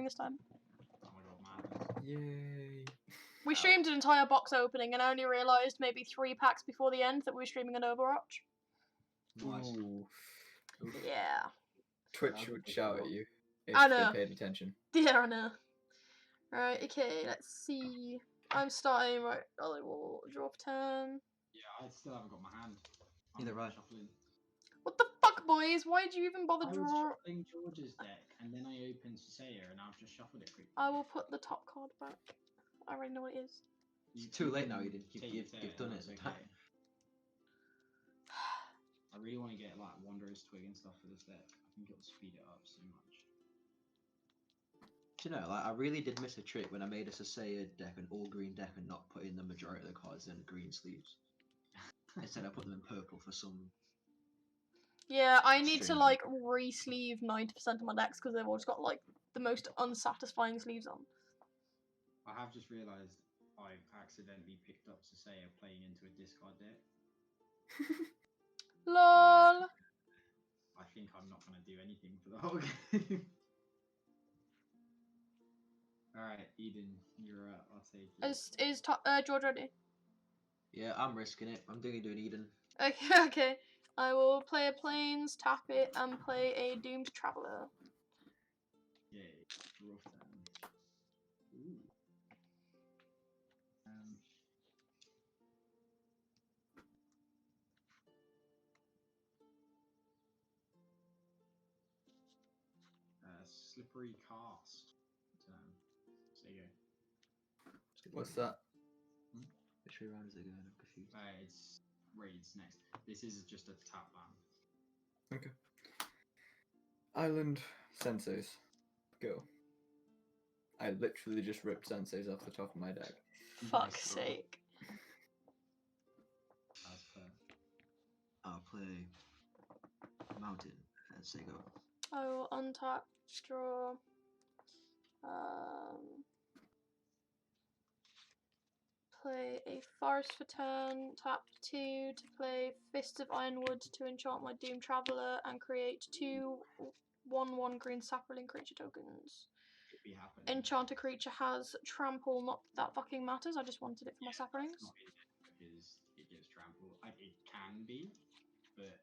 this time. Oh my god, madness. Yay. We streamed an entire box opening and I only realised maybe 3 packs before the end that we were streaming an Overwatch. Nice. Ooh. Yeah. Twitch would shout at you if I they know. paid attention. Yeah, I know. Right, okay, let's see. I'm starting, right, I will draw for turn. Yeah, I still haven't got my hand. Neither have I. Shuffling. What the fuck, boys? Why did you even bother I was drawing? shuffling George's deck, and then I opened Sasaya, and I've just shuffled it quickly. I will put the top card back. I already know what it is. It's too late now, Eden. Take You've Sasaya, done it. that's okay. I really want to get like Wanderer's Twig and stuff for this deck. I think it'll speed it up so much. Do you know, like, I really did miss a trick when I made a Sasaya deck, an all-green deck, and not put in the majority of the cards in green sleeves. Instead, I put them in purple for some. Yeah, I need to Strange. like re-sleeve 90% of my decks because they've all just got like the most unsatisfying sleeves on. I have just realised I've accidentally picked up Sasaya playing into a discard deck. LOL. I think I'm not going to do anything for the whole game. Alright, Eden, you're up. I'll take it. Is George ready? Yeah, I'm risking it. I'm doing Eden. Okay, okay. I will play a Plains, tap it, and play a Doomed Traveller. Yay, rough down. Ooh. Slippery Cast. So you go. What's that? Which way round is it going? I'm confused. It's Raids next. This is just a tap land. Okay. Island Senseis. Go. I literally just ripped Senseis off the top of my deck. Fuck's sake. As per. I'll play Mountain and say go. I will untap, draw. Play a Forest for turn, tap 2 to play Fist of Ironwood to enchant my Doomed Traveller and create 2 1/1 green sapling creature tokens. Should be happening. Enchant a creature has trample, not that fucking matters, I just wanted it for my saplings. That's not in there because it gives trample. It can be, but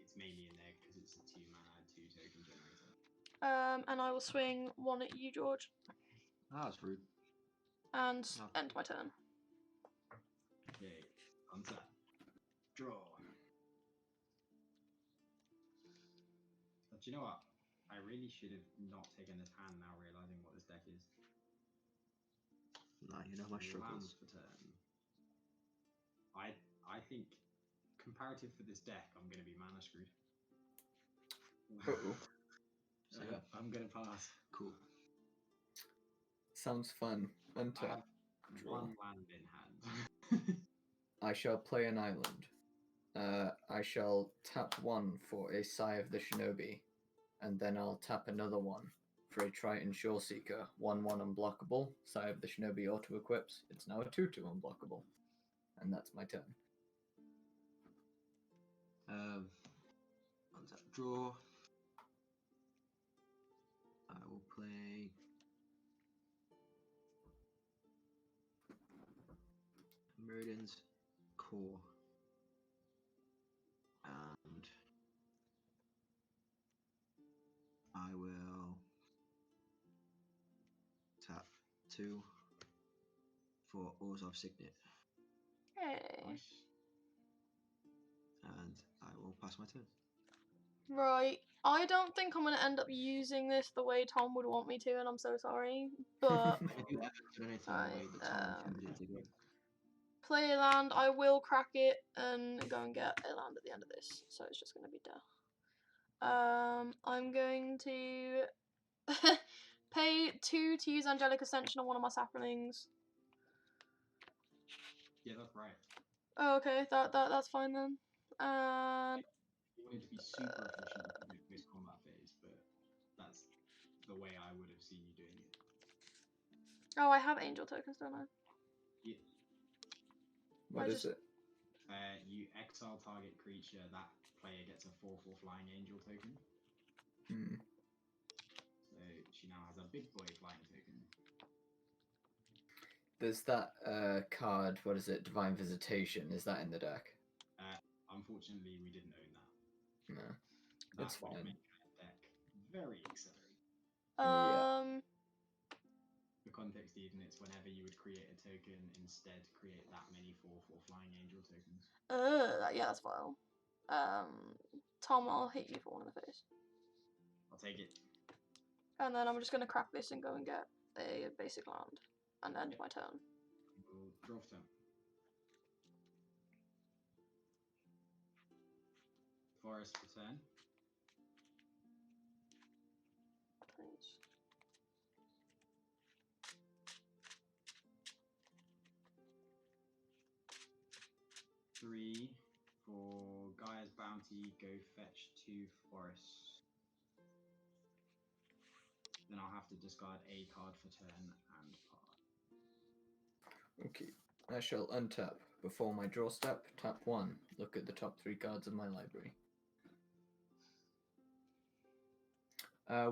it's mainly in there because it's a 2-mana, 2 token generator. And I will swing 1 at you, George, Ah, that's rude. and Oh. end my turn. Okay, untap. Draw. But you know what? I really should have not taken this hand now, realizing what this deck is. Nah, you know my struggles. Lands for turn. I think comparative for this deck, I'm going to be mana screwed. Uh-oh. So yeah, I'm going to pass. cool. Sounds fun. I Untap. have Draw. 1 land in hand. I shall play an island. I shall tap 1 for a Sigh of the Shinobi, and then I'll tap another 1 for a Triton Shoreseeker. 1/1 unblockable. Sigh of the Shinobi auto equips. It's now a 2/2 unblockable. And that's my turn. Untap, draw. I will play Meridian's Core. And I will tap 2 for Orzhov Signet. Hey. Nice. And I will pass my turn. Right, I don't think I'm going to end up using this the way Tom would want me to, and I'm so sorry, but I can do that for anything Right, the way the time chooses to go. play a land, I will crack it and go and get a land at the end of this, so it's just going to be duh. I'm going to pay 2 to use Angelic Ascension on one of my saplings. Yeah, that's right. Oh, okay, that's fine then. And You wanted to be super efficient with this combat phase, but that's the way I would have seen you doing it. oh, I have angel tokens, don't I? Yeah. What is it? You exile target creature, that player gets a 4/4 flying angel token. Hmm. So she now has a big boy flying There's that card, what is it? Divine Visitation. Is that in the deck? Unfortunately, we didn't own that. No. That It's would fine. make that deck very accelerated. For context, even, it's whenever you would create a token, instead create that many 4/4 Flying Angel tokens. Yeah, that's vile. Tom, I'll hit you for one in the face. I'll take it. And then I'm just gonna crack this and go and get a basic land and end my turn. We'll draw for turn. Forest for turn. Thanks. Three for Gaia's Bounty. Go fetch 2 forests. Then I'll have to discard a card for turn and part. Okay. I shall untap. Before my draw step, tap 1. Look at the top 3 cards of my library.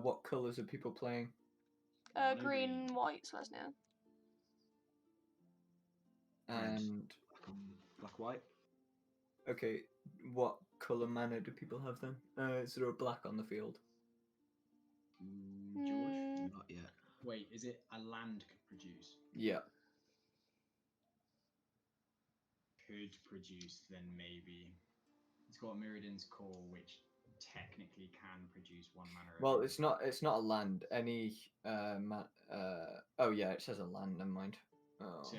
What colours are people playing? Green, white, Selesnya. And Black, white. okay, what colour mana do people have then? Is there a black on the field? George? Not yet. Wait, is it a land could produce? Yeah. Could produce, then maybe. It's got Mirrodin's Core, which technically can produce 1 mana. Well, it's not a land. Any oh yeah, it says a land, never mind. Oh. So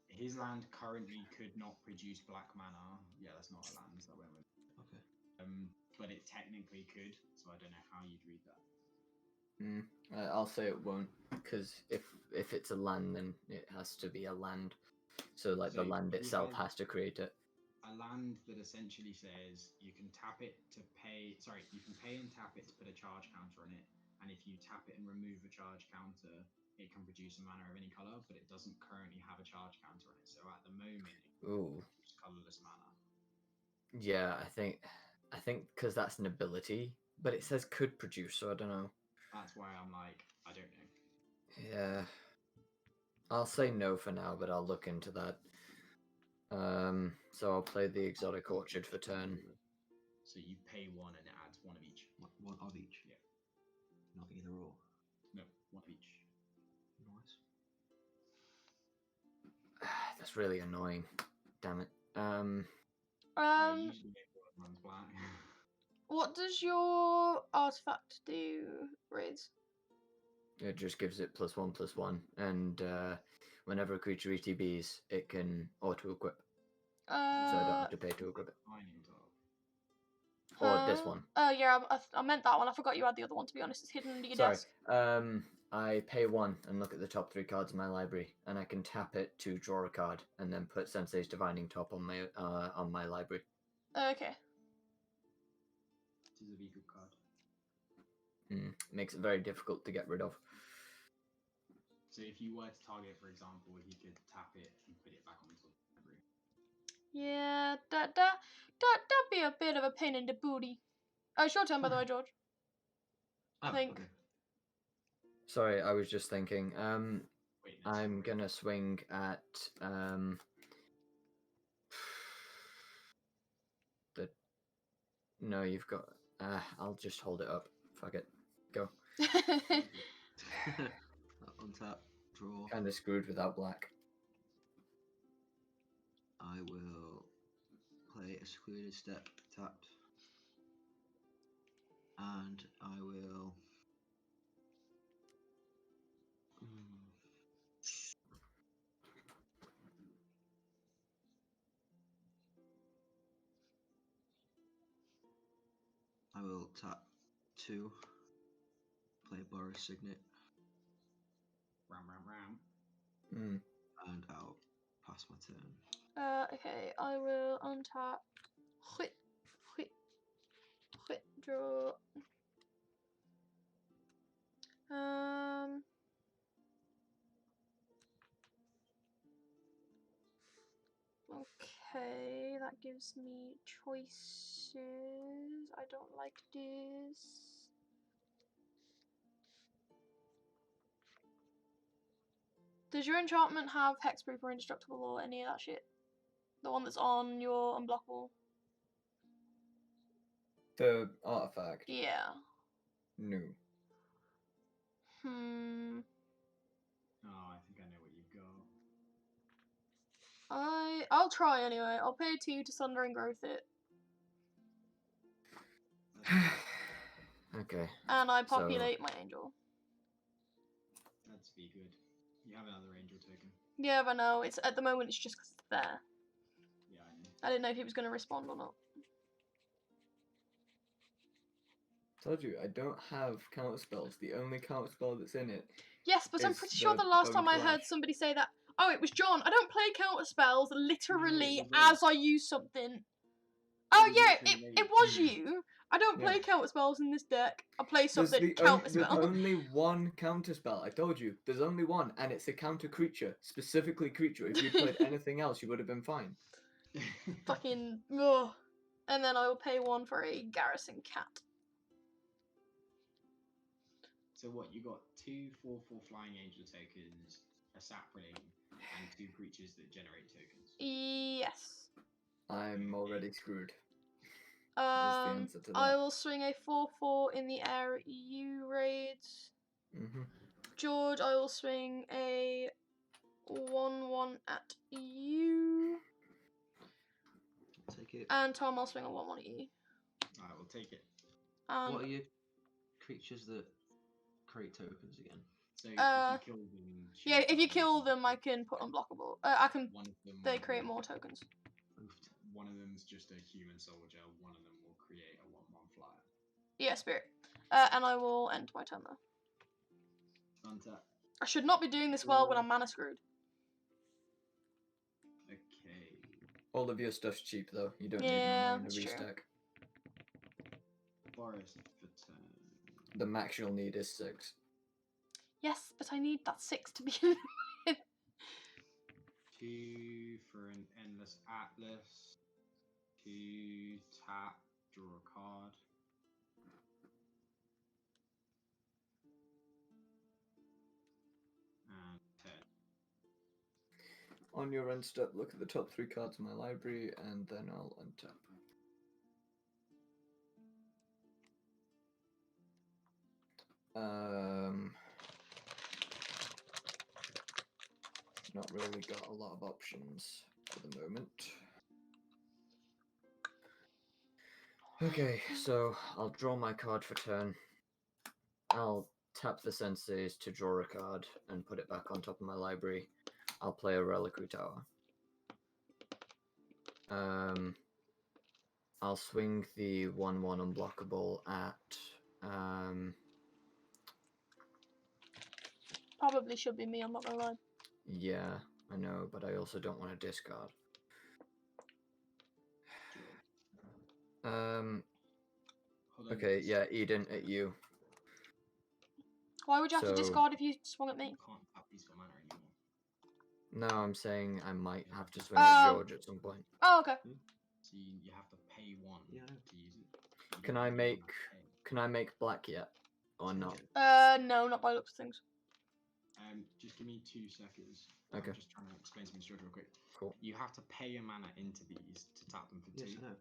his land currently could not produce black mana. Yeah, that's not a land, so I went with it. Okay. But it technically could, so I don't know how you'd read that. I'll say it won't, because if it's a land, then it has to be a land. So like So the land he itself has has to create it. a land that essentially says you can tap it to pay. Sorry, you can pay and tap it to put a charge counter on it, and if you tap it and remove a charge counter, it can produce a mana of any color, but it doesn't currently have a charge counter on it. So at the moment, it can Ooh. produce colorless mana. Yeah, I think because that's an ability, but it says could produce, so I don't know. That's why I'm like, I don't know. Yeah, I'll say no for now, but I'll look into that. So I'll play the Exotic Orchard for turn. So you pay 1 and it adds 1 of each. One of each. Yeah. Not either or. No, 1 of each. Nice. That's really annoying. Damn it. Usually everyone runs black. What does your artifact do, Rhys? It just gives it +1/+1, and whenever a creature ETBs, it can auto-equip. So I don't have to pay to equip it. Or this one. Oh yeah, I meant that one. I forgot you had the other one. To be honest, it's hidden under your Sorry. desk. I pay 1 and look at the top 3 cards in my library, and I can tap it to draw a card, and then put Sensei's Divining Top on my library. Okay. It is a very good card. Makes it very difficult to get rid of. So if you were to target, for example, he could tap it and put it back onto the library. Yeah, that'd be a bit of a pain in the booty. Short turn, by the way, George. I think. Okay. Sorry, I was just thinking. Wait, no, I'm sorry. gonna swing at the. No, you've got. I'll just hold it up. Fuck it. Go. Untap, draw. Kind of screwed without black. I will play a secluded step tapped. And I will. I will tap 2. Play Boris Signet. Ram. And I'll pass my turn. Okay, I will untap. Draw. Okay, that gives me choices. I don't like this. Does your enchantment have hexproof or indestructible or any of that shit? The one that's on your unblockable? The artifact. Yeah. No. Oh, I think I know what you've got. I'll try anyway. I'll pay 2 to Sunder and Growth it. Okay. And I populate my angel. That'd be good. You have another angel token. Yeah, but no, it's at the moment it's just 'cause it's there. Yeah, I know. I didn't know if he was going to respond or not. Told you, I don't have counter spells. The only counter spell that's in it. Yes, but I'm It's pretty sure the the last Bone time I heard Flash. somebody say that. Oh, it was John. I don't play counter spells literally it was as I use something. Oh was yeah, literally it was you. I don't play Yeah. counter spells in this deck. I play There's, something there's counter only one counter spell. I told you, there's only one, and it's a counter creature, specifically creature. If you played anything else, you would have been fine. Fucking ugh. And then I will pay 1 for a garrison cat. So what? You got 2 4/4 flying angel tokens, a sapling, and 2 creatures that generate tokens. Yes. I'm already screwed. Is the answer to that. I will swing a 4/4 in the air at you, Raids. George, I will swing a 1/1 at you. Take it. And Tom, I'll swing a 1/1 at you. I will take it. What are your creatures that create tokens again? So if you kill them. Yeah, if you kill them, I can put unblockable. I can. One of them. They create more tokens. One of them's just a human soldier. One of them will create a 1/1 flyer. Yeah, spirit. And I will end my turn there. Untap. I should not be doing this well when I'm mana screwed. Okay. All of your stuff's cheap though. You don't need Yeah, mana in a that's true. restack. Forest for turn. The max you'll need is 6. Yes, but I need that 6 to begin with. 2 for an endless atlas. 2 tap, draw a card. And 10. On your end step, look at the top 3 cards in my library, and then I'll untap. Not really got a lot of options for the moment. Okay, so I'll draw my card for turn. I'll tap the senseis to draw a card and put it back on top of my library. I'll play a Reliquary Tower. I'll swing the 1/1 unblockable at Probably should be me, I'm not gonna lie. yeah, I know, but I also don't want to discard. Okay, yeah, Eden, at you. Why would you have to So- discard if you swung at me? You can't tap these for mana anymore. No, I'm saying I might have to swing at George at some point. Oh, okay. So you have to pay 1 Yeah. to use it. You Can don't I pay make 1 to pay. Can I make black yet? Or not? No, not by the looks of things. Just give me 2 seconds. Okay. I'm just trying to explain something real quick. Cool. You have to pay a mana into these to tap them for 2. Yes, I know.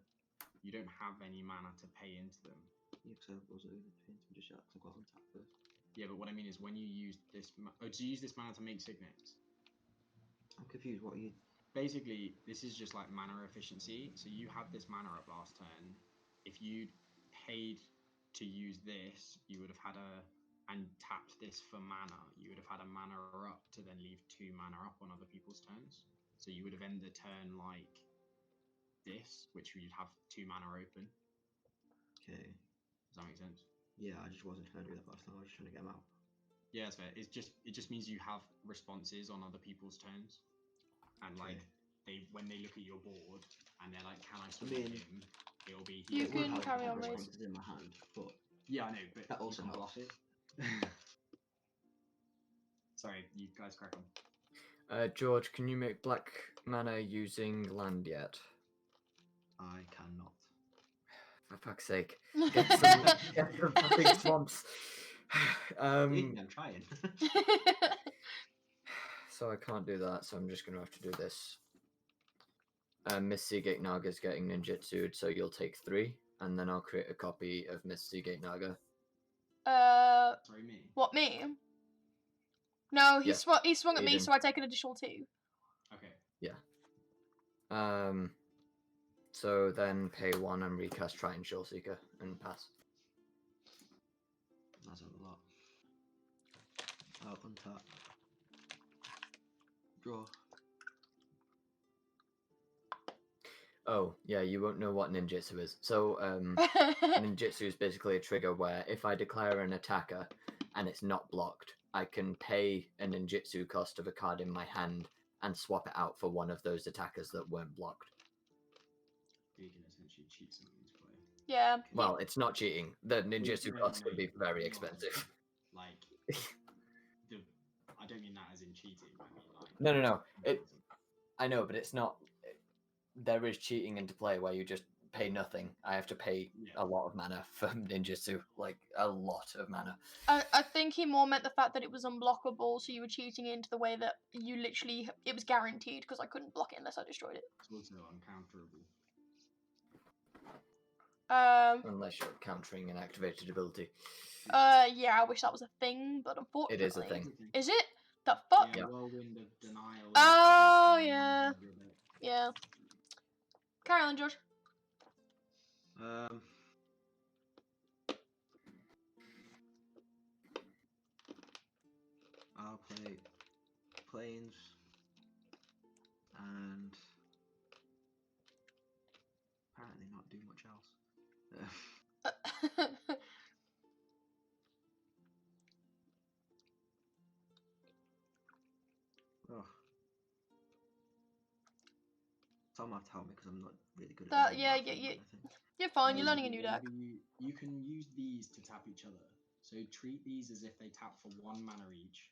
You don't have any mana to pay into them. Yeah, because I wasn't going to pay into just yet, because I got on tap first. Yeah, but what I mean is when you use this... do you use this mana to make signets? I'm confused, what are you... Basically, this is just like mana efficiency. So you had this mana up last turn. If you'd paid to use this, you would have had and tapped this for mana, you would have had a mana up to then leave 2 mana up on other people's turns. So you would have ended the turn like this, which you'd have 2 mana open. Okay. Does that make sense? Yeah, I just wasn't trying to do that last time, I was just trying to get them out. Yeah, that's fair. It just means you have responses on other people's turns. And like when they look at your board and they're like, can I swing at him? It'll be You here. can carry on, Rhys. responses in my hand, but Yeah, I know, but that also you can helps. block it. Sorry, you guys crack on. George, can you make black mana using land yet? I cannot. For fuck's sake. Get some fucking swamps. I'm trying. So I can't do that, so I'm just going to have to do this. Miss Seagate Naga's getting ninjutsu'd, so you'll take 3, and then I'll create a copy of Miss Seagate Naga. Sorry, me. What, me? No, he Yeah. he swung at me, Aiden. so I take an additional 2. Okay. So then pay 1 and recast Triton Shawseeker and pass. That's a lot. I'll untap. Draw. Oh, yeah, you won't know what ninjutsu is. So, ninjutsu is basically a trigger where if I declare an attacker and it's not blocked, I can pay a ninjutsu cost of a card in my hand and swap it out for one of those attackers that weren't blocked. You can essentially cheat something's play. Yeah. Well, it's not cheating. The ninjutsu No, costs no, can be very not expensive. Like, I don't mean that as in cheating. I mean like. No. I know, but it's not. There is cheating into play where you just pay nothing. I have to pay a lot of mana for ninjutsu, like a lot of mana. I think he more meant the fact that it was unblockable, so you were cheating into the way that you literally, it was guaranteed, because I couldn't block it unless I destroyed it. It's also uncounterable. Unless you're countering an activated ability. Yeah, I wish that was a thing, but unfortunately... It is a thing. Is it? The fuck? Yeah, Yeah. Whirlwind of Denial. Oh, yeah. Yeah. Carry on, George. I'll play Plains and apparently not do much else. Oh. Some have to help me because I'm not really good at That- reading yeah, math yeah, and yeah. everything. You're fine, you're learning a new deck. You can use these to tap each other. So treat these as if they tap for 1 mana each.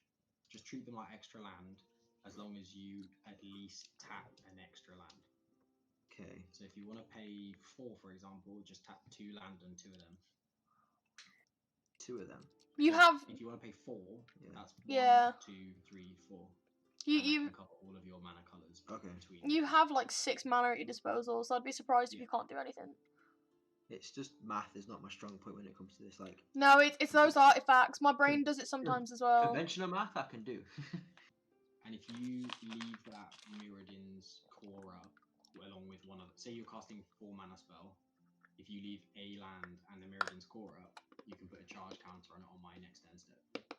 Just treat them like extra land, as long as you at least tap an extra land. Okay. So if you want to pay 4, for example, just tap 2 land and 2 of them. 2 of them. You So have... If you want to pay 4, Yeah. that's 1, Yeah. 2, 3, 4. You and that you can cover all of your mana colours. Okay. Between you have like 6 mana at your disposal, so I'd be surprised if you can't do anything. It's just math is not my strong point when it comes to this. Like No, it's those artifacts. My brain does it sometimes as well. conventional math, I can do. And if you leave that Mirrodin's core up along with one of, say you're casting 4 mana spell, if you leave a land and the Mirrodin's core up, you can put a charge counter on it on my next end step.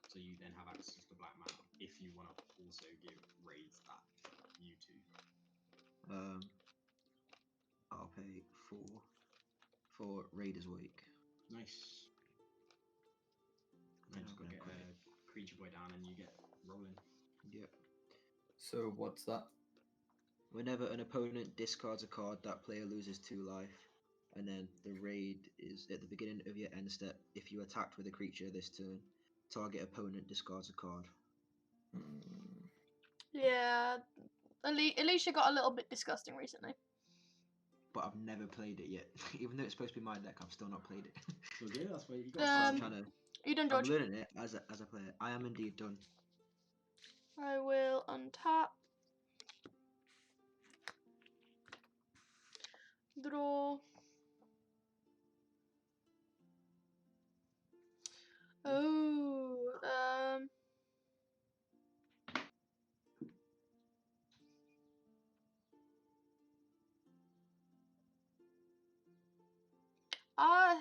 So you then have access to black mana if you want to also give Rhys that you two. I'll pay 4 for Raiders Week. Nice. Then And just I'm go gonna get quit. a creature boy down and you get rolling. Yep. So what's that? Whenever an opponent discards a card, that player loses 2 life. And then the raid is at the beginning of your end step. If you attacked with a creature this turn, target opponent discards a card. Yeah, Alesha got a little bit disgusting recently. But I've never played it yet. Even though it's supposed to be my deck, I've still not played it. So yeah, that's why you got I'm Um, trying to. Are you done, I'm George? learning it as I play it. I am indeed done. I will untap. Draw. Oh, I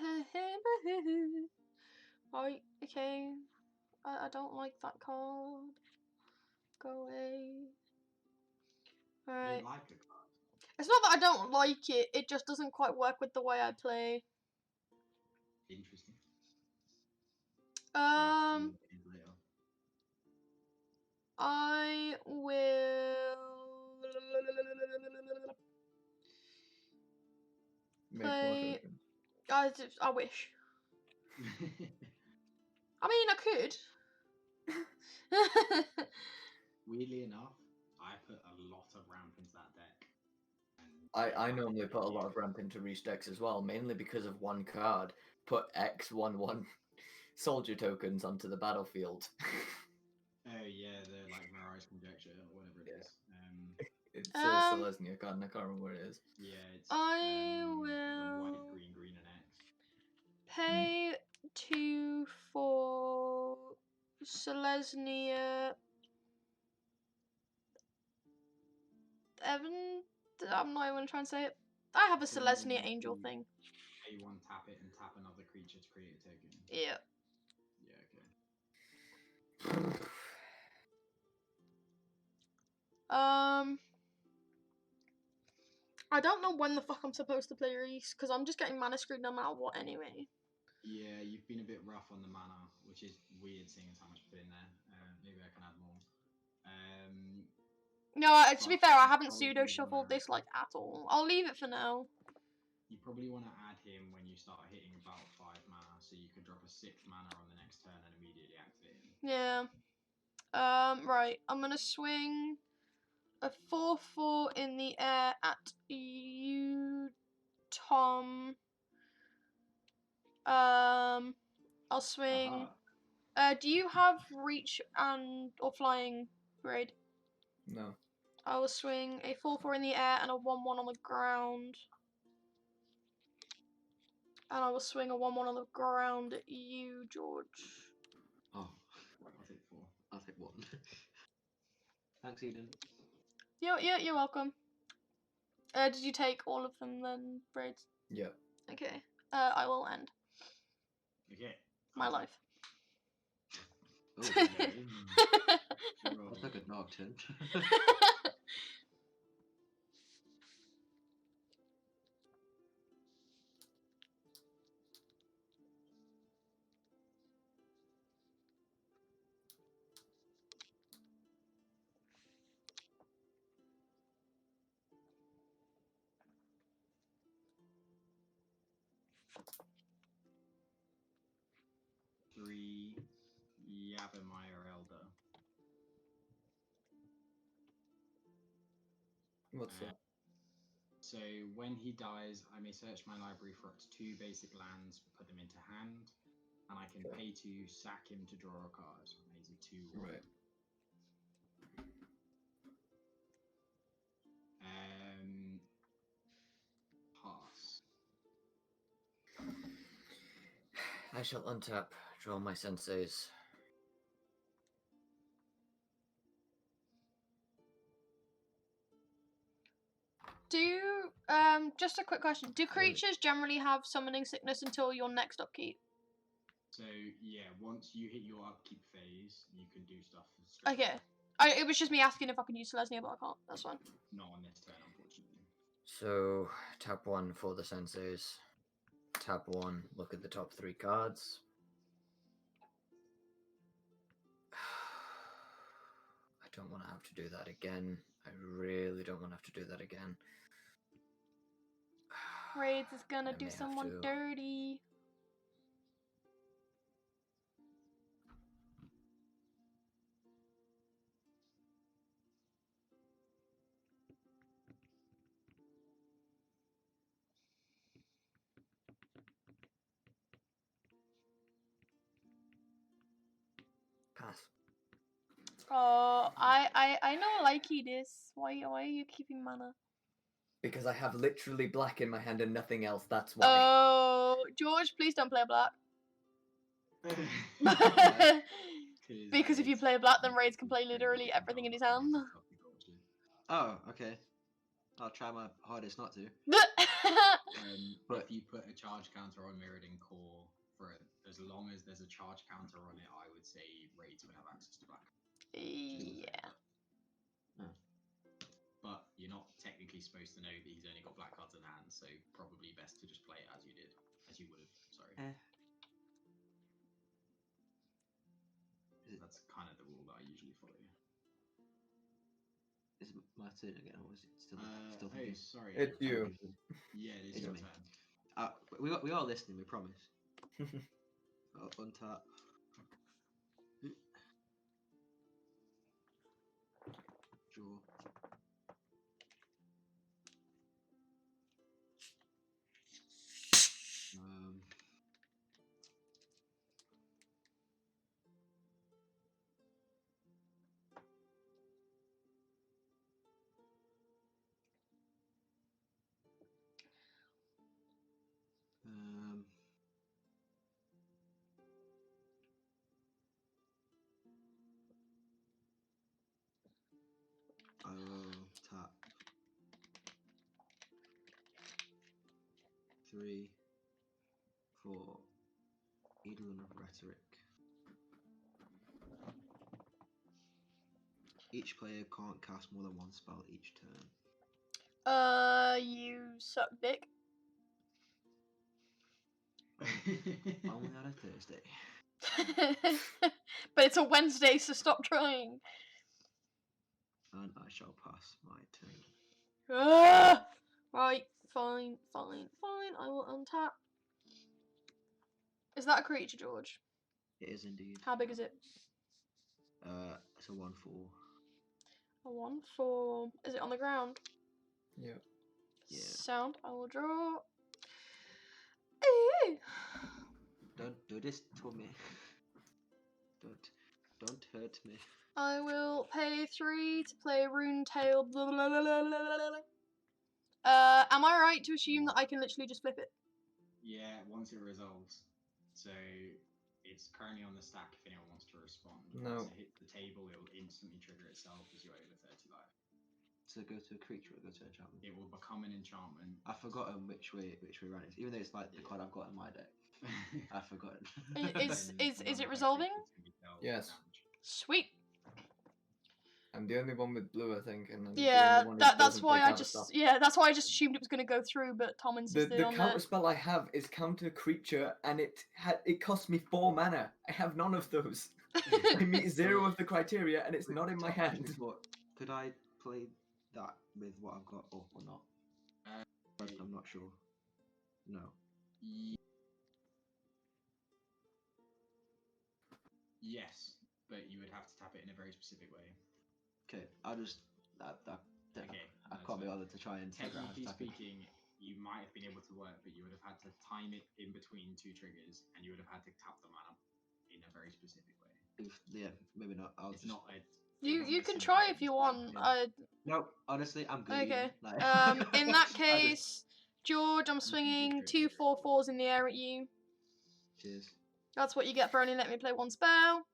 okay. I don't like that card. Go away. You Alright. don't like a card. It's not that I don't like it, it just doesn't quite work with the way I play. Interesting. Um, Later. I will Make play. more tokens. I wish. I mean, I could. Weirdly enough, I put a lot of ramp into that deck. And I normally put a lot of ramp into Rhys decks as well, mainly because of one card. Put X 1/1 soldier tokens onto the battlefield. yeah, the like Mirage Conjecture or whatever it is. It's a Um, Selesnya card, and I can't remember what it is. Yeah, it's I the will white, green, and X. pay 2 for Selesnya. Evan, I'm not even trying to say it. I have a So Selesnya you angel thing. pay one, tap it, and tap another creature to create a token. Yeah. Yeah, okay. I don't know when the fuck I'm supposed to play Rhys, because I'm just getting mana screwed no matter what anyway. Yeah, you've been a bit rough on the mana, which is weird seeing as how much put in there. Maybe I can add more. No, to be But fair, I you haven't probably pseudo shuffled wanna- this like at all. I'll leave it for now. You probably want to add him when you start hitting about 5 mana, so you could drop a 6 mana on the next turn and immediately activate him. Yeah. Right. I'm gonna swing a 4/4 in the air at you, Tom. I'll swing. Do you have reach and or flying, Raid? No. I will swing a 4/4 in the air and a 1/1 on the ground. And I will swing a 1/1 on the ground at you, George. Oh, I'll take 4. I'll take 1. Thanks, Eden. You're welcome. Did you take all of them then, Braids? Yeah. Okay. I will end Okay. my life. Oh, Roll. that's like a Nocturne. Three Yavimaya Elder. What's that? So when he dies, I may search my library for up to 2 basic lands, put them into hand, and I can pay to sack him to draw a card. And he's a 2/1. Right. Pass. I shall untap, draw my senseis. Just a quick question. Do creatures generally have summoning sickness until your next upkeep? So yeah, once you hit your upkeep phase, you can do stuff. Straight Okay. It was just me asking if I could use Selesnya, but I can't. That's fine. Not on this turn, unfortunately. So, tap 1 for the senseis. Tap 1, look at the top 3 cards. I don't want to have to do that again. I really don't want to have to do that again. Raids is gonna I do may have someone to. dirty. Pass. Oh, I know likey this. Why are you keeping mana? Because I have literally black in my hand and nothing else, that's why. Oh, George, please don't play black. Because if you play black, then Raids can play literally everything in his hand. Oh, okay. I'll try my hardest not to. But if you put a charge counter on Mirrored in Core, for as long as there's a charge counter on it, I would say Raids would have access to black. Yeah. But you're not technically supposed to know that he's only got black cards in hand, so probably best to just play it as you did. As you would have, sorry. That's kind of the rule that I usually follow. Is it my turn again, or is it still? Hey, sorry. It's you. Yeah, it is It's your me. turn. We are listening, we promise. Untap. Draw. 3 for Eidolon of Rhetoric. Each player can't cast more than one spell each turn. You suck dick. Only on a Thursday. But it's a Wednesday, so stop trying. And I shall pass my turn. Right, fine. I will untap. Is that a creature, George? It is indeed. How big is it? It's a 1/4. A 1/4. Is it on the ground? Yep. Yeah. Sound. I will draw. Ooh. Don't do this to me. Don't hurt me. I will pay 3 to play Rune Tail. Blah, blah, blah, blah, blah, blah. Am I right to assume that I can literally just flip it? Yeah, once it resolves. So it's currently on the stack if anyone wants to respond. No. Once it hits the table, it will instantly trigger itself as you're over 30 life. So go to a creature or go to an enchantment? It will become an enchantment. I've forgotten which way around it is. Even though it's like the card I've got in my deck. I've forgotten. Is None it of my resolving? creatures can be dealt Yes. damage. Sweet. I'm the only one with blue, I think, and I'm Yeah, the only one who that's doesn't why play I counter just spell. that's why I just assumed it was gonna go through, but Tom The insisted on counter that. spell I have is counter creature, and it costs me 4 mana. I have none of those. I meet 0 of the criteria, and it's not in my hand. Could I play that with what I've got or not? I'm not sure. No. Yes, but you would have to tap it in a very specific way. Okay, I'll just. Okay, I that's can't be fine. bothered to try and figure out how to Technically tap it. speaking, you might have been able to work, but you would have had to time it in between 2 triggers, and you would have had to tap the mana in a very specific way. Yeah, maybe not. I'll It's just. not a. You can try if you want. Yeah. No, honestly, I'm good. Okay. Like, In that I just- case, George, I'm can swinging do 2 4/4s in the air at you. Cheers. That's what you get for only letting me play 1 spell.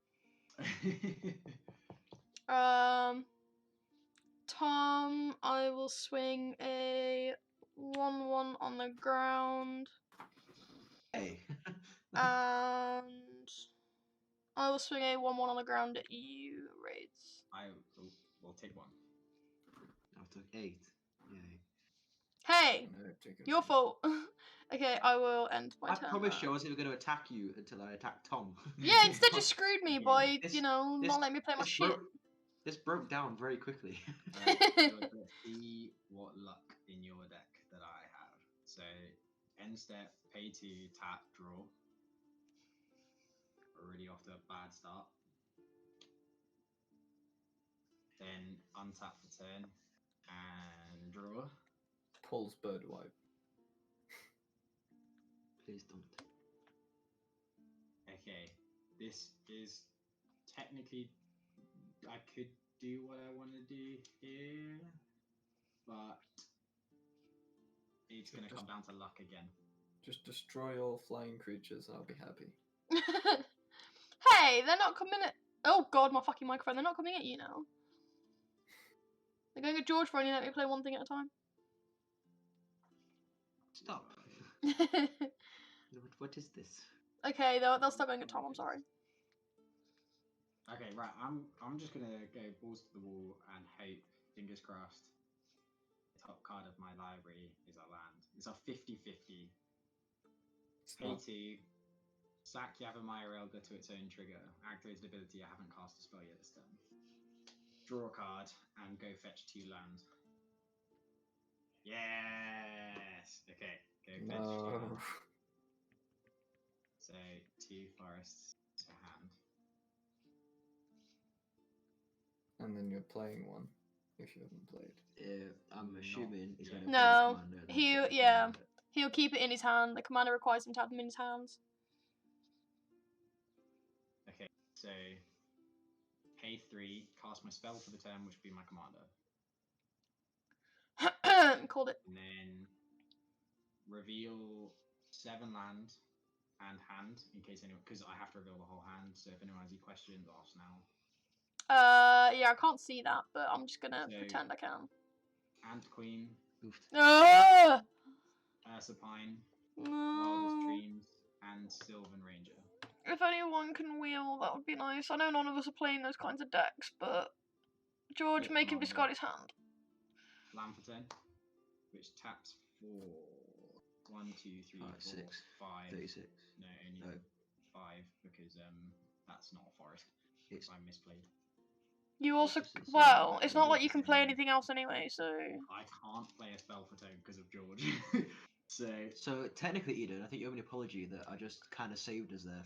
Tom, I will swing a 1/1 on the ground, Hey. and I will swing a 1/1 on the ground at you, Raids. I will take 1. After 8. Yay. Hey, No, take it. your fault. Okay, I will end my I turn. promised there. you I wasn't going to attack you until I attacked Tom. Yeah, instead you screwed me by, This- not letting me play my shit. This broke down very quickly. Right, so let's see what luck in your deck that I have. So, end step, pay 2, tap, draw. Already off to a bad start. Then untap the turn and draw. Pulls bird wipe. Please don't. Okay, this is technically I could do what I want to do here, but it's going to come down to luck again. Just destroy all flying creatures, and I'll be happy. Hey, they're not coming at. Oh god, my fucking microphone. They're not coming at you now. They're going at George for only letting me play 1 thing at a time. Stop. What is this? Okay, they'll start going at Tom. I'm sorry. Okay, right. I'm just gonna go balls to the wall and hope, fingers crossed, the top card of my library is a land. It's a 50-50. Pay 2. Sack Yavimaya go to its own trigger. Activated ability. I haven't cast a spell yet this turn. Draw a card and go fetch 2 lands. Yes. Okay. Go fetch 2 No. lands. So 2 forests to hand. And then you're playing one, if you haven't played. I'm assuming he's going to No, he'll keep it in his hand. The commander requires him to have them in his hands. Okay, so pay 3, cast my spell for the turn, which would be my commander. Called it. And then reveal 7 land and hand, in case anyone, because I have to reveal the whole hand, so if anyone has any questions, ask now. Yeah, I can't see that, but I'm just gonna So- pretend I can. Ant Queen, Ah! Ursa Pine, Wildest No. Dreams, and Sylvan Ranger. If anyone can wheel, that would be nice. I know none of us are playing those kinds of decks, but George, Click make him on discard his hand. Land for 10, which taps for 1, 2, 3, 4, 6, 5. 36. No, only No. 5 because that's not a forest. It's I misplayed. You also, This is- well, it's not Yeah, like you can it's, play anything else anyway, so... I can't play a spell for tone because of George. So technically, Eden, I think you owe an apology that I just kind of saved us there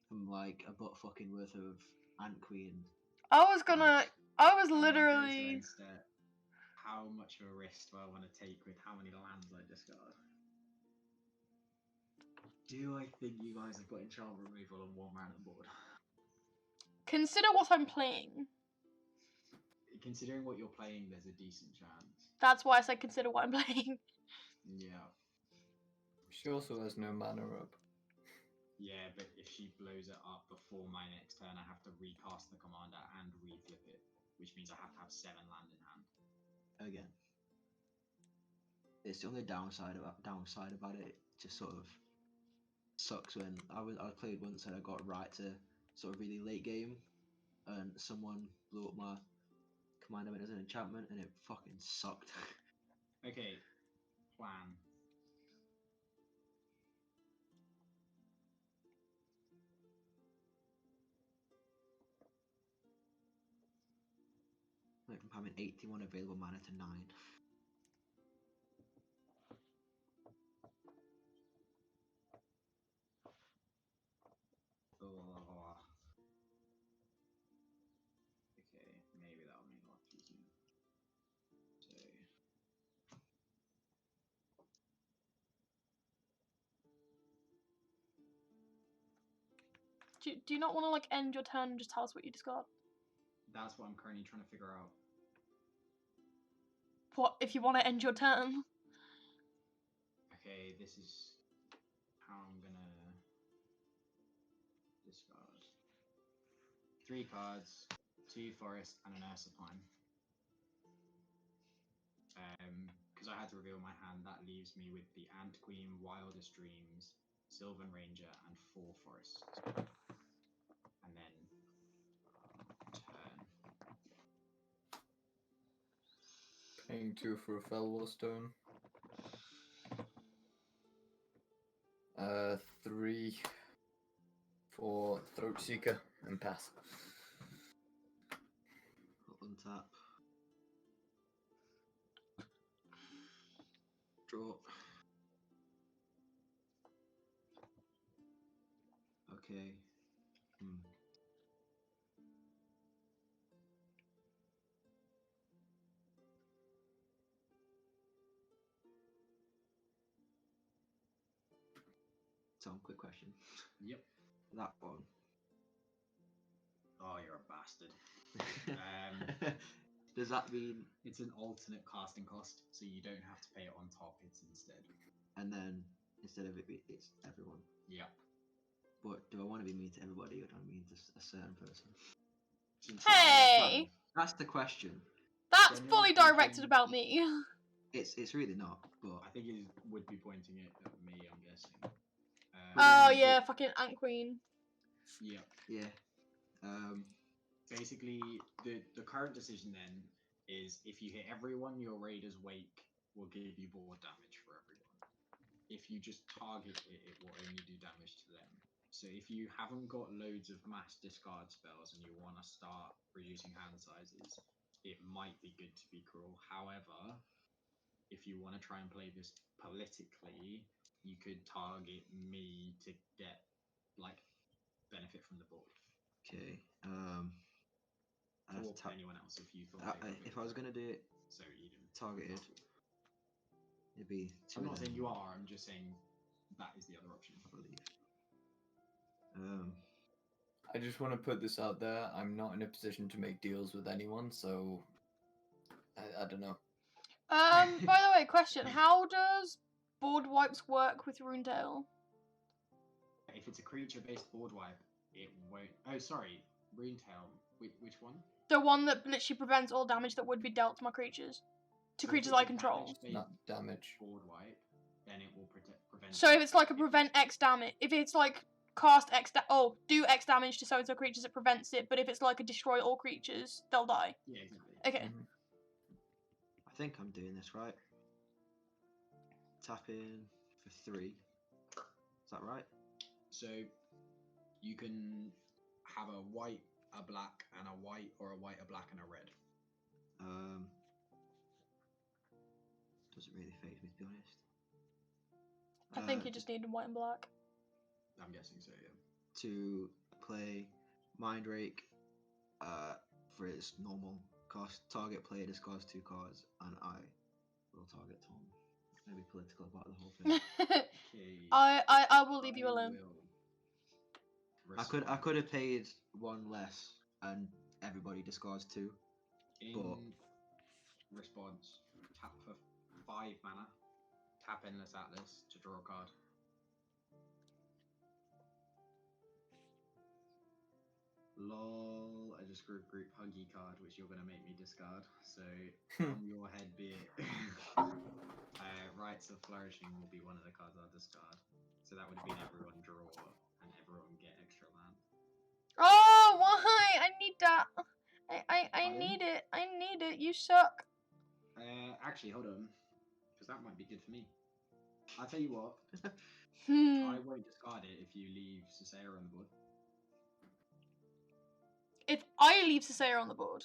from like a butt fucking worth of Ant Queen. I was And literally... then step. How much of a risk do I want to take with how many lands I discard? Do I think you guys have got enchant removal on one random board? Consider what I'm playing. Considering what you're playing, there's a decent chance. That's why I said consider what I'm playing. Yeah. She also has no mana up. Yeah, but if she blows it up before my next turn, I have to recast the commander and reflip it, which means I have to have 7 land in hand. Again, it's the only downside about it. It just sort of sucks when I played once and I got right to sort of really late game, and someone blew up my commander as an enchantment, and it fucking sucked. Okay, plan. Like from having 81 available mana to 9. Oh. Okay, maybe that'll make life easier. So. Do you not want to, like, end your turn and just tell us what you discard? That's what I'm currently trying to figure out. What, if you want to end your turn? Okay, this is how I'm gonna discard 3 cards, 2 forest, and an Ursipine. Because I had to reveal my hand, that leaves me with the Ant Queen, Wildest Dreams, Sylvan Ranger, and 4 forests. And then turn. Paying 2 for a Felwar Stone. 3 for Throat Seeker and pass. Untap. Draw. Okay. So, quick question. Yep. That one. Oh, you're a bastard. Does that mean? It's an alternate casting cost, so you don't have to pay it on top, it's instead. And then, instead of it's everyone. Yep. But do I want to be mean to everybody, or do I mean to a certain person? Hey! That's the question. That's Generally fully speaking, directed about me. It's really not, but I think it would be pointing it at me, I'm guessing. Oh yeah, fucking Ant Queen. Yep. yeah. Basically, the current decision then is if you hit everyone, your Raider's Wake will give you board damage for everyone. If you just target it, it will only do damage to them. So if you haven't got loads of mass discard spells and you want to start reducing hand sizes, it might be good to be cruel. However, if you want to try and play this politically, you could target me to get like benefit from the board. okay. Or anyone else if you thought. If I was gonna do it, so Eden targeted, it'd be. I'm not saying you are. I'm just saying that is the other option. I believe. I just want to put this out there. I'm not in a position to make deals with anyone, so I don't know. By the way, question: how does board wipes work with Runedale? If it's a creature-based board wipe, it won't. Oh, sorry, Runetail. Which one? The one that literally prevents all damage that would be dealt to my creatures, to So if creatures it's I a control. damage-based Not damage. board wipe, then it will prevent. So if it's like a prevent X damage, if it's like cast X do X damage to so-and-so creatures, it prevents it. But if it's like a destroy all creatures, they'll die. Yeah, exactly. Okay. Mhm. I think I'm doing this right. Tap in for 3. Is that right? So you can have a white, a black, and a white, or a white, a black, and a red. Doesn't really phase me, to be honest. I think you just need white and black. I'm guessing so, yeah. To play Mind Rake for its normal cost. Target player discards 2 cards, and I will target Tom. I'm gonna be political about the whole thing. Okay. I will leave you alone. I could have paid 1 less, and everybody discards 2. In response, tap for 5 mana. Tap Endless Atlas to draw a card. Lol, I just drew a group Huggy card, which you're going to make me discard. So, on your head be it. Rites of Flourishing will be one of the cards I'll discard. So that would have been everyone draw, and everyone get extra land. Oh, why? I need that. I Pardon? need it. I need it. You suck. Actually, hold on. Because that might be good for me. I'll tell you what. Hmm. I won't discard it if you leave Sasaya on the board. If I leave Sasaya on the board.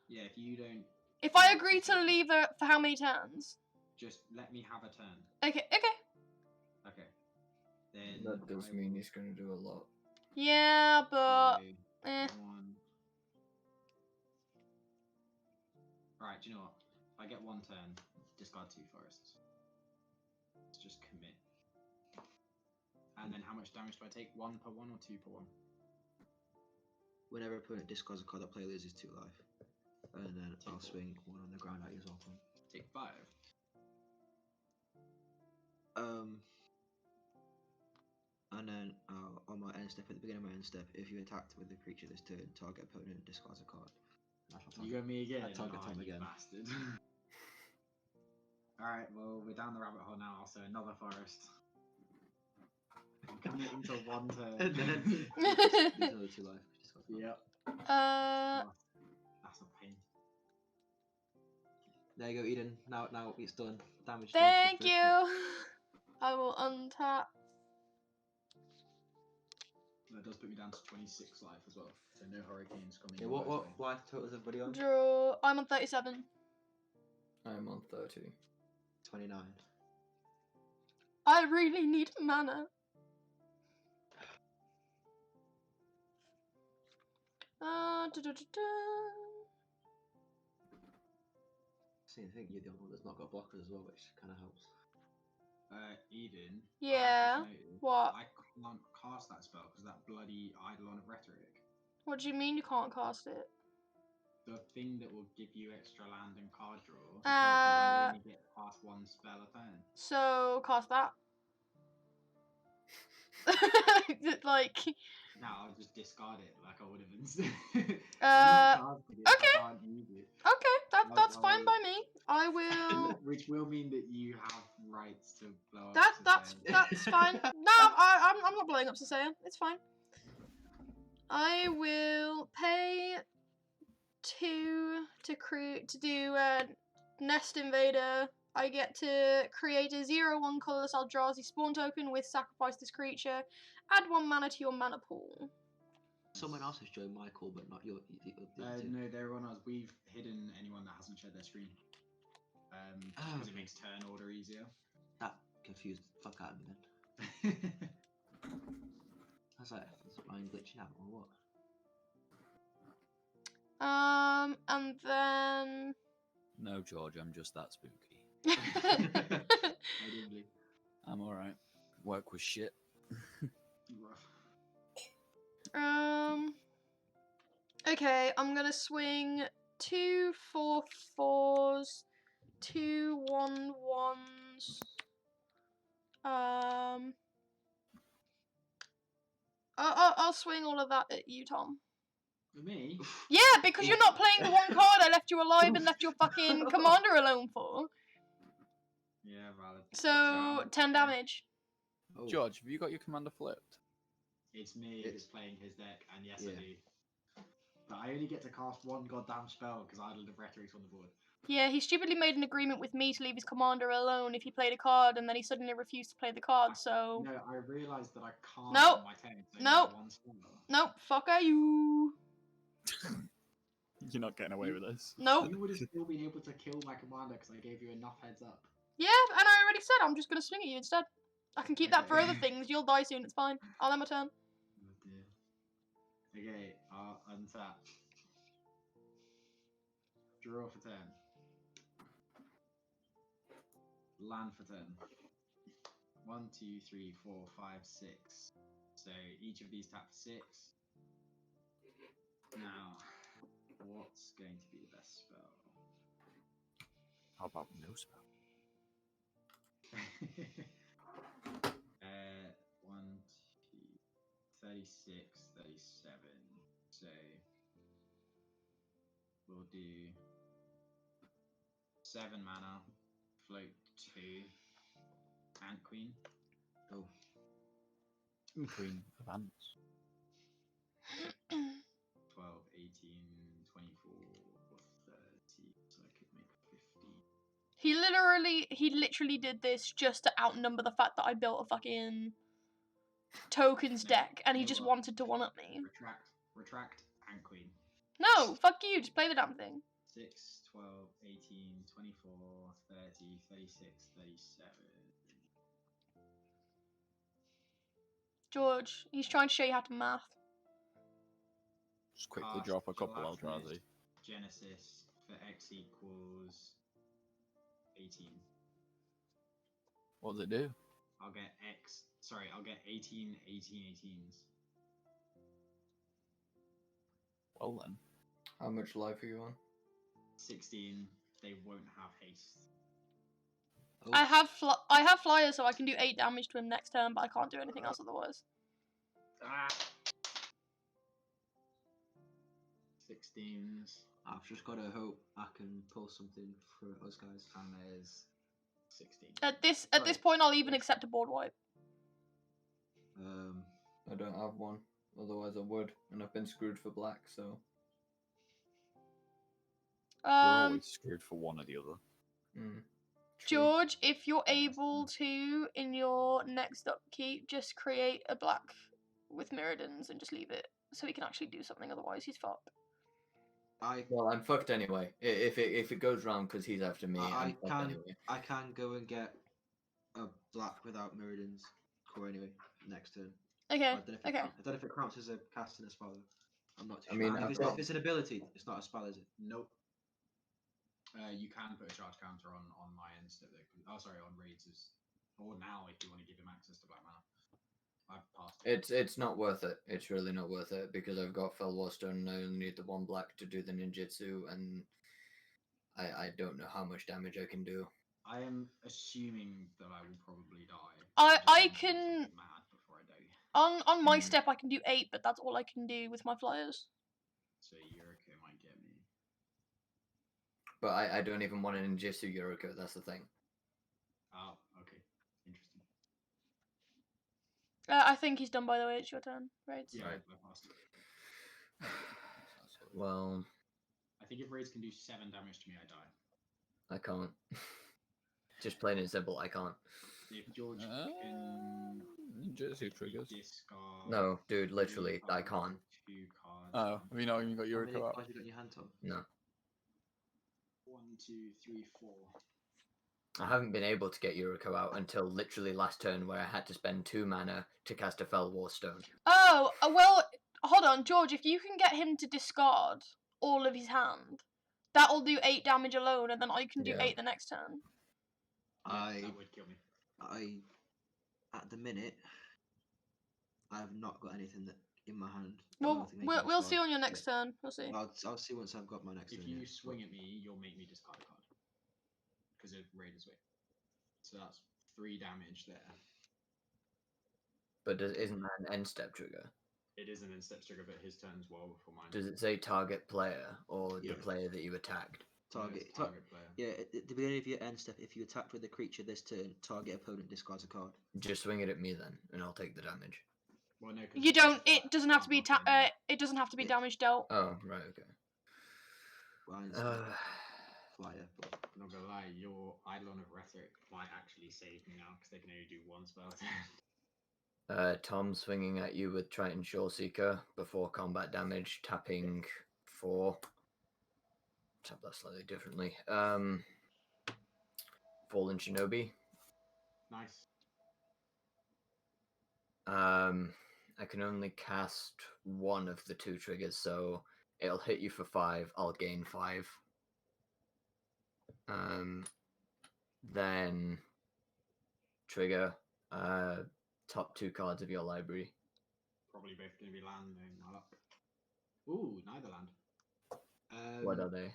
Yeah, if you don't... If I agree to leave her for how many turns? Just let me have a turn. Okay. Okay. Then That does I mean will he's going to do a lot. Yeah, but... play one. Alright, do you know what? If I get 1 turn, discard 2 forests. Let's just commit. And then how much damage do I take? 1 per 1 or 2 per 1? Whenever opponent discards a card, that player loses 2 life. And then I'll swing 1 on the ground at you as well. Take 5. And then on my end step, at the beginning of my end step, if you attacked with the creature this turn, target opponent discards a card. You got me again? I target Oh, Tom you again. bastard. Alright, well, we're down the rabbit hole now, so another forest. I'm committing to 1 turn. And then there's another 2 life. Yep. Uh, That's a pain. There you go, Eden. Now it's done. Damage. thank done. you. I will untap. That does put me down to 26 life as well, so no hurricanes coming. Okay, in what my way. life total is everybody on? Draw. I'm on 37. I'm on 30. 29. I really need mana. See, I think you're the only one that's not got blockers as well, which kind of helps. Eden. Yeah, I just noticed what? I can't cast that spell because that bloody Eidolon of Rhetoric. What do you mean you can't cast it? The thing that will give you extra land and card draw. Uh, you only get past 1 spell a turn. So cast that. Like. No, I'll just discard it like I would have instead. Okay. I can't use it. Okay, that's fine by me. I will. Which will mean that you have rights to blow up. That's fine. No, I'm not blowing up Sasaya. It's fine. I will pay 2 to do a Nest Invader. I get to create a 0/1 colorless Eldrazi spawn token with sacrifice this creature. Add 1 mana to your mana pool. Someone else has joined my call, but not your. No, they're on us. We've hidden anyone that hasn't shared their screen. Because it makes turn order easier. That confused the fuck out of me then. I was like, is mine glitching out or what? And then. No, George, I'm just that spooky. Ideally. I'm alright. Work was shit. Okay, I'm gonna swing 2 4/4s, 2 1/1s. I'll swing all of that at you, Tom. For me? Yeah, because you're not playing the 1 card I left you alive and left your fucking commander alone for. Yeah, valid. So 10 damage. Oh, George, have you got your commander flipped? It's me It- who's playing his deck, and yes, Yeah. I do. But I only get to cast one goddamn spell because Idol of Rhetoric's on the board. Yeah, he stupidly made an agreement with me to leave his commander alone if he played a card, and then he suddenly refused to play the card, so... No, I realised that I can't No. on my turn. So I No. get one spell. Nope, fuck are you. You're not getting away with this. Nope. You would have still been able to kill my commander because I gave you enough heads up. Yeah, and I already said I'm just gonna swing at you instead. I can keep that for Okay. other things. You'll die soon, it's fine. I'll end my turn. Oh dear. Okay, I'll untap. Draw for turn. Land for turn. 1, 2, 3, 4, 5, 6. So each of these tap 6. Now, what's going to be the best spell? How about no spell? 1, 2, 36, 37. So we'll do 7 mana, float 2, Ant Queen. oh, Queen of Ants. 12, 18, 24, 30. So I could make 50. He literally did this just to outnumber the fact that I built a fucking tokens No, deck, and he you know just what? wanted to one-up me. Retract, Ant Queen. No, fuck you, just play the damn thing. 6, 12, 18, 24, 30, 36, 37. George, he's trying to show you how to math. Just quickly Cast drop a couple Gelatinous Eldrazi. Genesis for X equals 18. What does it do? I'll get 18, 18s. Well then. How much life are you on? 16, they won't have haste. oh. I have flyer, so I can do 8 damage to him next turn, but I can't do anything else otherwise. Ah! 16s, I've just got to hope I can pull something for us guys. and there's 16. At this Right. point, I'll even accept a board wipe. I don't have one. Otherwise I would. And I've been screwed for black, so... You're always screwed for one or the other. True. George, if you're able to, in your next upkeep, just create a black with Mirrodins and just leave it, so he can actually do something, otherwise he's fucked. Well, I'm fucked anyway. If it goes round because he's after me, I'm fucked can anyway. I can go and get a black without Mirrodin's core anyway next turn. Okay, I don't know if it counts as a casting a spell. Though. I'm not too I sure. mean, And I've if got- it's an ability, it's not a spell, is it? Nope. You can put a charge counter on my end step though. Oh, sorry, on Rhys. Or now if you want to give him access to black mana. I've passed it. It's not worth it. It's really not worth it because I've got Fell Warstone and I only need the 1 black to do the ninjutsu, and I don't know how much damage I can do. I am assuming that I will probably die. I just want can- something mad before I die. on my step I can do 8, but that's all I can do with my flyers. So Yuriko might get me. But I don't even want an ninjutsu Yuriko, that's the thing. Oh, okay. Interesting. I think he's done, by the way. It's your turn, right? Yeah, Right. I passed. Well, I think if Rhys can do 7 damage to me, I die. I can't. Just plain and simple, I can't. If George can Jersey triggers. discard. No, dude, literally, I cards, can't. 2 cards. Oh, have you not even got How many Yuriko out? cards you got in your hand, Tom? No. 1, 2, 3, 4. I haven't been able to get Yuriko out until literally last turn where I had to spend 2 mana to cast a Fell Warstone. Oh, well, hold on, George. If you can get him to discard all of his hand, that'll do 8 damage alone, and then I can do Yeah. 8 the next turn. Yeah, that would kill me. At the minute, I have not got anything that in my hand. Well, we'll see on your next turn. We'll see. I'll see once I've got my next If turn. you yeah. swing at me, you'll make me discard a card. Because of Raider's Way. So that's 3 damage there. But isn't that an end step trigger? It is an end step trigger, but his turn's well before mine. Does it say target player or Yeah. the player that you attacked? Target. Target player. Yeah, at the beginning of your end step, if you attacked with a creature this turn, target opponent discards a card. Just swing it at me then, and I'll take the damage. Well, no, 'cause You don't. it's It doesn't have to be. not blocking. It doesn't have to be Yeah. damage dealt. Oh, right, okay. Mine's flyer. But... I'm not gonna lie, your Eidolon of Rhetoric might actually save me now because they can only do one spell. Tom swinging at you with Triton Shoreseeker before combat damage, tapping 4. Tap that slightly differently. Fallen Shinobi. Nice. I can only cast one of the 2 triggers, so it'll hit you for 5. I'll gain 5. Then trigger. Top 2 cards of your library. Probably both going to be land, knowing my luck. Ooh, neither land. What are they?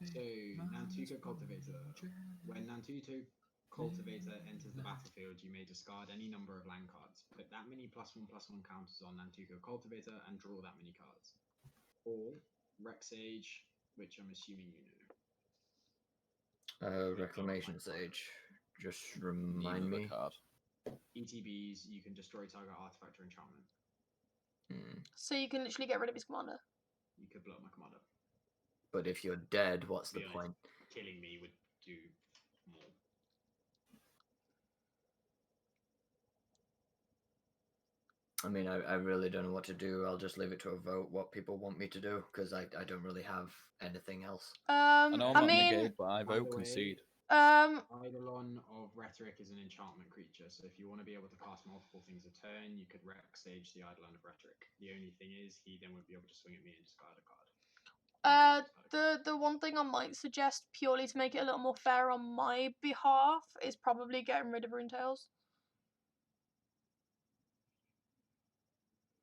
So, Nantuko Cultivator. When Nantuko Cultivator enters the battlefield, you may discard any number of land cards. Put that many +1/+1 counters on Nantuko Cultivator and draw that many cards. Or Rex Sage, which I'm assuming you know. Reclamation Sage. Just remind me. Card. ETBs, you can destroy target artifact or enchantment. So you can literally get rid of his commander. You could blow up my commander. But if you're dead, what's To be the honest, point? Killing me would do more. I mean, I really don't know what to do. I'll just leave it to a vote what people want me to do, because I don't really have anything else. I know I'm I not mean, negated, but I by the vote way, concede. Eidolon of Rhetoric is an enchantment creature, so if you want to be able to cast multiple things a turn, you could Rex Sage the Eidolon of Rhetoric. The only thing is, he then would be able to swing at me and discard a card. the one thing I might suggest purely to make it a little more fair on my behalf is probably getting rid of Runetails.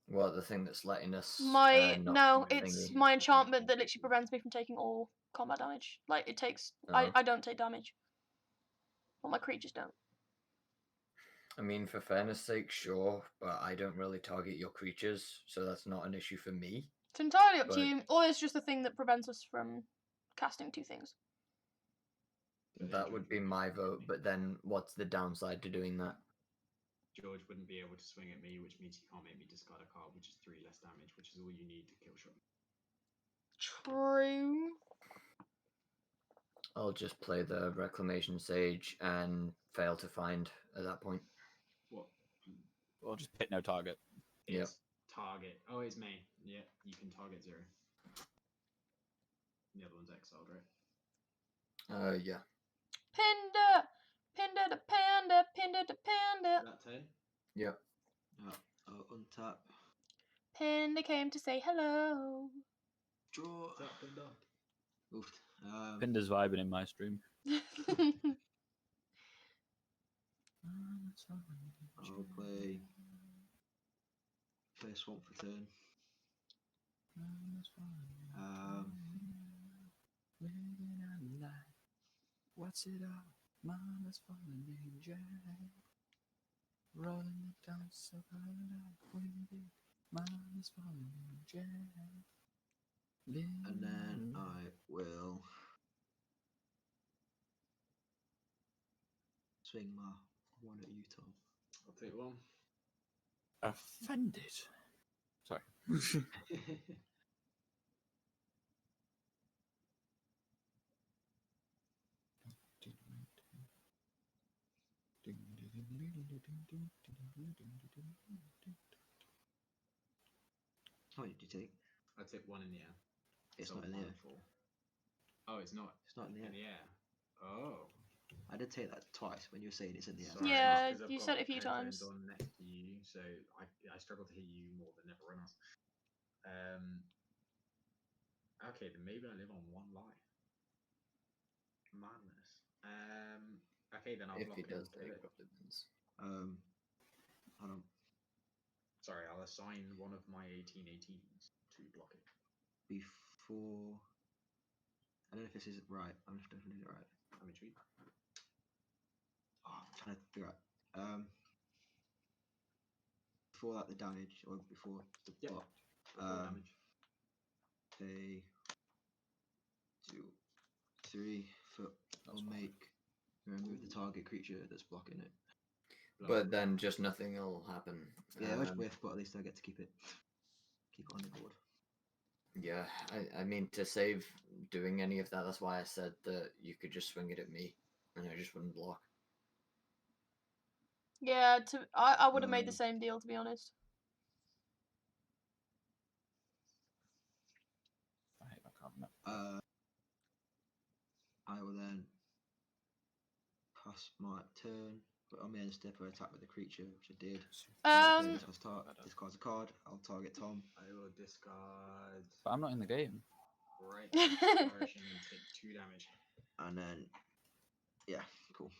What, the thing that's letting us? No, thingy? it's my enchantment that literally prevents me from taking all combat damage. Like it takes, Oh. I don't take damage. Well, my creatures don't. I mean, for fairness' sake, sure, but I don't really target your creatures, so that's not an issue for me. It's entirely up But- to you, or it's just the thing that prevents us from casting 2 things. That would be my vote, but then what's the downside to doing that? George wouldn't be able to swing at me, which means he can't make me discard a card, which is 3 less damage, which is all you need to kill shot. True. I'll just play the Reclamation Sage and fail to find at that point. What? Or just hit no target. Yep. It's target. Oh, it's me. Yeah, you can target 0. The other one's exiled, right? Yeah. Panda! Panda the panda! Panda the panda! Is that 10? Yep. I'll untap. Panda came to say hello. Draw. What's up, Panda? Oofed. Pinda's vibing in my stream. I'll play Swamp for turn. What's it up? Mama's falling in jail. Rolling the dice so Mama's falling in jail. And then I will swing my 1 at you, Tom. I'll take 1. Offended. Sorry. How many did you take? I took 1 in the air. It's So not in the 1 air. and 4. Oh, it's not. It's not in the air. In the air. Oh. I did take that twice when you were saying it's in the air. Sorry, Yeah, it's 'cause I've you got said it a few headphones times. on next to you, so I struggle to hear you more than everyone else. Okay, then maybe I live on 1 life. Madness. Okay, then I'll If block he it does and kill take it. Providence. Hold on. Sorry, I'll assign one of my 18/18s to block it. Before. I don't know if this is right. I'm just definitely right. I'm intrigued. Oh, I'm trying to figure out. Before that, the damage, or before the Yep. block. Before damage. Pay 2, 2, 3 foot That's will fine. make remove the target creature that's blocking it. But then just nothing will happen. Yeah, much whiff, but at least I get to keep it on the board. Yeah, I mean, to save doing any of that, that's why I said that you could just swing it at me, and I just wouldn't block. Yeah, I would have made the same deal, to be honest. I hate that card. No. I will then pass my turn, but on my end step I attack with the creature, which I did. Discards a card. I'll target Tom. I will discard. But I'm not in the game. Right. Flourishing and take 2 damage. And then, yeah, cool.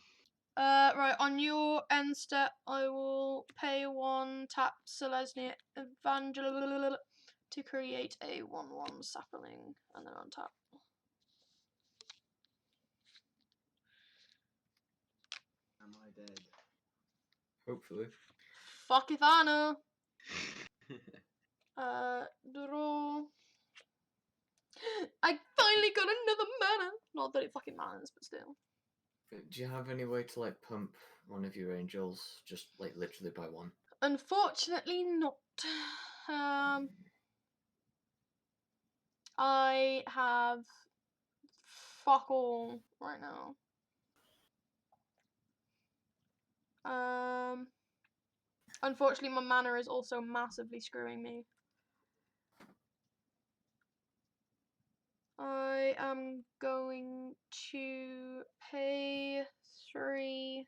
Right, on your end step, I will pay 1, tap Selesnya Evangel to create a 1/1 sapling, and then untap. Am I dead? Hopefully. Fuck if I know. Draw. I finally got another mana. Not that it fucking matters, but still. Do you have any way to like pump one of your angels, just like literally by 1? Unfortunately, not. I have fuck all right now. Unfortunately, my mana is also massively screwing me. I am going to pay 3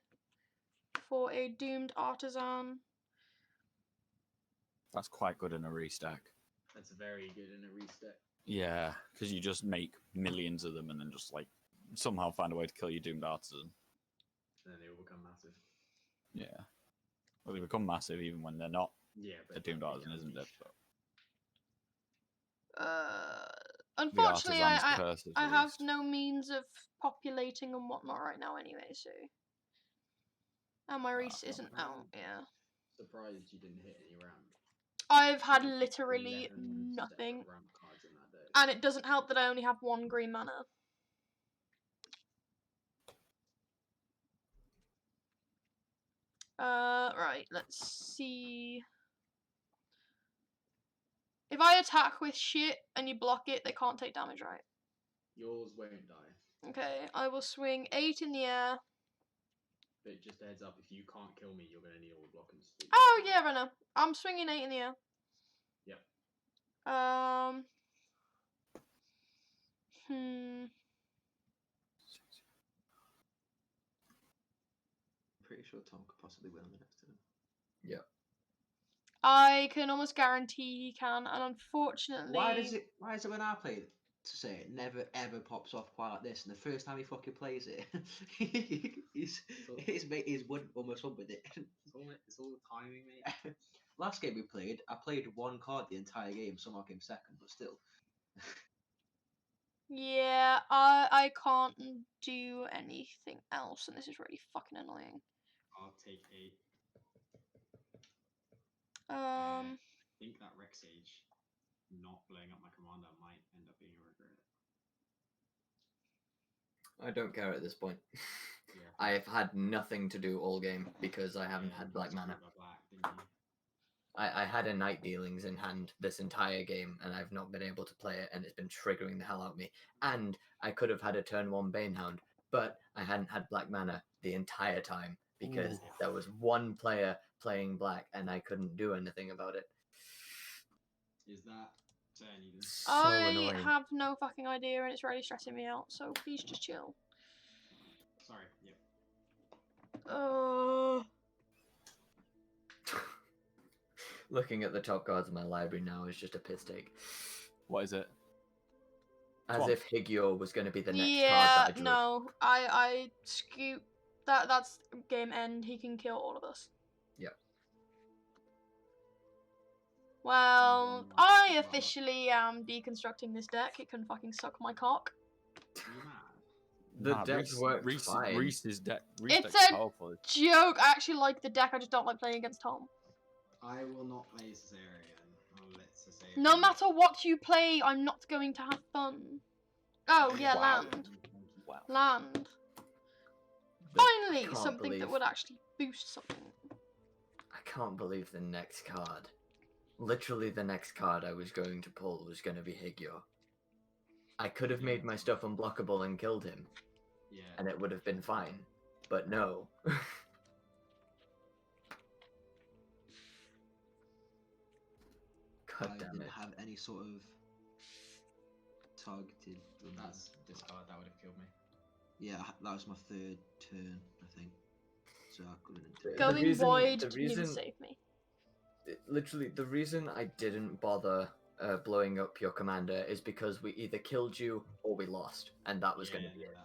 for a Doomed Artisan. That's quite good in a restack. That's very good in a reset. Yeah, because you just make millions of them and then just like somehow find a way to kill your doomed artisan. And then they will become massive. Yeah. Well, they become massive even when they're not. Yeah, but A doomed artisan isn't dead. Unfortunately, artisan's curse is I have released. no means of populating and whatnot right now anyway, so... And my Rhys isn't out, yeah. Surprised you didn't hit any ramp. I've had literally 11 nothing. separate ramp cards in that day. And it doesn't help that I only have 1 green mana. Right, let's see. If I attack with shit and you block it, they can't take damage, right? Yours won't die. Okay, I will swing 8 in the air. But just a heads up, if you can't kill me, you're going to need all the blocking speed. Oh, yeah, I know. I'm swinging 8 in the air. Yep. Pretty sure Tom could possibly win on the next turn. Yeah. I can almost guarantee he can, and unfortunately... Why is it when I play it, to say it never ever pops off quite like this, and the first time he fucking plays it, he's almost won with it. It's all timing, mate. Last game we played, I played 1 card the entire game, somehow came second, but still. Yeah, I can't do anything else, and this is really fucking annoying. I'll take 8. Um, I think that Rex Age not blowing up my commander might end up being a regret. I don't care at this point. Yeah. I've had nothing to do all game because I haven't had black mana. Black, didn't you? I had a Night Dealings in hand this entire game, and I've not been able to play it, and it's been triggering the hell out of me. And I could have had a turn 1 Banehound, but I hadn't had black mana the entire time because there was 1 player playing black, and I couldn't do anything about it. Is that turn even? So I annoying. have no fucking idea, and it's really stressing me out, so please just chill. Sorry, yep. Looking at the top cards of my library now is just a piss take. What is it? As if Higyor was going to be the next card yeah, that I drew. no, I scoop. That's game end. He can kill all of us. Yep. Well, I officially am deconstructing this deck. It can fucking suck my cock. Are you mad? The deck worked fine. Rhys's deck. It's deck's a powerful. joke. I actually like the deck. I just don't like playing against Tom. I will not play Sasaya again. I'll let Sasaya No play. matter what you play, I'm not going to have fun. Oh, yeah, Wow. land. Land. But Finally, can't something that believe- would actually boost something. I can't believe the next card. Literally, the next card I was going to pull was going to be Higyo. I could have made my stuff unblockable and killed him, Yeah. and it would have been fine. But no. God I damn didn't it. have any sort of targeted. That's discard. That would have killed me. Yeah, that was my third turn, I think. So I couldn't do it. Going reason- wide the didn't even reason- save me. Literally, the reason I didn't bother blowing up your commander is because we either killed you or we lost, and that was going to be yeah, it.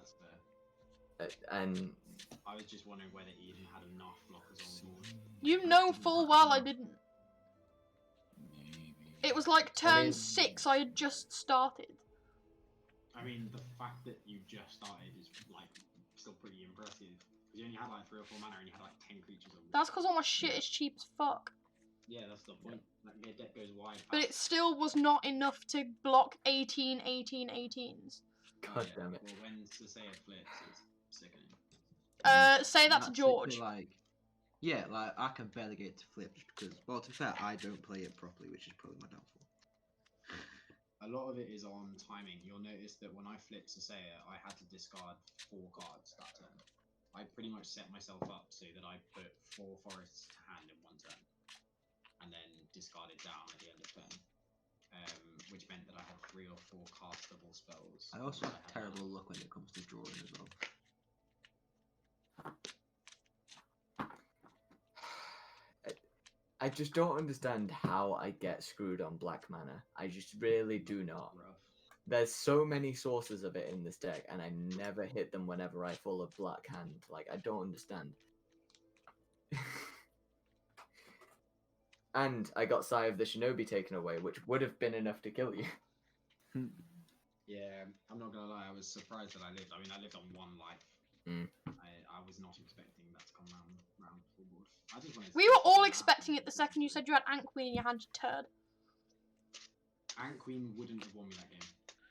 that's fair. And I was just wondering whether Eden had enough blockers on board. You know full well I didn't. Maybe. It was like turn mean- 6, I had just started. I mean, the fact that you just started is like still pretty impressive. Because you only had like 3 or 4 mana and you had like 10 creatures on board. That's because all my shit is cheap as fuck. Yeah, that's the point. Like, your deck goes wide. But it still was not enough to block 18, 18, 18s. God damn it. Well, when Sasaya flips, it's sickening. Say that to That's George. literally, yeah, like I can barely get it to flip just because, well, to be fair, I don't play it properly, which is probably my downfall. A lot of it is on timing. You'll notice that when I flipped Sasaya, I had to discard 4 cards that turn. I pretty much set myself up so that I put 4 forests to hand in 1 turn, and then discarded down at the end of turn, which meant that I had 3 or 4 castable spells. I also that have had terrible mana. luck when it comes to drawing as well. I just don't understand how I get screwed on black mana. I just really do not. Rough. There's so many sources of it in this deck, and I never hit them whenever I pull a black hand. Like, I don't understand. And I got Sai of the Shinobi taken away, which would have been enough to kill you. Yeah, I'm not gonna lie, I was surprised that I lived. I mean, I lived on 1 life. Mm. I was not expecting that to come round full board. I just wanted to We see were all that. expecting it the second you said you had Ant Queen in your hand, you turd. Ant Queen wouldn't have won me that game.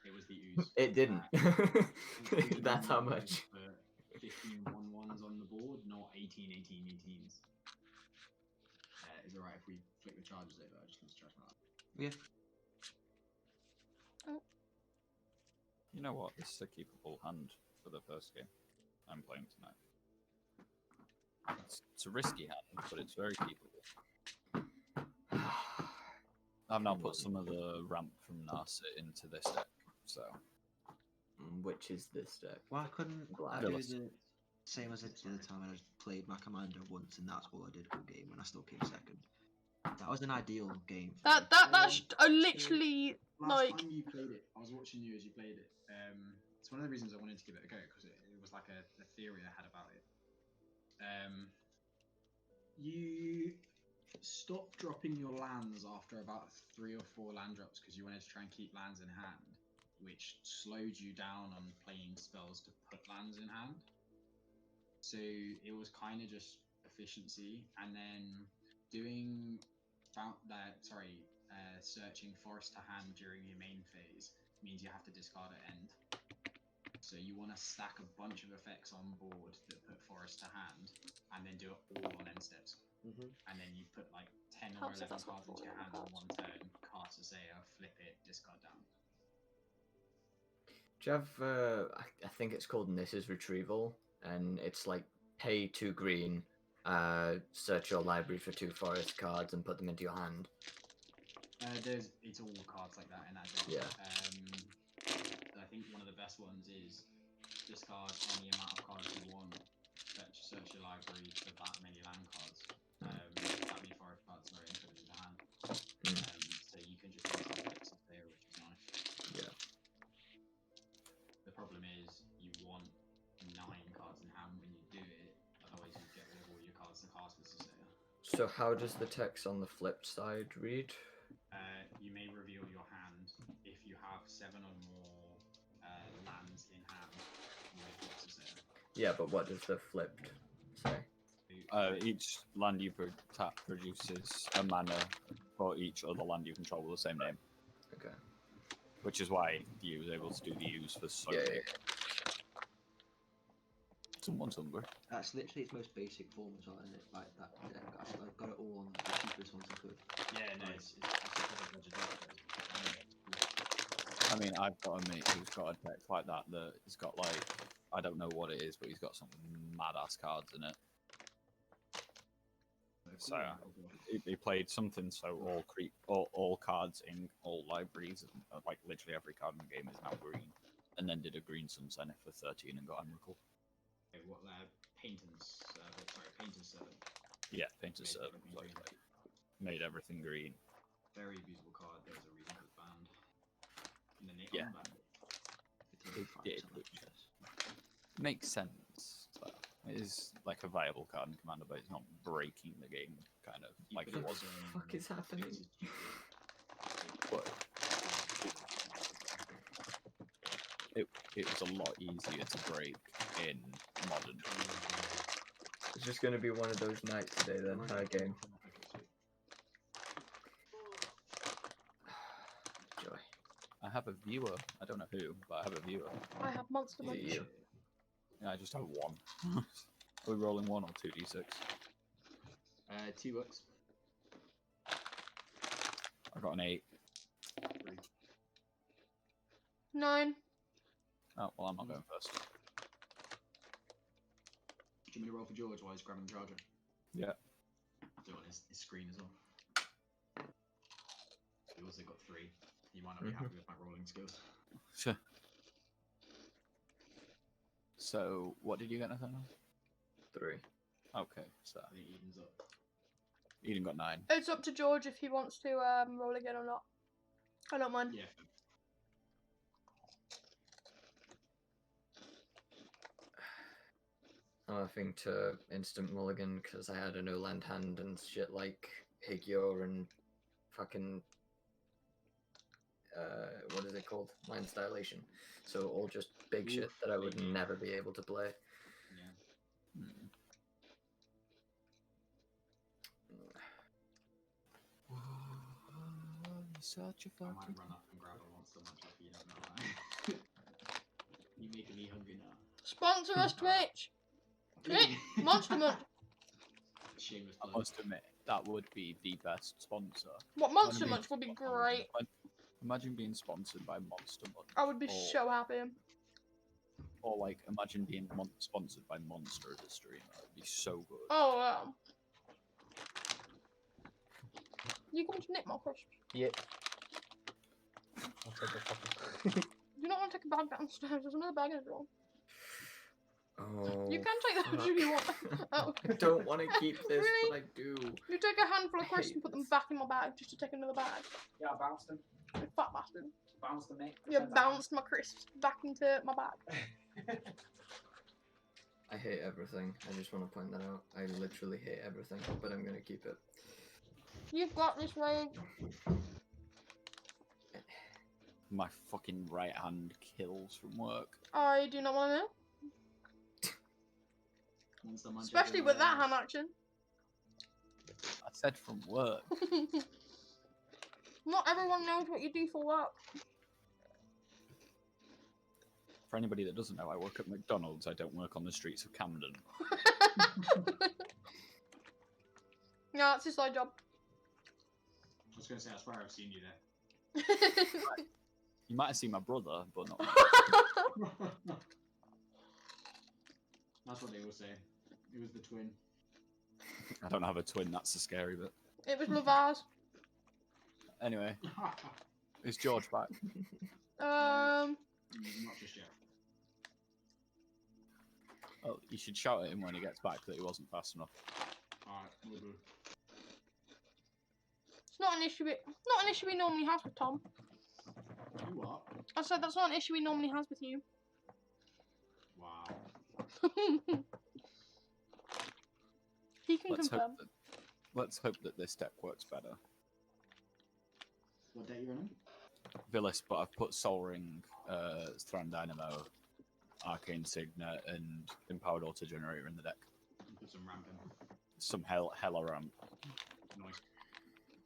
It was the ooze. It didn't. Ant Queen That's how won much. for 15 1-1s on the board, not 18 18 18s. Is it alright if we flick the charges over? I just need to charge my Yeah. You know what? This is a keepable hand for the first game I'm playing tonight. It's a risky hand, but it's very keepable. I've now put some of the ramp from Narset into this deck, so Which is this deck? Why couldn't I do Vilis. the same as I did the other time when I played my commander once and that's all I did all game and I still came second? That was an ideal game. For me. I literally, Last like, time you played it, I was watching you as you played it. It's one of the reasons I wanted to give it a go because it was like a theory I had about it. You stopped dropping your lands after about 3 or 4 land drops because you wanted to try and keep lands in hand, which slowed you down on playing spells to put lands in hand. So it was kind of just efficiency, and then doing searching forest to hand during your main phase means you have to discard at end. So you want to stack a bunch of effects on board that put forest to hand, and then do it all on end steps. And then you put like 10 or Helps if 11 that's what cards into your hand in falling 1 turn, cast Sasaya, flip it, discard down. Do you have, I think it's called Nissa's Retrieval, and it's like pay 2 green, search your library for 2 forest cards and put them into your hand. It's all cards like that in that deck. Yeah. I think one of the best ones is discard any amount of cards you want, search your library for that many land cards, that many forest cards, sorry, and put them in your hand. So you can just fix it there, which is nice. Yeah. The problem is you want 9 cards in hand when you do it, otherwise you get rid of all your cards to cast with Sasaya. So how does the text on the flip side read? You may reveal your hand if you have 7 or more lands in hand. You may flip Sasaya. Yeah, but what does the flipped say? each land you tap produces a mana for each other land you control with the same name. Okay. Which is why you was able to do the use for so Yeah, big. Someone's hungry. That's literally its most basic form as well, isn't it? Like that deck. I got it all on the cheapest ones I could. Yeah, no, it's a proper budget deck. I mean, I've got a mate who's got a deck like that has got like, I don't know what it is, but he's got some mad ass cards in it. So he played something so all cards in all libraries, like literally every card in the game is now green, and then did a green Sun Zenith for 13 and got Emrakul. Okay, what Painter's Servant. Yeah, Painter's Servant. Like, made everything green. Very abusable card. There was a reason it was banned. And then they Yeah. unbanned it. It did, which makes sense. So it is like a viable card in Commander, but it's not breaking the game, kind of like it was. What the fuck is happening? But it was a lot easier to break in Modern. It's just gonna be one of those nights today then, her game. Joy. I have a viewer. I don't know who, but I have a viewer. I have Monster Is it Munch. you? Yeah, I just have one. Are we rolling 1 or 2d6? 2 works. I got an 8. 3. 9. Oh, well, I'm not going first. Do you want me to roll for George while he's grabbing the charger? Yeah. Do it on his screen as well. He also got 3. You might not be happy with my rolling skills. Sure. So, what did you get, Nathaniel? 3. Okay, so I think Eden's up. Eden got 9. It's up to George if he wants to roll again or not. I don't mind. Yeah. I'm having to instant mulligan because I had a no land hand and shit like Higyor and fucking what is it called? Mind's Dilation. So all just big shit that I would never be able to play. Yeah. Such a I fucking. might run up and grab a Monster Munch if you don't know that. You're making me hungry now. Sponsor us, Twitch! Twitch! Monster Munch! Shameless I plug. must admit, that would be the best sponsor. What, Monster Imagine Munch would be being- great. Imagine being sponsored by Monster Munch. I would be or, so happy. Or like, imagine being sponsored by Monster as a streamer. It'd be so good. Oh, wow. You going to nick my crisps? Yep. I'll take a couple. Do you not want to take a bag downstairs? There's another bag in the drawer. Oh. You can take those if you want. Oh. I don't want to keep this, Really? but I do. You take a handful of I crisps hate and put them this. back in my bag just to take another bag. Yeah, I bounced them. You fat bastard. Bounced them, mate. You bounced my crisps back into my bag. I hate everything. I just want to point that out. I literally hate everything, but I'm gonna keep it. You've got this, Ray. My fucking right hand kills from work. I do not want to know. Monster Munch Especially with that everywhere. hand action. I said from work. Not everyone knows what you do for work. For anybody that doesn't know, I work at McDonald's. I don't work on the streets of Camden. Yeah, it's his side job. I was going to say, I swear I've seen you there. You might have seen my brother, but not me. That's what they all say. It was the twin. I don't have a twin, that's the scary bit. It was Lavaz. Anyway, is George back? Not just yet. Oh, you should shout at him when he gets back that he wasn't fast enough. Alright, we'll do. It's not an issue. Not an issue he normally has with Tom. You what? I said that's not an issue he normally has with you. Wow. He can confirm. Let's hope that this deck works better. What deck you running? Vilis, but I've put Sol Ring, Thran Dynamo, Arcane Signet, and Empowered Auto Generator in the deck. Put some ramp in. Some hella ramp. Nice.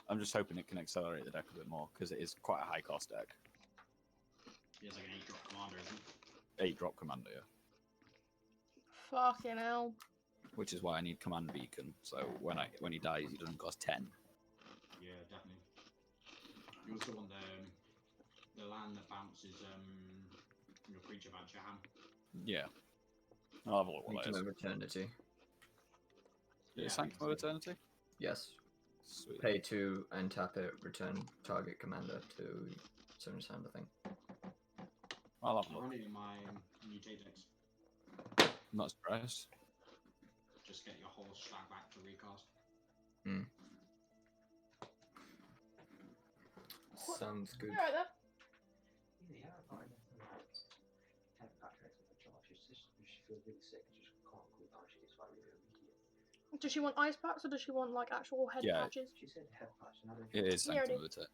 I'm just hoping it can accelerate the deck a bit more because it is quite a high cost deck. He has like an 8-drop commander, isn't it? 8-drop commander, yeah. Fucking hell. which is why I need Command Beacon. So when he dies, he doesn't cost 10. Yeah, definitely. You also want the land that bounces your creature badge, your ham. Yeah. I'll have a look what that Sanctum is. of Eternity. Is it I think Sanctum of it's- Eternity? Yes. Sweet. Pay 2 and tap it, return target commander to Summon Sound, I think. I'll have a I look. run it in my mutate decks. I'm not surprised. Just get your whole stack back to recast. Sounds good. Alright then. Yeah, I find head patch rates of the charge. She feels really sick and just can't cool down. She gets like really immediate. Does she want ice packs or does she want like actual head Yeah. patches? She said head patch, and I don't It is Yeah, I Sanctum do. of Eternity.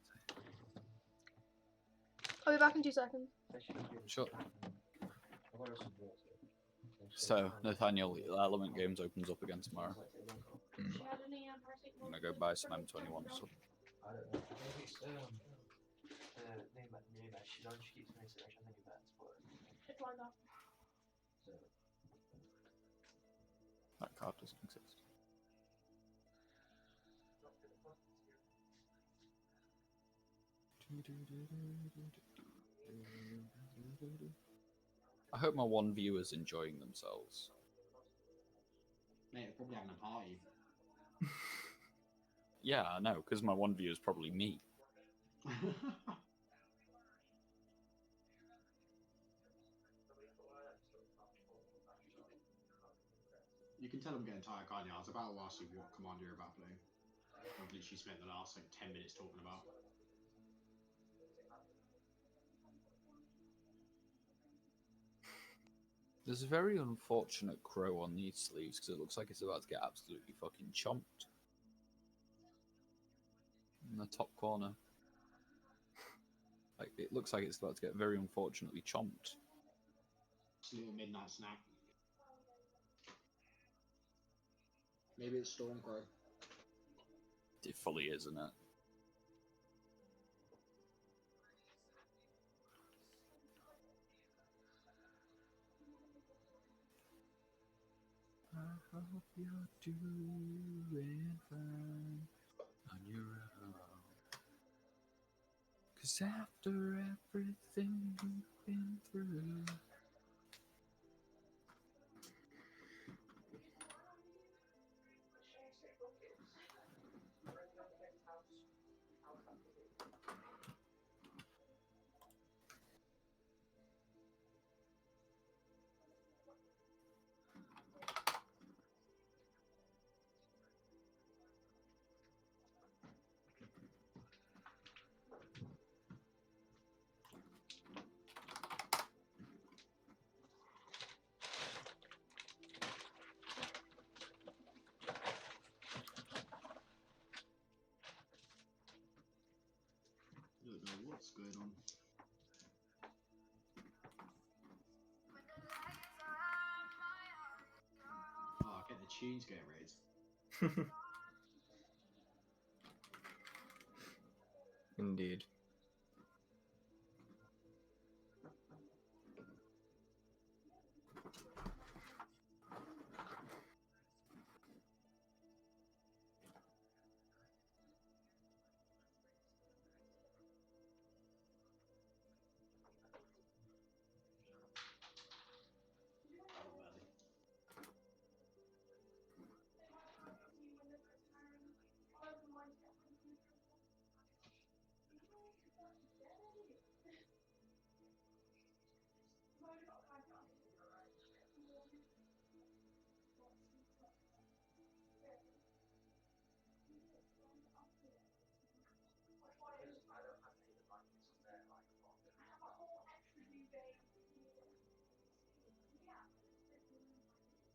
I'll be back in 2 seconds. Sure. I'll wear some water. So, Nathaniel, the Element Games opens up again tomorrow. I'm gonna go buy some M21 stuff. I don't know. Maybe it's name that she keeps me so she has any bets, but It's like that. so That card doesn't exist. I hope my one viewer's enjoying themselves. Mate, they're probably having a party. Yeah, I know, because my one viewer's probably me. You can tell I'm getting tired, can't you? I was about to ask you what commander you're about playing. I've literally spent the last like 10 minutes talking about. There's a very unfortunate crow on these sleeves because it looks like it's about to get absolutely fucking chomped. In the top corner. Like, it looks like it's about to get very unfortunately chomped. It's a little midnight snack. Maybe it's Stormcrow. It fully is, isn't it? I hope you're doing fine on your own. 'Cause after everything you've been through. I don't know what's going on. Oh, get the tunes get raised. Indeed.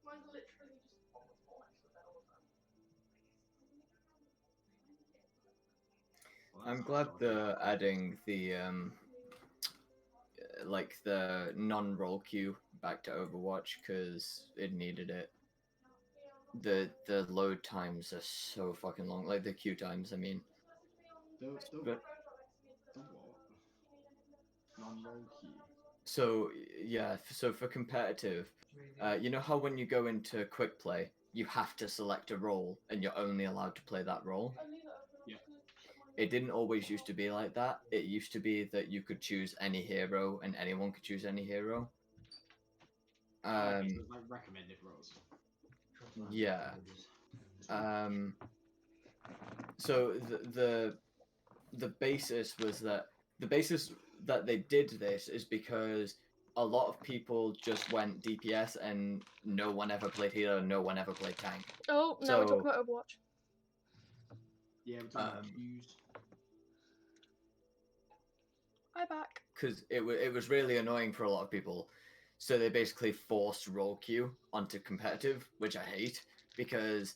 Mine's literally just on the floor next to the bed all the time. Well, I'm that's glad nice, they're adding the like the non-roll queue back to Overwatch because it needed it. The load times are so fucking long, like the queue times. I mean, The but what? Non-roll key. So yeah, so for competitive, you know how when you go into quick play, you have to select a role and you're only allowed to play that role? Yeah. It didn't always used to be like that. It used to be that you could choose any hero and anyone could choose any hero. Okay, so it's like recommended roles. Yeah. So the basis was that the basis that they did this is because a lot of people just went DPS and no one ever played healer, no one ever played tank. Oh, now we're talking about Overwatch. Yeah, we're talking about queues. Hi back. Because it was really annoying for a lot of people. So they basically forced role queue onto competitive, which I hate because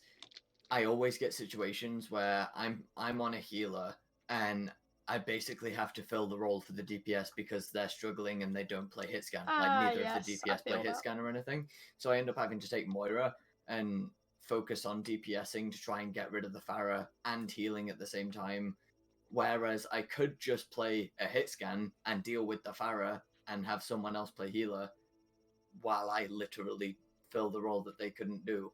I always get situations where I'm on a healer and I basically have to fill the role for the DPS because they're struggling and they don't play hit scan. Like neither of the DPS play hit scan or anything. So I end up having to take Moira and focus on DPSing to try and get rid of the Pharah and healing at the same time. Whereas I could just play a hit scan and deal with the Pharah and have someone else play healer while I literally fill the role that they couldn't do.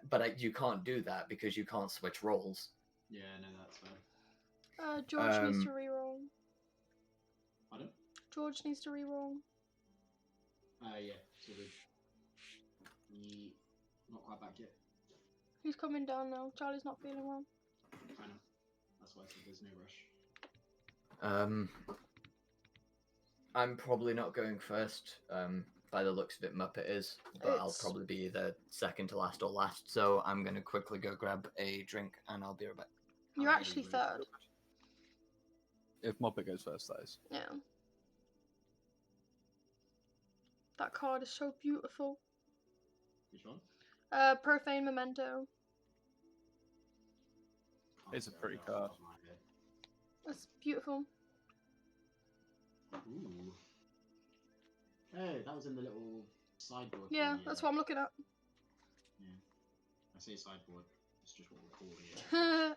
But you can't do that because you can't switch roles. Yeah, no, that's fair. George needs to reroll. Pardon? George needs to reroll. Yeah, so good. Not quite back yet. He's coming down now. Charlie's not feeling well. I know. That's why I said there's no rush. I'm probably not going first. By the looks of it, Muppet is, but I'll probably be the second to last or last. So I'm gonna quickly go grab a drink and I'll be right back. You're actually third. If Muppet goes first, that is. Yeah. That card is so beautiful. Which one? Profane Memento. It's a pretty card. That's beautiful. Ooh. Oh, that was in the little sideboard. Yeah, that's what I'm looking at. Yeah. I say sideboard. It's just what we're calling it.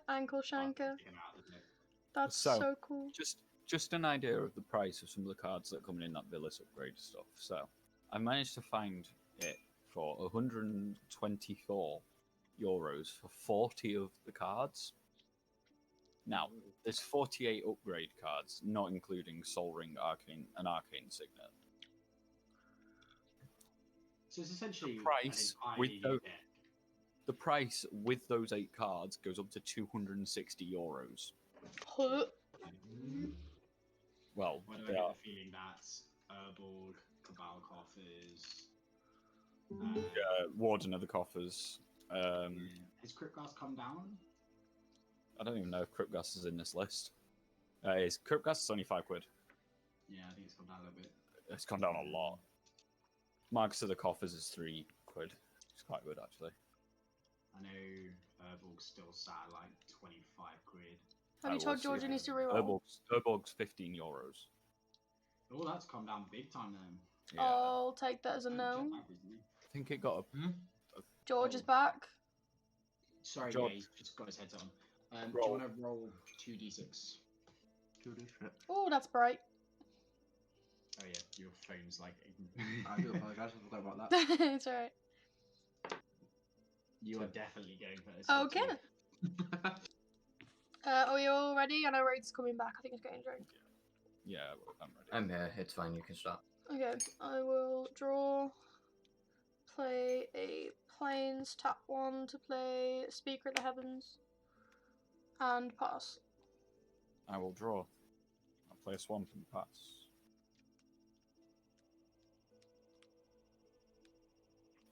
Ankle shanker. That's so cool. Just an idea of the price of some of the cards that are coming in that Vilis upgrade stuff. So, I managed to find it for 124 euros for 40 of the cards. Now, there's 48 upgrade cards, not including Soul Ring, Arcane, and Arcane Signet. So it's essentially the price with those 8 cards goes up to 260 euros. Well, why do I get the feeling that's Urborg, Cabal Coffers, Warden of the Coffers. Has Cryptgas come down? I don't even know if Cryptgas is in this list. Cryptgas is only £5. Yeah, I think it's come down a little bit. It's come down a lot. Marcus of the Coffers is £3. It's quite good, actually. I know Urborg's still sat at like 25 quid. Have you told George he needs to reroll? Urborg's 15 euros. Oh, that's come down big time then. Yeah. I'll take that as a no. I think it got a... George is back. Sorry, George. yeah, he's just got his headset on. Do you want to roll 2d6? 2d6. Oh, that's bright. Oh yeah, your phone's like... I do apologise, I forgot about that. It's alright. You are definitely going first. Okay. Are you all ready? I know Raid's coming back. I think he's getting a drink. Yeah, I'm ready. I'm here. It's fine. You can start. Okay, I will draw. Play a Plains, tap 1 to play Speaker of the Heavens. And pass. I will draw. I'll play a Swamp and pass.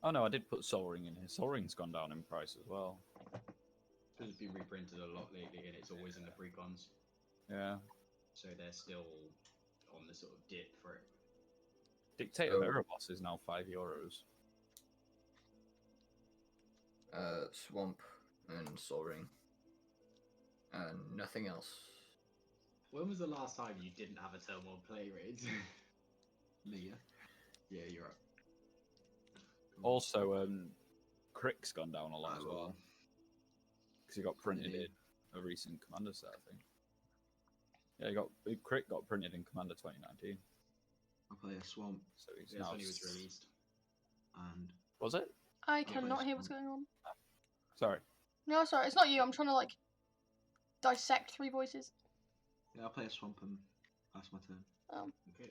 Oh no, I did put Soul Ring in here. Soul Ring's gone down in price as well. Because it's been reprinted a lot lately and it's always in the precons. Yeah. So they're still on the sort of dip for it. Dictator Erebos is now €5. Swamp and Soul Ring. And nothing else. When was the last time you didn't have a turn 1 play raid? Leah. Yeah, you're up. Also, Crick's gone down a lot as well. Because he got printed in a recent Commander set, I think. Yeah, Crick got printed in Commander 2019. I'll play a swamp, So he's That's now. when he was released. and Was it? I Yeah, cannot it's hear what's fine. going on. Sorry. No, sorry, it's not you. I'm trying to like dissect 3 voices. yeah, I'll play a swamp and pass my turn. Okay.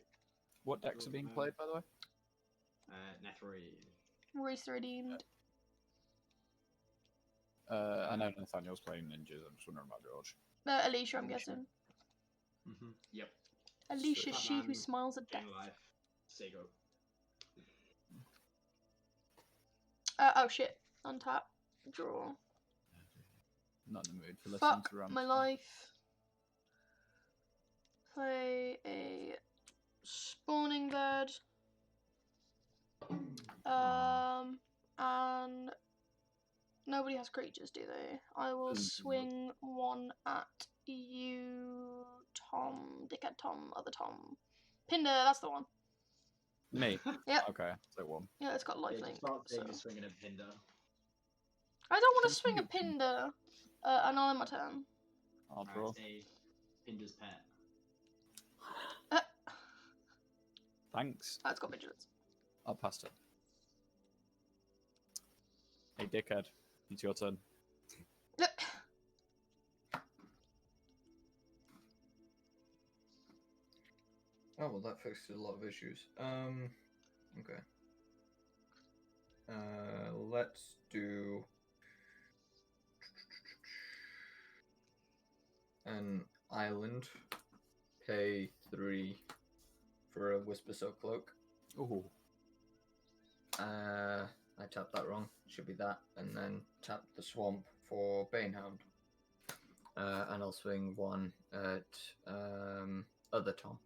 What decks are being played, by the way? Nethroi. Rhys the Redeemed. I know Nathaniel's playing ninjas. I'm just wondering about George. Alesha, I'm Alesha. guessing. Mm-hmm. Yep. Alesha, That she who man, smiles at death. Gain life. Sego. Oh shit. Untap. Draw. Not in the mood for listening Fuck to Ram. my life. Play a spawning bird. And nobody has creatures, do they? I will swing one at you, Tom. Dickhead Tom, other Tom. Pinder, that's the one. Me? Yep. Okay, so one. Yeah, it's got Yeah, lifelink. just start saying So. you're swinging a Pinder. I don't want to Don't swing a swing a pin- Pinder, and I'll end my turn. I'll draw. Say Pinder's pet. Thanks. It's got vigilance. I'll pass it. Hey, dickhead. It's your turn. Oh well, that fixes a lot of issues. Okay. Let's do an island. Pay 3 for a Whisper Silk Cloak. Ooh. I tapped that wrong. Should be that, and then tap the swamp for Banehound. And I'll swing one at other Tom.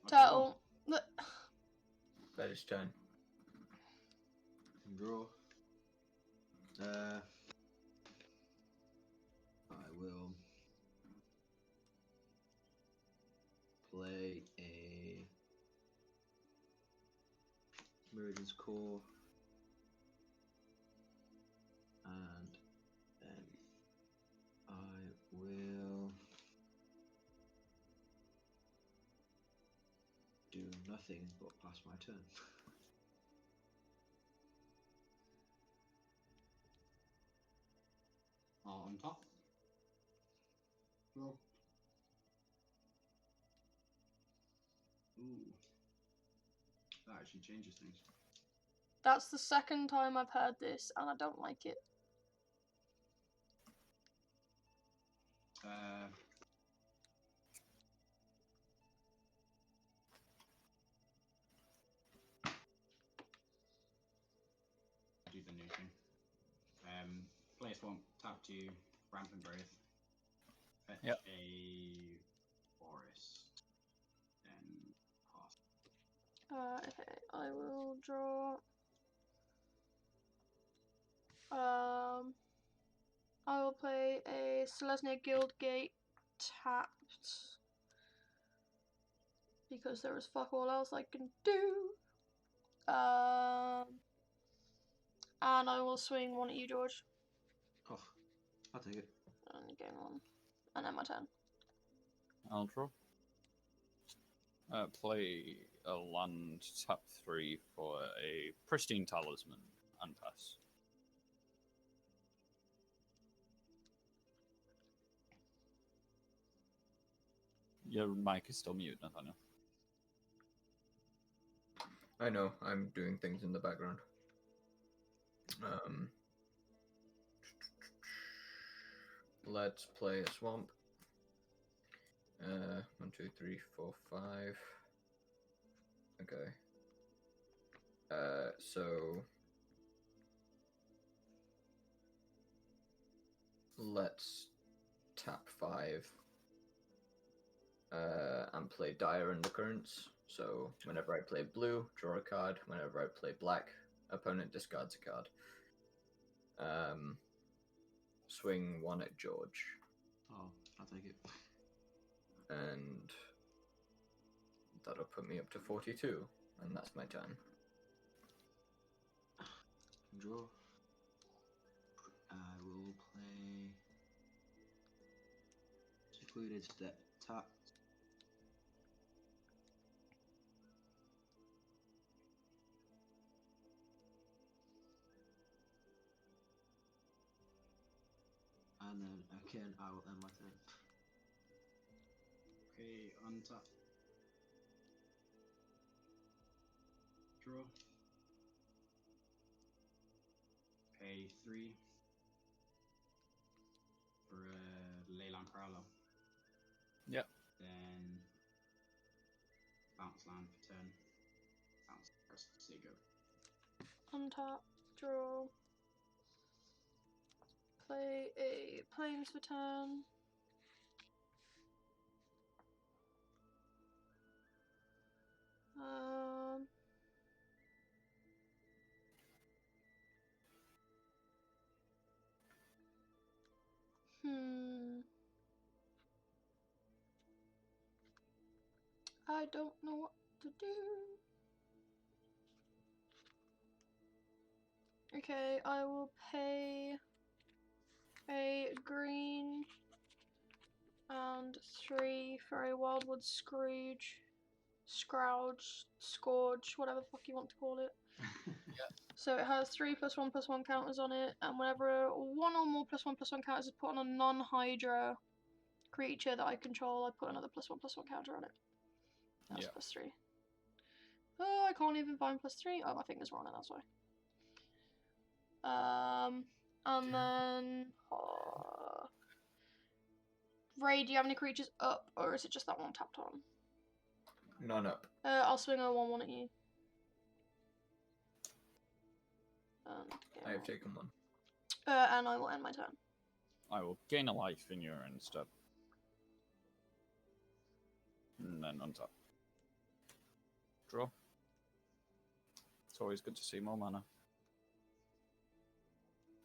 Turtle. That is turn. Draw. I will play a Meridian's Core, and then I will do nothing but pass my turn. On top. Roll. Ooh. That actually changes things. That's the second time I've heard this, and I don't like it. Do the new thing. Play a swamp, tap 2, Rampant Growth. Fetch Yep. a forest. Then pass. Okay, I will draw. I will play a Selesnya Guildgate tapped because there is fuck all else I can do. And I will swing one at you, George. Oh, I'll take it. And you gain 1. And then my turn. I'll draw. Play a land, tap 3 for a Pristine Talisman, and pass. Your mic is still muted, Nathaniel. I know, I'm doing things in the background. Let's play a swamp. 1, 2, 3, 4, 5. Okay. So let's tap 5 and play Dire Undercurrents. So whenever I play blue, draw a card. Whenever I play black, opponent discards a card. Swing one at George. Oh, I'll take it. And that'll put me up to 42, and that's my turn. Draw. I will play Secluded Step, tap. And then again, I will end my turn. Okay, untap. Draw. Pay 3 for a Leyland Prowler. Yep. Then bounce land for turn. Bounce press Sego. Untap, draw. Play a planes for turn. Um. I don't know what to do. Okay, I will pay a green and 3 for a Wildwood Scrooge, Scourge, whatever the fuck you want to call it. So it has 3 +1/+1 counters on it, and whenever one or more +1/+1 counters is put on a non-Hydra creature that I control, I put another +1/+1 counter on it. That's +3. Oh, I can't even find +3. Oh, my finger's wrong, and that's why. And then Ray, do you have any creatures up, or is it just that one tapped on? None up. I'll swing a 1/1 at you. I have taken one. And I will end my turn. I will gain a life in your end step. And then untap. Draw. It's always good to see more mana.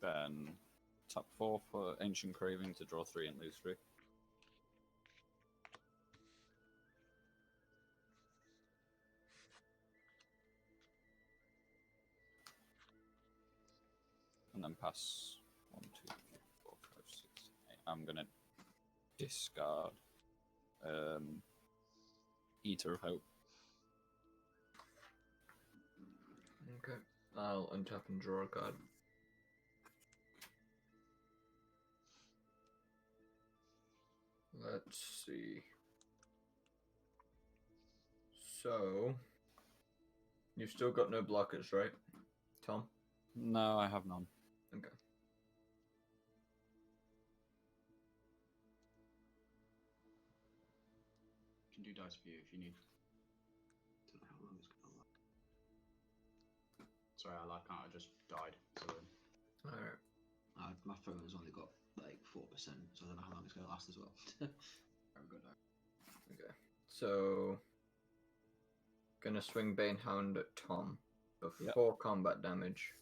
Then tap 4 for Ancient Craving to draw 3 and lose 3. And then pass 1, 2, 3, 4, 5, 6, 8. I'm gonna discard Eater of Hope. Okay. I'll untap and draw a card. Let's see. So, you've still got no blockers, right, Tom? No, I have none. Okay. Can do dice for you if you need. Don't know how long it's gonna last. Sorry, our life counter just died. So. Alright. My phone has only got like 4%, so I don't know how long it's gonna last as well. Very good. Okay. So, gonna swing Banehound at Tom. Before combat damage,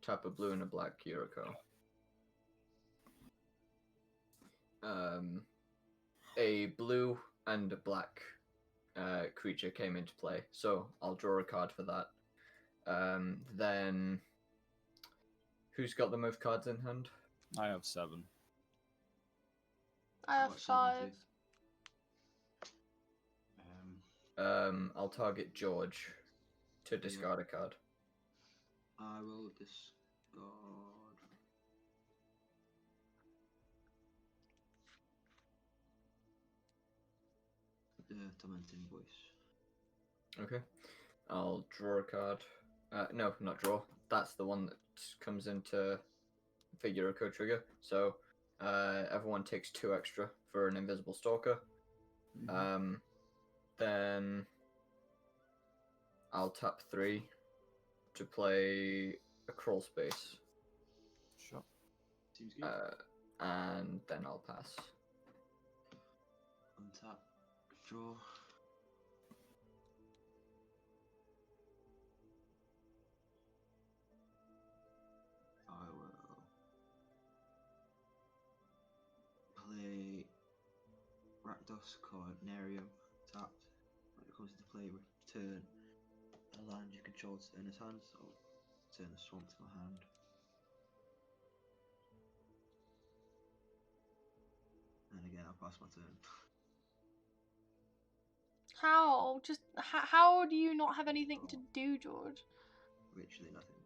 tap a blue and a black Yuriko. A blue and a black creature came into play, so I'll draw a card for that. Then, who's got the most cards in hand? I have 7. I have 5. I'll target George to discard a card. I will discard the Tormenting Voice. Okay. I'll draw a card. No, not draw. That's the one that comes into the Yuriko trigger. So everyone takes 2 extra for an Invisible Stalker. Mm-hmm. Then I'll tap 3 to play a Crawl Space. Sure. Seems good. And then I'll pass. Untap. Draw. I will play Rakdos Coordinarium tapped. When it comes into play, return a land you control to in his hand, so I'll turn the swamp to my hand. And again, I'll pass my turn. How? How do you not have anything to do, George? Literally nothing.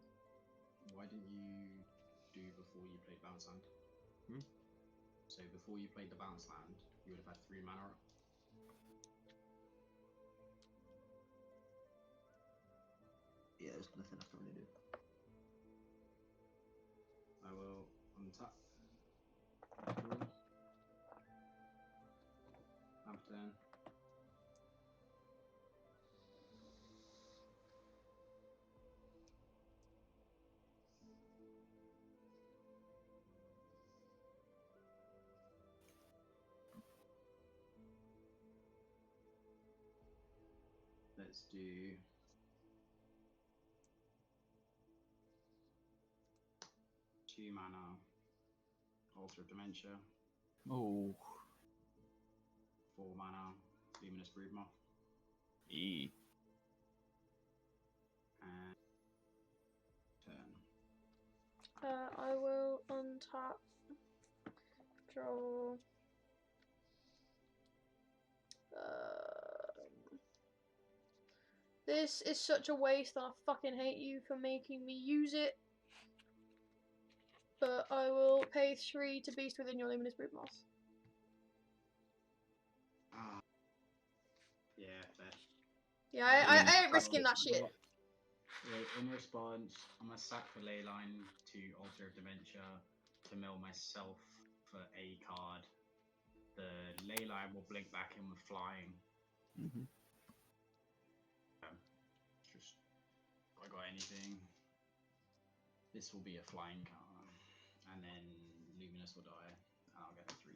Why didn't you do before you played Bounce Hand? So before you played the bounce land, you would have had 3 mana up. Yeah, there's nothing I can really do. I will untap. Have turn. Let's do 2 mana, Altar of Dementia, Oh. 4 mana, Luminous Broodmoth, E. and turn. I will untap, draw. This is such a waste, and I fucking hate you for making me use it. But I will pay 3 to Beast within your Luminous Broodmoth. Ah. Yeah, fair. Yeah, I ain't risking that Well, shit. in response, I'm gonna sack the Leyline to Altar of Dementia to mill myself for a card. The Leyline will blink back in with flying. Mm-hmm. Just, if I got anything, this will be a flying card, and then Luminous will die, and I'll get a 3/3.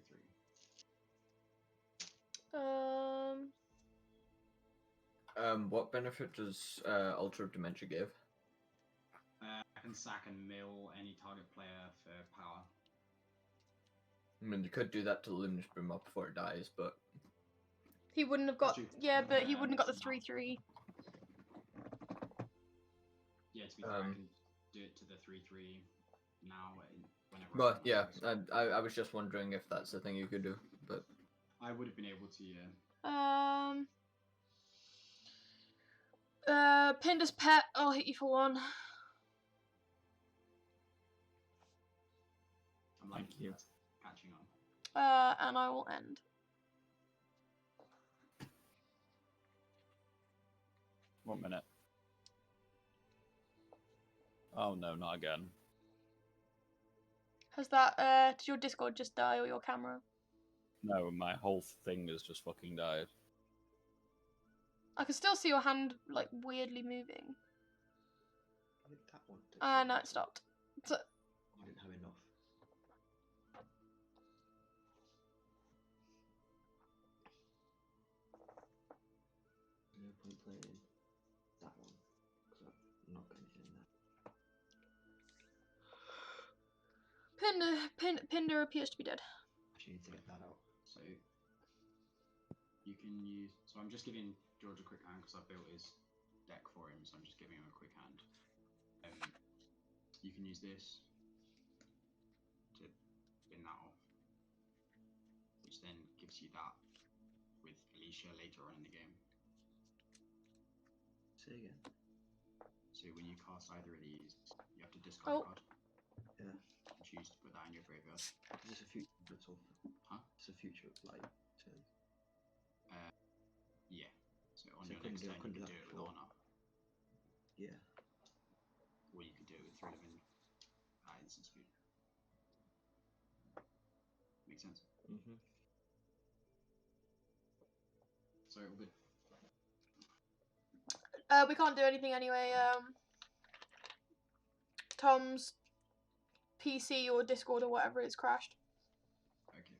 What benefit does Altar of Dementia give? I can sack and mill any target player for power. I mean, you could do that to the Luminous Broodmoth before it dies, but He wouldn't have got. True. Yeah, but he wouldn't have got the It's 3/3. Yeah, to be fair, I can do it to the 3/3 now, whenever. but I yeah, want. I was just wondering if that's the thing you could do, but I would have been able to, yeah. Pinder's Pet, I'll hit you for 1. I'm like, Thank you. catching on. And I will end. One minute. Oh no, not again. Has that, did your Discord just die or your camera? No, my whole thing has just fucking died. I can still see your hand, like, weirdly moving. I think that one did. No, it stopped. So, I didn't have enough. No point playing that one because I've not got anything in there. Pinder appears to be dead. Actually, need to get that out. So you can use. So I'm just giving George a quick hand because I built his deck for him. So I'm just giving him a quick hand. You can use this to spin that off, which then gives you that with Alesha later on in the game. Say again. So when you cast either of these, you have to discard a card. Yeah. And choose to put that in your graveyard. Is this a future battle? Huh? It's a future like turn. Yeah. So on So your next turn, you couldn't can do do that it with before. Honor, Yeah. or you could do it with relevant instant speed. Makes sense. Mhm. So all good. We can't do anything anyway. Tom's PC or Discord or whatever is crashed. Okay.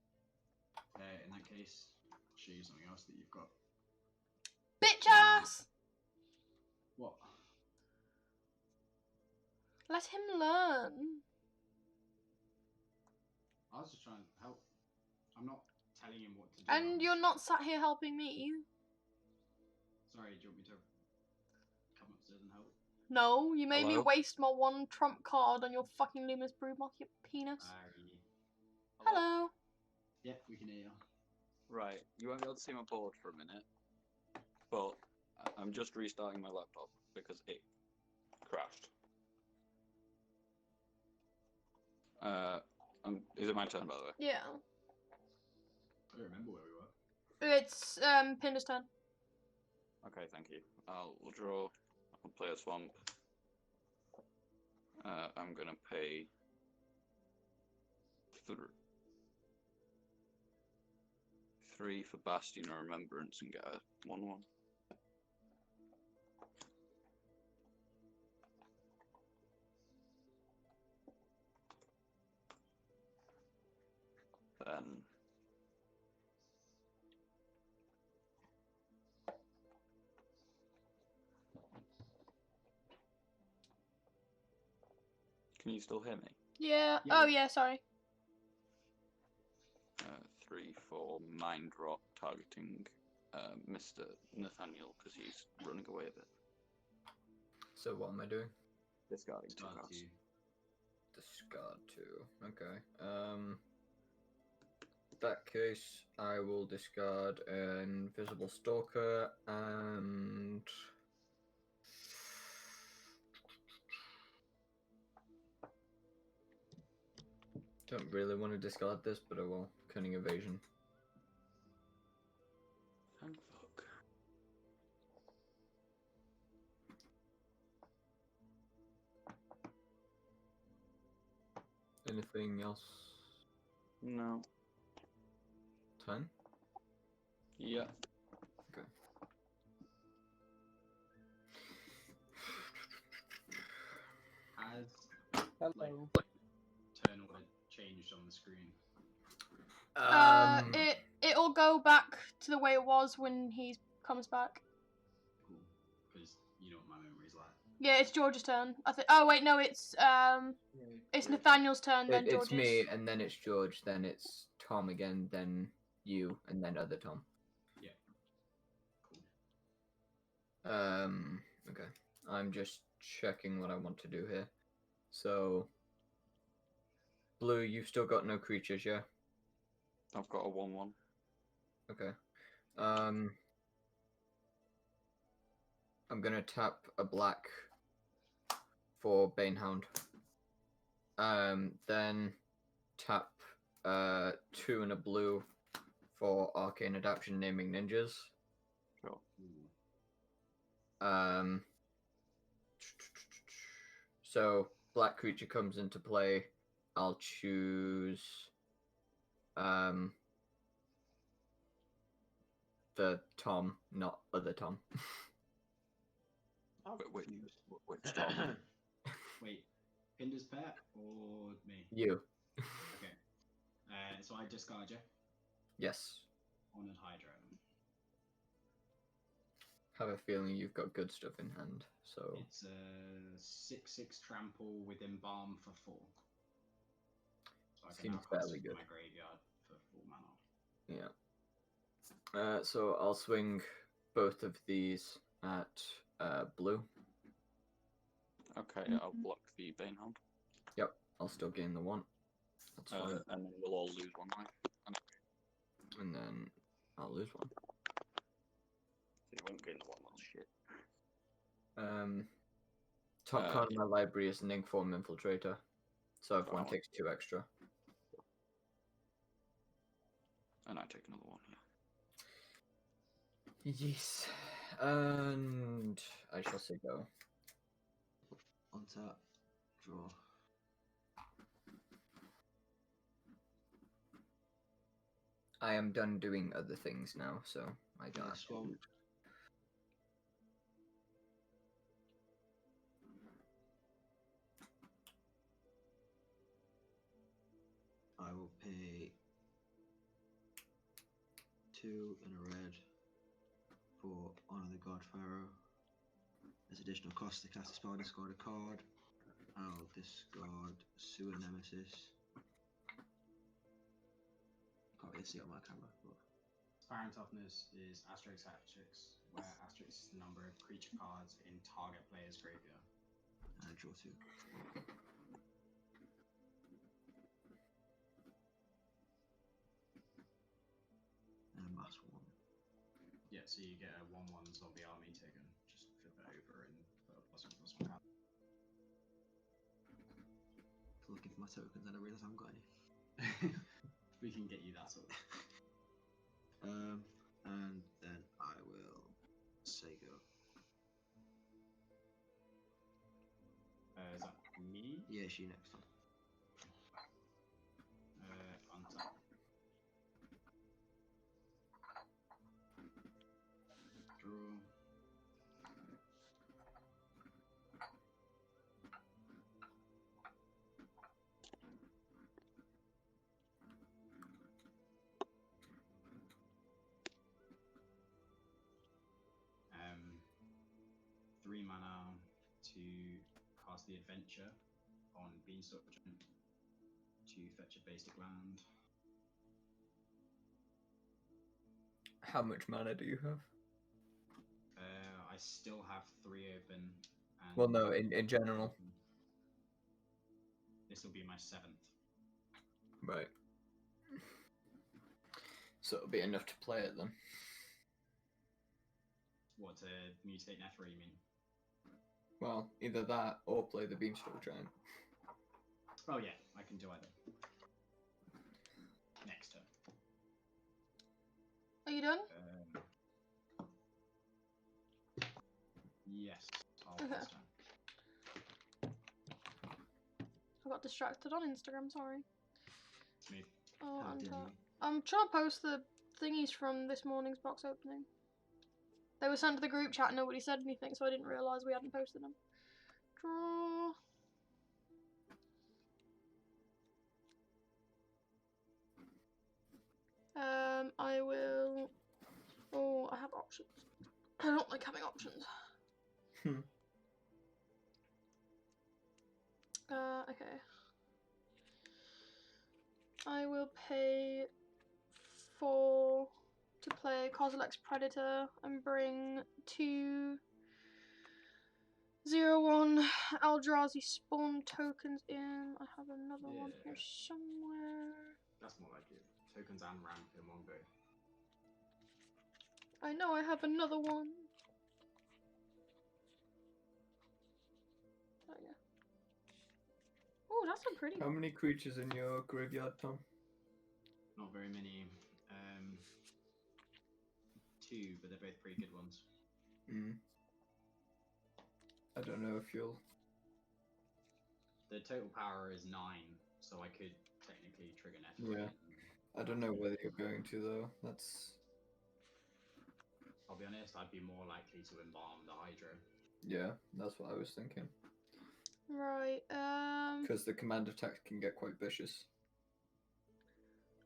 In that case, I'll show you something else that you've got. Bitch ass! What? Let him learn. I was just trying to help. I'm not telling him what to do. And you're not sat here helping me. Sorry, do you want me to come upstairs and help? No, you made me Hello? waste my 1 trump card on your fucking Luminous Broodmoth, you penis. Hello. Yeah, we can hear you. Right, you won't be able to see my board for a minute, but I'm just restarting my laptop because it crashed. Is it my turn, by the way? Yeah. I don't remember where we were. It's Pinder's turn. Okay, thank you. I'll draw. I can play a swamp. I'm gonna pay 3 for Bastion of Remembrance and get a 1/1. Then can you still hear me? Yeah. Yeah. Oh yeah. Sorry. 3 for Mind Rot targeting Mr. Nathaniel because he's running away a bit. So what am I doing? Discarding 2 Discard cards. 2. Discard 2. Okay. That case, I will discard an Invisible Stalker and don't really want to discard this, but I will. Cunning Evasion. And fuck. Anything else? No. 10? Yeah. Okay. Has Hello. turn order changed on the screen? It'll go back to the way it was when he comes back. Cool. Because you know what my memory's like. Yeah, it's George's turn. I think. Oh wait, no, it's Nathaniel's turn. Then It's George's. me, and then it's George, then it's Tom again, then you, and then other Tom. Yeah. Cool. Okay. I'm just checking what I want to do here. So, Blue, you've still got no creatures, yeah? I've got a 1/1. Okay. I'm gonna tap a black for Banehound. Then tap 2 and a blue for Arcane Adaption Naming Ninjas. Sure. So black creature comes into play. I'll choose the Tom, not other Tom. Which Tom? Wait, Pinder's pet or me? You. Okay. So I discard you. Yes. Honored Hydra. Have a feeling you've got good stuff in hand. So It's a 6/6 trample with Embalm for 4. So I can Seems now cast fairly it from good. my graveyard for 4 mana. yeah. So I'll swing both of these at blue. Okay, I'll block the Banehound. Yep. I'll still gain the 1. That's fine. And then we'll all lose 1 life. And then I'll lose 1. So you won't gain the 1, that's shit. Top card of my library is an Inkform Infiltrator. So everyone takes 2 extra. And I take another 1, yeah. Yes. And I shall say go. On tap, draw. I am done doing other things now, so I don't have to Swamp. do- I will pay 2 and a red for Honor the God Pharaoh. As additional cost to cast a spell, discard a card. I'll discard Sewer Nemesis. Can't really see it on my camera, but Fire and Toughness is Asterix Asterix, where Asterix is the number of creature cards in target player's graveyard. I draw 2. And a mass 1. Yeah, so you get a 1/1 zombie army token. Just flip it over and put a +1/+1 card. Looking for my tokens and I realise I haven't got any. We can get you that sort of. Me? Yeah, she next time. Untap. Draw. Um, 3 mana to cast the Adventure on Beanstalk Giant to fetch a basic land. How much mana do you have? I still have 3 open. And Well, no, in general. This will be my 7th. Right. So it'll be enough to play it then. What, to mutate Nethroi, you mean? Well, either that or play the Beanstalk Giant. Oh yeah, I can do either. Next turn. Are you done? Yes, I'll Okay. pass turn. I got distracted on Instagram, sorry. Smooth. Oh, How and dare you. I'm trying to post the thingies from this morning's box opening. They were sent to the group chat and nobody said anything, so I didn't realise we hadn't posted them. Draw. I will... Oh, I have options. I don't like having options. Okay. I will pay 4 to play Kozilek's Predator and bring 2 0/1 Eldrazi spawn tokens in. I have another one here somewhere. That's more like it. Tokens and ramp in one go. I know I have another one. Oh yeah. Oh, that's a pretty How one. many creatures in your graveyard, Tom? Not very many. 2, but they're both pretty good ones. I don't know if you'll... The total power is 9, so I could technically trigger Nethroi. Yeah. I don't know whether you're going to, though. That's... I'll be honest, I'd be more likely to embalm the Hydra. Yeah, that's what I was thinking. Right, Because the command attack can get quite vicious.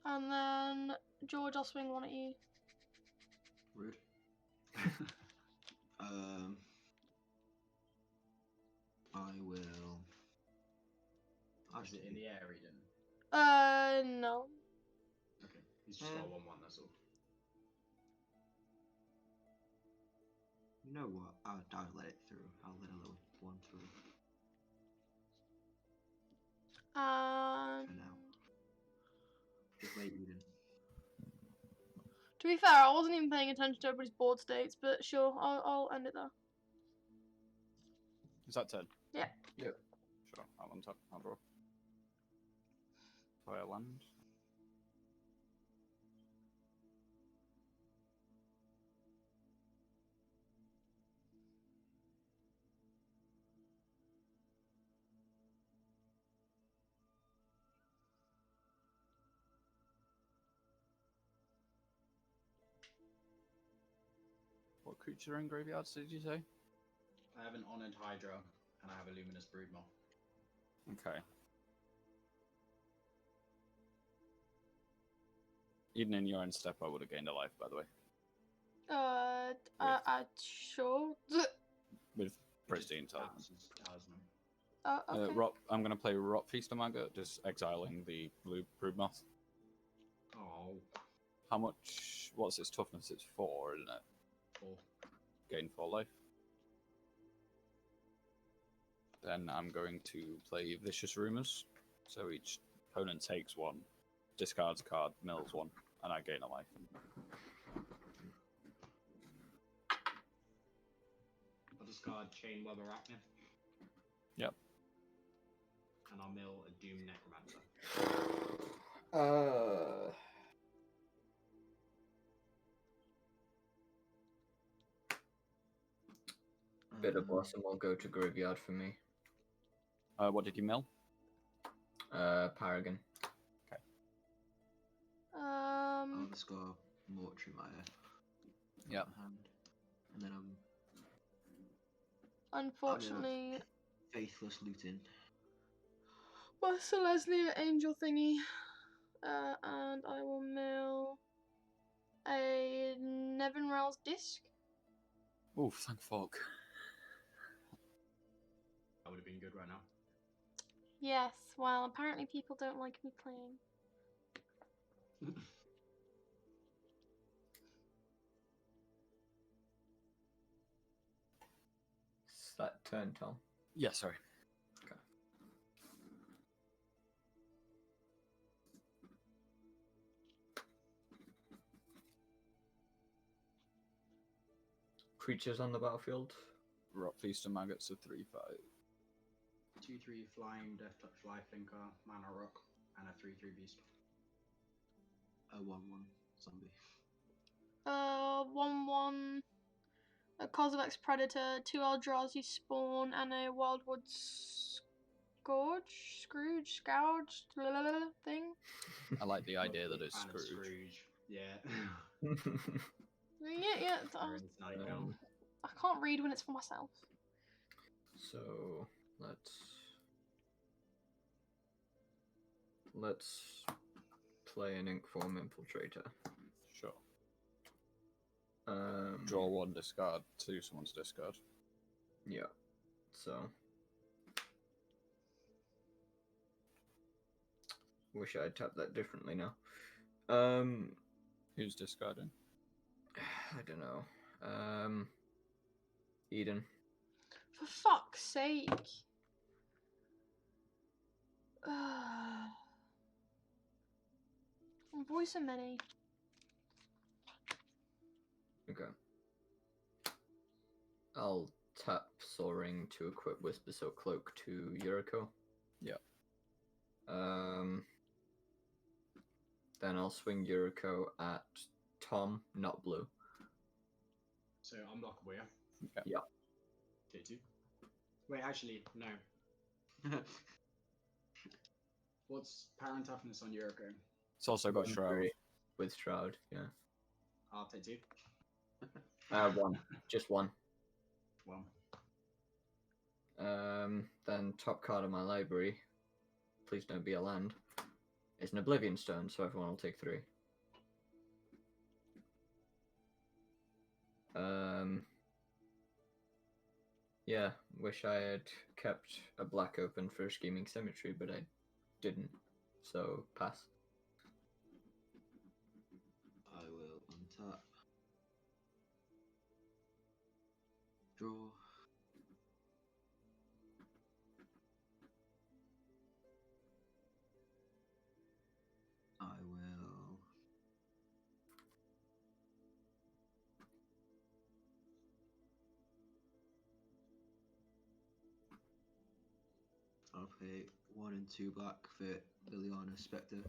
and then George, I'll swing one at you. Rude. I will. Is it in the air, Eden? No. Okay, he's just got a 1/1, that's all. You know what? I'll let it through. I'll let a little one through. For now. Just wait, Eden. To be fair, I wasn't even paying attention to everybody's board states, but sure, I'll end it there. Is that 10? Yeah. Yep. Sure, I'll untap. I'll draw. Play a land. What creatures are in graveyards, did you say? I have an Honored Hydra, and I have a Luminous Broodmoth. Okay. Even in your end step, I would have gained a life, by the way. Sure. With Pristine Talisman. Talisman. Okay. I'm going to play Rot Feastermaga, just exiling the blue Broodmoth. Oh. How much? What's its toughness? It's 4, isn't it? 4. Gain 4 life. Then I'm going to play Vicious Rumors. So each opponent takes 1, discards a card, mills 1, and I gain a life. I'll discard Chain Web Arachnid. Yep. And I'll mill a Doom Necromancer. Bit of Blossom will go to graveyard for me. What did you mill? Paragon. I'll just go Mortuary Mire. Yeah. Hand. And then Unfortunately, Faithless Looting. Master Leslie Angel thingy. And I will mill a Nevinrel's disc. Oh, thank fuck. That would have been good right now. Yes, well, apparently people don't like me playing. It's that turn, Tom. Yeah, sorry. Okay. Creatures on the battlefield. Rot Feast and Maggots of 3/5. 2/3 flying, death touch, lifelinker, mana rock, and a 3/3 beast. A 1/1 zombie. 1/1, a Kozilek's Predator, 2 Eldrazi Spawn, and a Wildwood Scrooge, thing. I like the idea that Big it's fan of Scrooge. Yeah. Yeah, it's, They're in tonight now. I can't read when it's for myself. So let's play an ink form infiltrator. Sure. Draw. Draw 1, discard 2, someone's discard. Yeah. So wish I'd tapped that differently now. Who's discarding? I don't know. Eden. For fuck's sake. Voice of many. Okay. I'll tap Soaring to equip Whisper So Cloak to Yuriko. Yeah. Then I'll swing Yuriko at Tom, not Blue. So unblockable, yeah? Okay. Yeah. Take 2. Wait, actually, no. What's Parun toughness on Yuriko? It's also got Shroud. With Shroud, yeah. I'll take 2. 1. Just 1. 1. Then top card of my library, please don't be a land, is an Oblivion Stone, so everyone will take 3. Yeah, wish I had kept a black open for Scheming Symmetry, but I didn't, so pass. I will untap. Draw. I will. I'll pay 1 and 2 black for Liliana Spectre.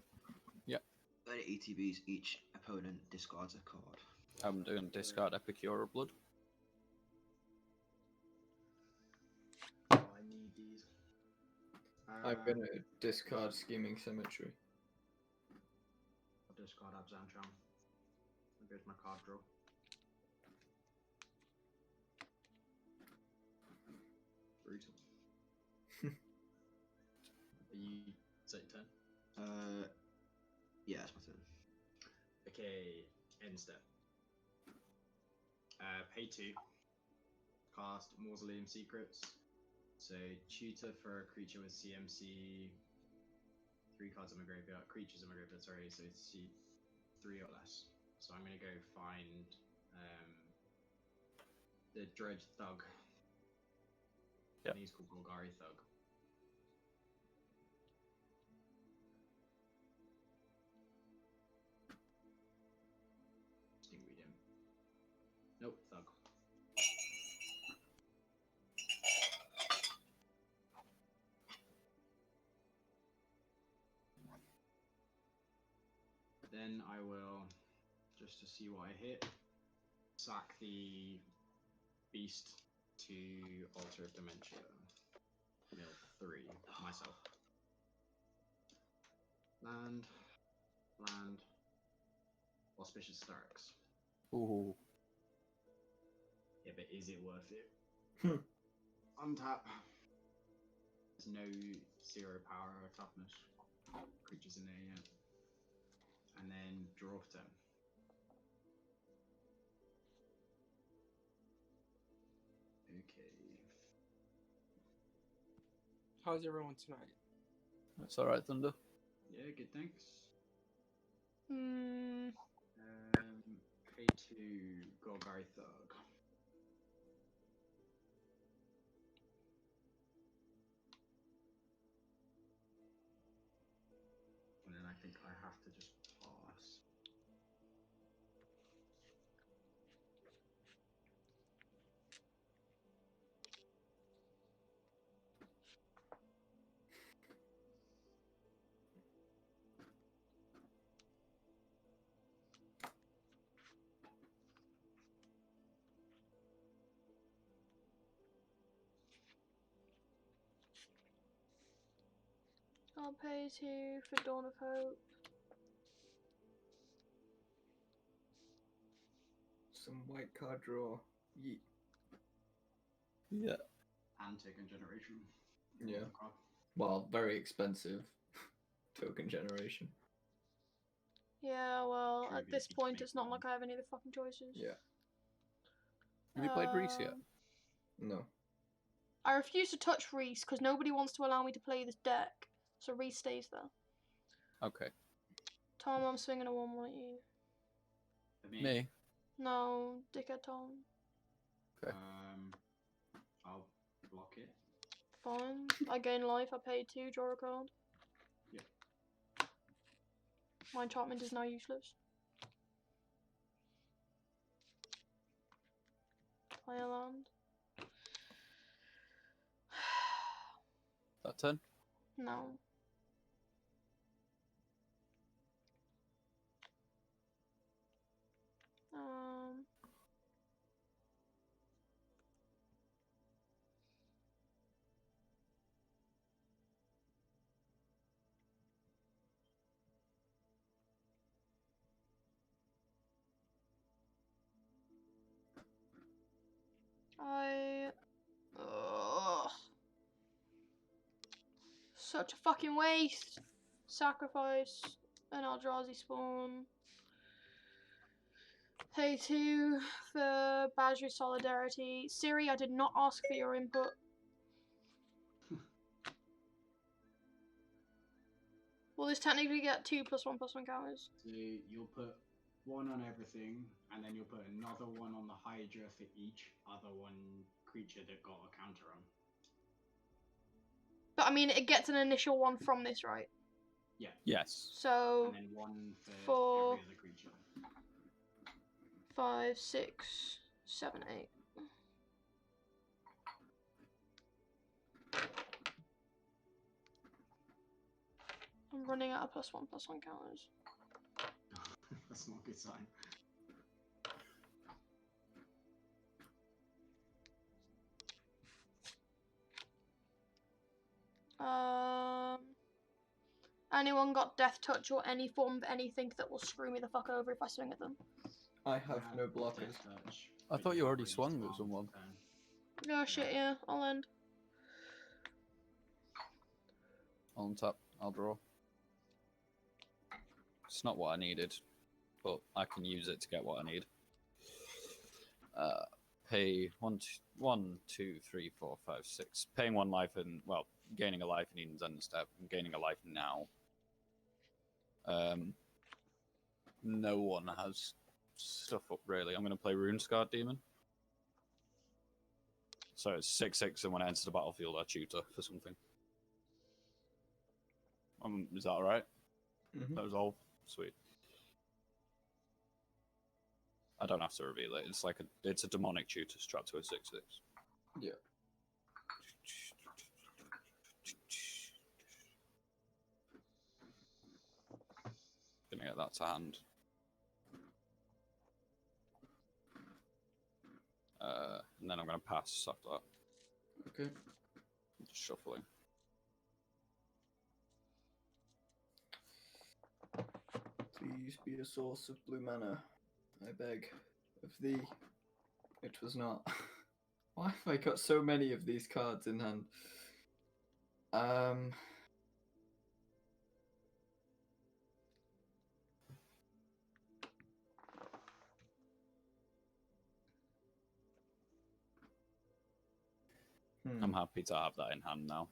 Yep. When it ETBs, each opponent discards a card. I'm doing discard Epicure of Blood. Oh, I need these. I'm gonna discard Scheming Symmetry. I'll discard Abzantram. There's my card draw. Brutal. Are you... Is that your turn? Yeah, it's my turn. Okay, end step. Pay 2. Cast Mausoleum Secrets. So tutor for a creature with CMC. 3 cards in my graveyard. Creatures in my graveyard, sorry. So it's 3 or less. So I'm gonna go find the Dredge Thug. Yep. I think he's called Golgari Thug. Just didn't read him. Nope, Thug. Then I will, just to see what I hit, sack the beast to Altar of Dementia. Milf. 3 myself. Land. Auspicious Starks. Ooh. Yeah, but is it worth it? Hmm. Untap. There's no 0 power or toughness creatures in there yet. And then draw for 10. Okay. How's everyone tonight? That's alright, Thunder. Yeah, good, thanks. Pay 2 Golgari Thug. And then I think I have to just pass. I'll pay 2 for Dawn of Hope. Some white card draw. Yeet. Yeah. And Token Generation. Yeah. Well, very expensive token generation. Yeah, well, True, at but this if you point, make it's not one. like I have any other fucking choices. Yeah. Have you played Rhys yet? No. I refuse to touch Rhys because nobody wants to allow me to play this deck, so Rhys stays there. Okay. Tom, I'm swinging a 1, won't you? For me, Me? No, dickhead Tom. Okay. I'll block it. Fine. I gain life, I pay 2, draw a card. Yep. My enchantment is now useless. Play a land. That 10? No. Ugh. Such a fucking waste. Sacrifice an Eldrazi spawn. Pay 2 for Badger Solidarity. Siri, I did not ask for your input. Will this technically get 2 +1/+1 counters? So you'll put 1 on everything, and then you'll put another 1 on the Hydra for each other one creature that got a counter on. But I mean, it gets an initial 1 from this, right? Yeah. Yes. So And then 1 for 4, every other creature. 5, 6, 7, 8. I'm running out of +1/+1 counters. That's not a good sign. Anyone got Death Touch or any form of anything that will screw me the fuck over if I swing at them? I have no blockers. Touch, I but thought you can't already really swung at farm someone. turn. No shit, yeah, I'll end. I'll untap. I'll draw. It's not what I needed, but I can use it to get what I need. Pay 1, 2, 3, 4, 5, 6. Paying 1 life and, well, gaining a life in Eden's End step and gaining a life now. No one has stuff up really. I'm going to play Runescarred Demon. So it's 6/6, and when I enter the battlefield, I tutor for something. Is that alright? Mm-hmm. That was all? Sweet. I don't have to reveal it. It's like it's a demonic tutor strapped to a 6/6. Yeah. Gonna get that to hand. And then I'm gonna pass after that. Okay. Just shuffling. Please be a source of blue mana, I beg of thee. It was not. Why have I got so many of these cards in hand? I'm happy to have that in hand now.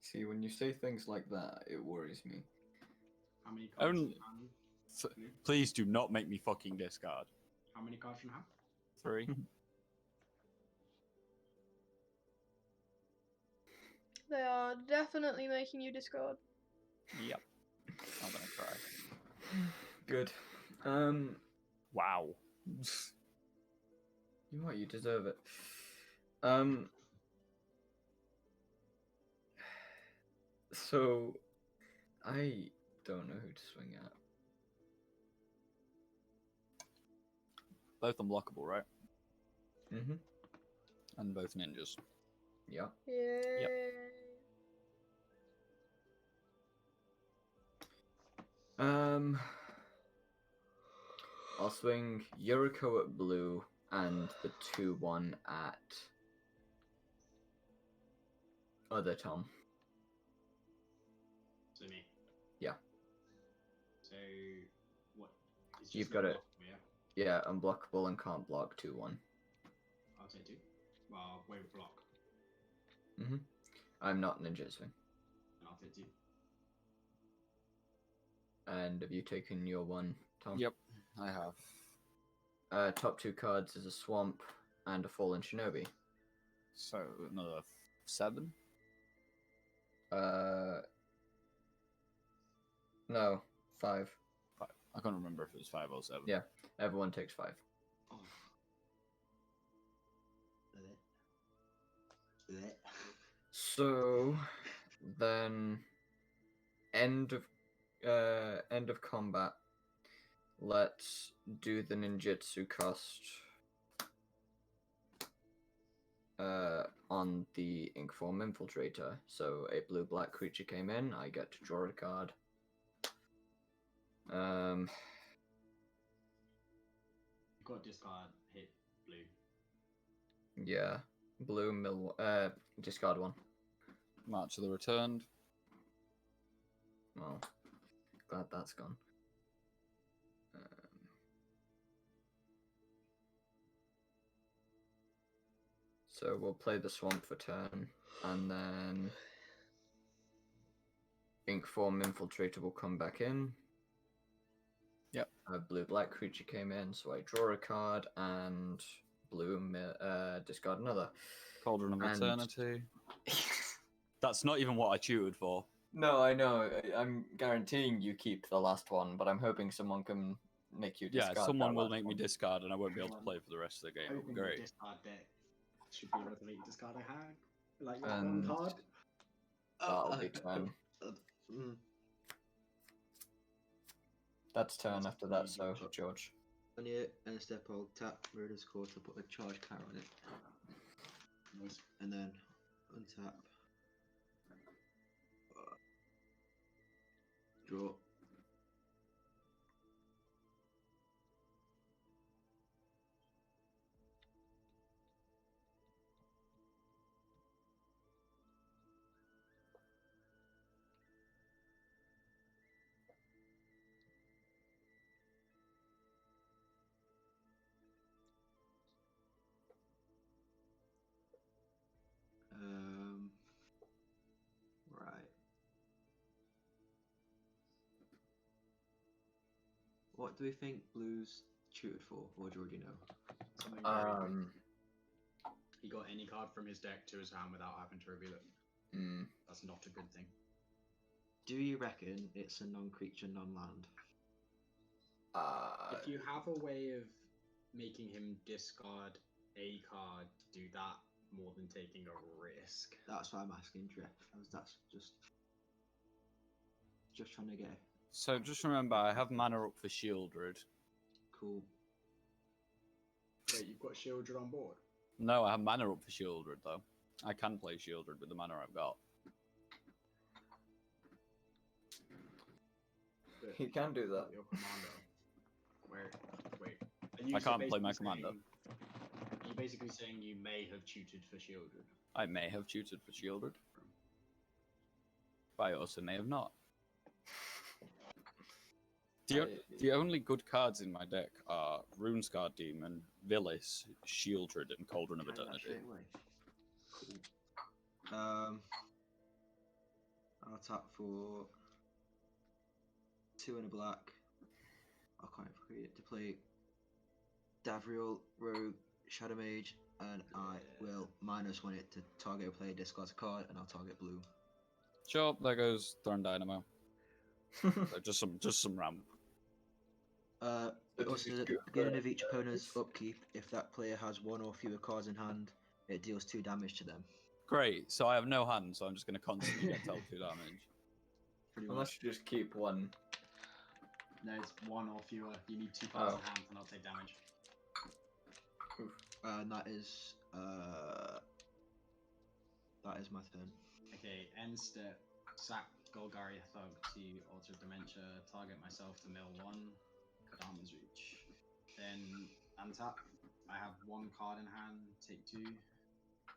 See, when you say things like that, it worries me. How many cards do you have? Please do not make me fucking discard. How many cards do you have? 3. They are definitely making you discard. Yep. I'm gonna try. Good. Wow. You know what? You deserve it. So, I don't know who to swing at. Both unblockable, right? Mm-hmm. And both ninjas. Yeah. Yay. I'll swing Yuriko at blue and the 2/1 at other Tom. So me. Yeah. So what? It's just You've got it. Yeah. Yeah, unblockable and can't block 2/1. I'll say 2. Well, wave block. Mm-hmm. I'm not ninja swing. And I'll say 2. And have you taken your one, Tom? Yep, I have. Top 2 cards is a swamp and a fallen shinobi. So another 7. No, 5. 5. I can't remember if it was 5 or 7. Yeah, everyone takes 5. Oh. So then, end of combat. Let's do the ninjutsu cost on the Inkform Infiltrator. So a blue-black creature came in. I get to draw a card. You got discard, hit blue. Yeah, blue discard 1. March of the Returned. Well, glad that's gone. So we'll play the swamp for turn, and then Inkform Infiltrator will come back in. Yep. A blue-black creature came in, so I draw a card, and blue discard another. Cauldron of Eternity. That's not even what I tutored for. No, I know. I'm guaranteeing you keep the last one, but I'm hoping someone can make you discard. Yeah, someone that will last make me one. discard, and I won't be able to play for the rest of the game. It'll be great. Discard deck should be able to make you discard a hag. Like one And card. that'll be turn. That's turn after that, so George. On your end step, I'll tap Murder's Core to put a charge counter on it. Nice. And then untap. Draw. Right. What do we think Blue's tutored for? Or do you already know? Something very big. He got any card from his deck to his hand without having to reveal it. That's not a good thing. Do you reckon it's a non-creature, non-land? If you have a way of making him discard a card, do that more than taking a risk. That's why I'm asking, Jeff. That's just trying to get. So just remember, I have mana up for Shieldred. Cool. Wait, you've got Shieldred on board? No, I have mana up for Shieldred, though. I can play Shieldred with the mana I've got. But He can do that. your commander. Wait. Are you I can't play basically my commander. Are you basically saying you may have tutored for shielded? I may have tutored for shielded. But I also may have not. The only good cards in my deck are Runescarred Demon, Vilis, Shieldred, and Cauldron of Eternity. Cool. I'll tap for 2 and a black. I can't create it to play Davriel, Rogue, Shadow Mage, and I will -1 it to target a player, discards a card, and I'll target blue. Sure, there goes Thorn Dynamo. So just some ramp. Also, at the beginning of each opponent's upkeep, if that player has 1 or fewer cards in hand, it deals 2 damage to them. Great, so I have no hand, so I'm just going to constantly get dealt 2 damage. Pretty Unless much. you just keep one. No, it's 1 or fewer. You need 2 cards in hand to not take damage. And that is my turn. Okay, end step. Sack Golgari Thug to Altar of Dementia. Target myself to mill 1. Kadama's Reach. Then untap. I have 1 card in hand. Take 2.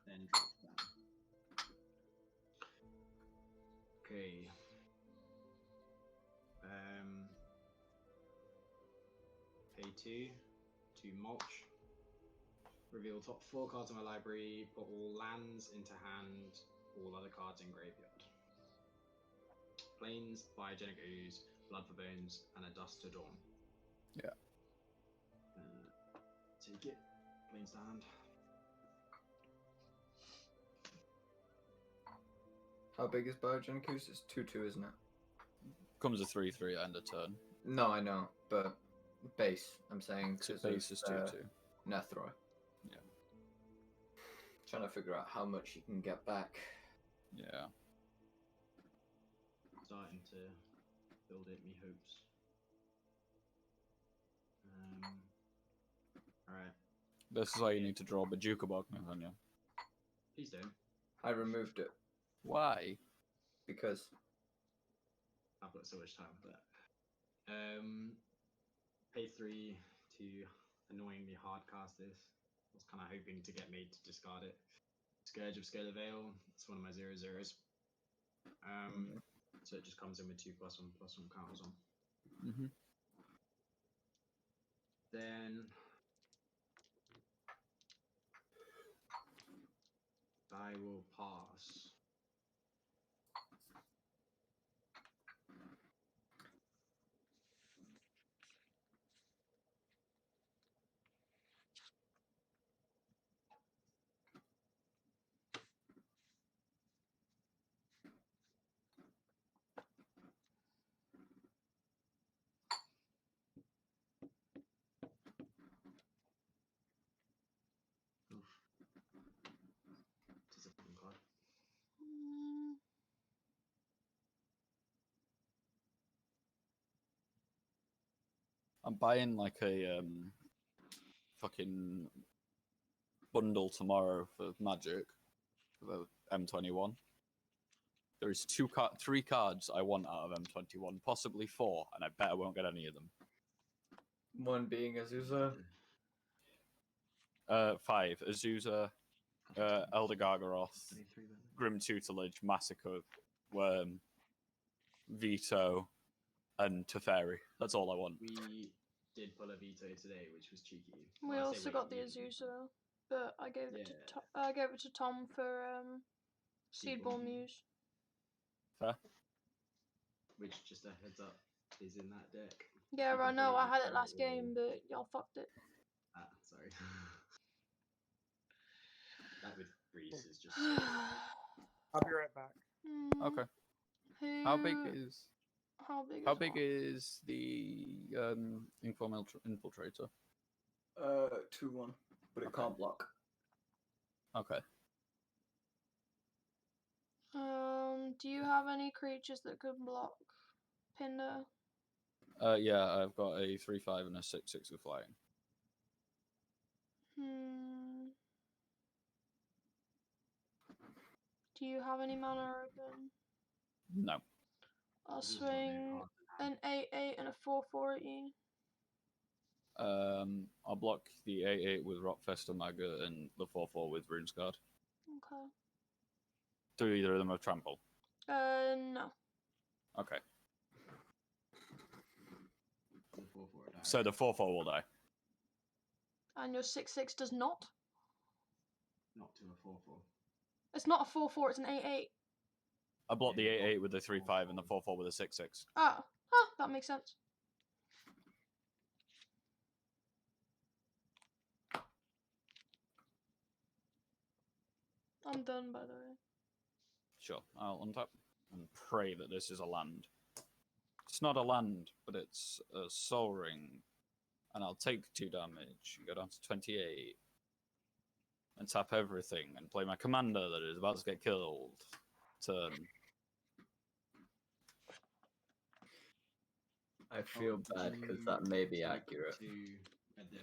Then drop down. Okay. Pay 2 to mulch. Reveal top 4 cards in my library. Put all lands into hand. All other cards in graveyard. Plains, Biogenic Ooze, Blood for Bones, and a Dust to Dawn. Yeah. Take it. Plains to hand. How big is Biogenic Ooze? It's 2/2, isn't it? Comes a 3/3 end of turn. No, I know, but base, I'm saying. So 'cause base of, is 2/2. Nethroi. Yeah. Trying to figure out how much you can get back. Yeah. Starting to build it, me hopes. Alright. This is why you need to draw Bajuka Bog, Nathaniel. Please don't. I removed it Why? because I've got so much time for that. Pay 3 to annoyingly hardcast this. I was kind of hoping to get made to discard it. Scourge of Scalar Veil. It's one of my 0/0s. So it just comes in with 2+1/+1 counters on. Mm-hmm. Then I will pass. Disappointing card. I'm buying like a fucking bundle tomorrow for Magic for the M21. There is 3 cards I want out of M21, possibly 4, and I bet I won't get any of them. one being Azusa. 5 Azusa, Elder Gargaroth, Grim Tutelage, Massacre, Worm, Veto, and Teferi. That's all I want. We did pull a veto today, which was cheeky. We Well, I say also got the we- Azusa, but I gave it Yeah. to I gave it to Tom for Seedball Muse. Fair. Which, just a heads up, is in that deck. Yeah, You I can know. play I had with it last or- game, but y'all fucked it. Ah, sorry. That with Rhys is just. I'll be right back. Okay. Who? How big is How big? How is big what? is the Informal Infiltrator? 2/1, but it Okay. can't block. Okay. Do you have any creatures that could block Pinder? Yeah, I've got a 3/5 and a 6/6 with flying. Do you have any mana open? No. I'll This is what they swing. can't An 8/8 and a 4/4 at you. I'll block the 8/8 with Rockfest and Maggot and the 4/4 with Rune's Guard. Okay. Do either of them have trample? No. Okay. The 4/4 die. So the 4/4 will die. And your 6/6 does not. Not to a 4/4. It's not a 4/4. It's an 8/8. I blocked the Yeah, 8/8 with the 3/5 and the 4/4 with the 6/6. Oh, that makes sense. I'm done, by the way. Sure, I'll untap and pray that this is a land. It's not a land, but it's a soul ring. And I'll take 2 damage and go down to 28. And tap everything and play my commander that is about to get killed. Turn. I feel bad because that may be accurate.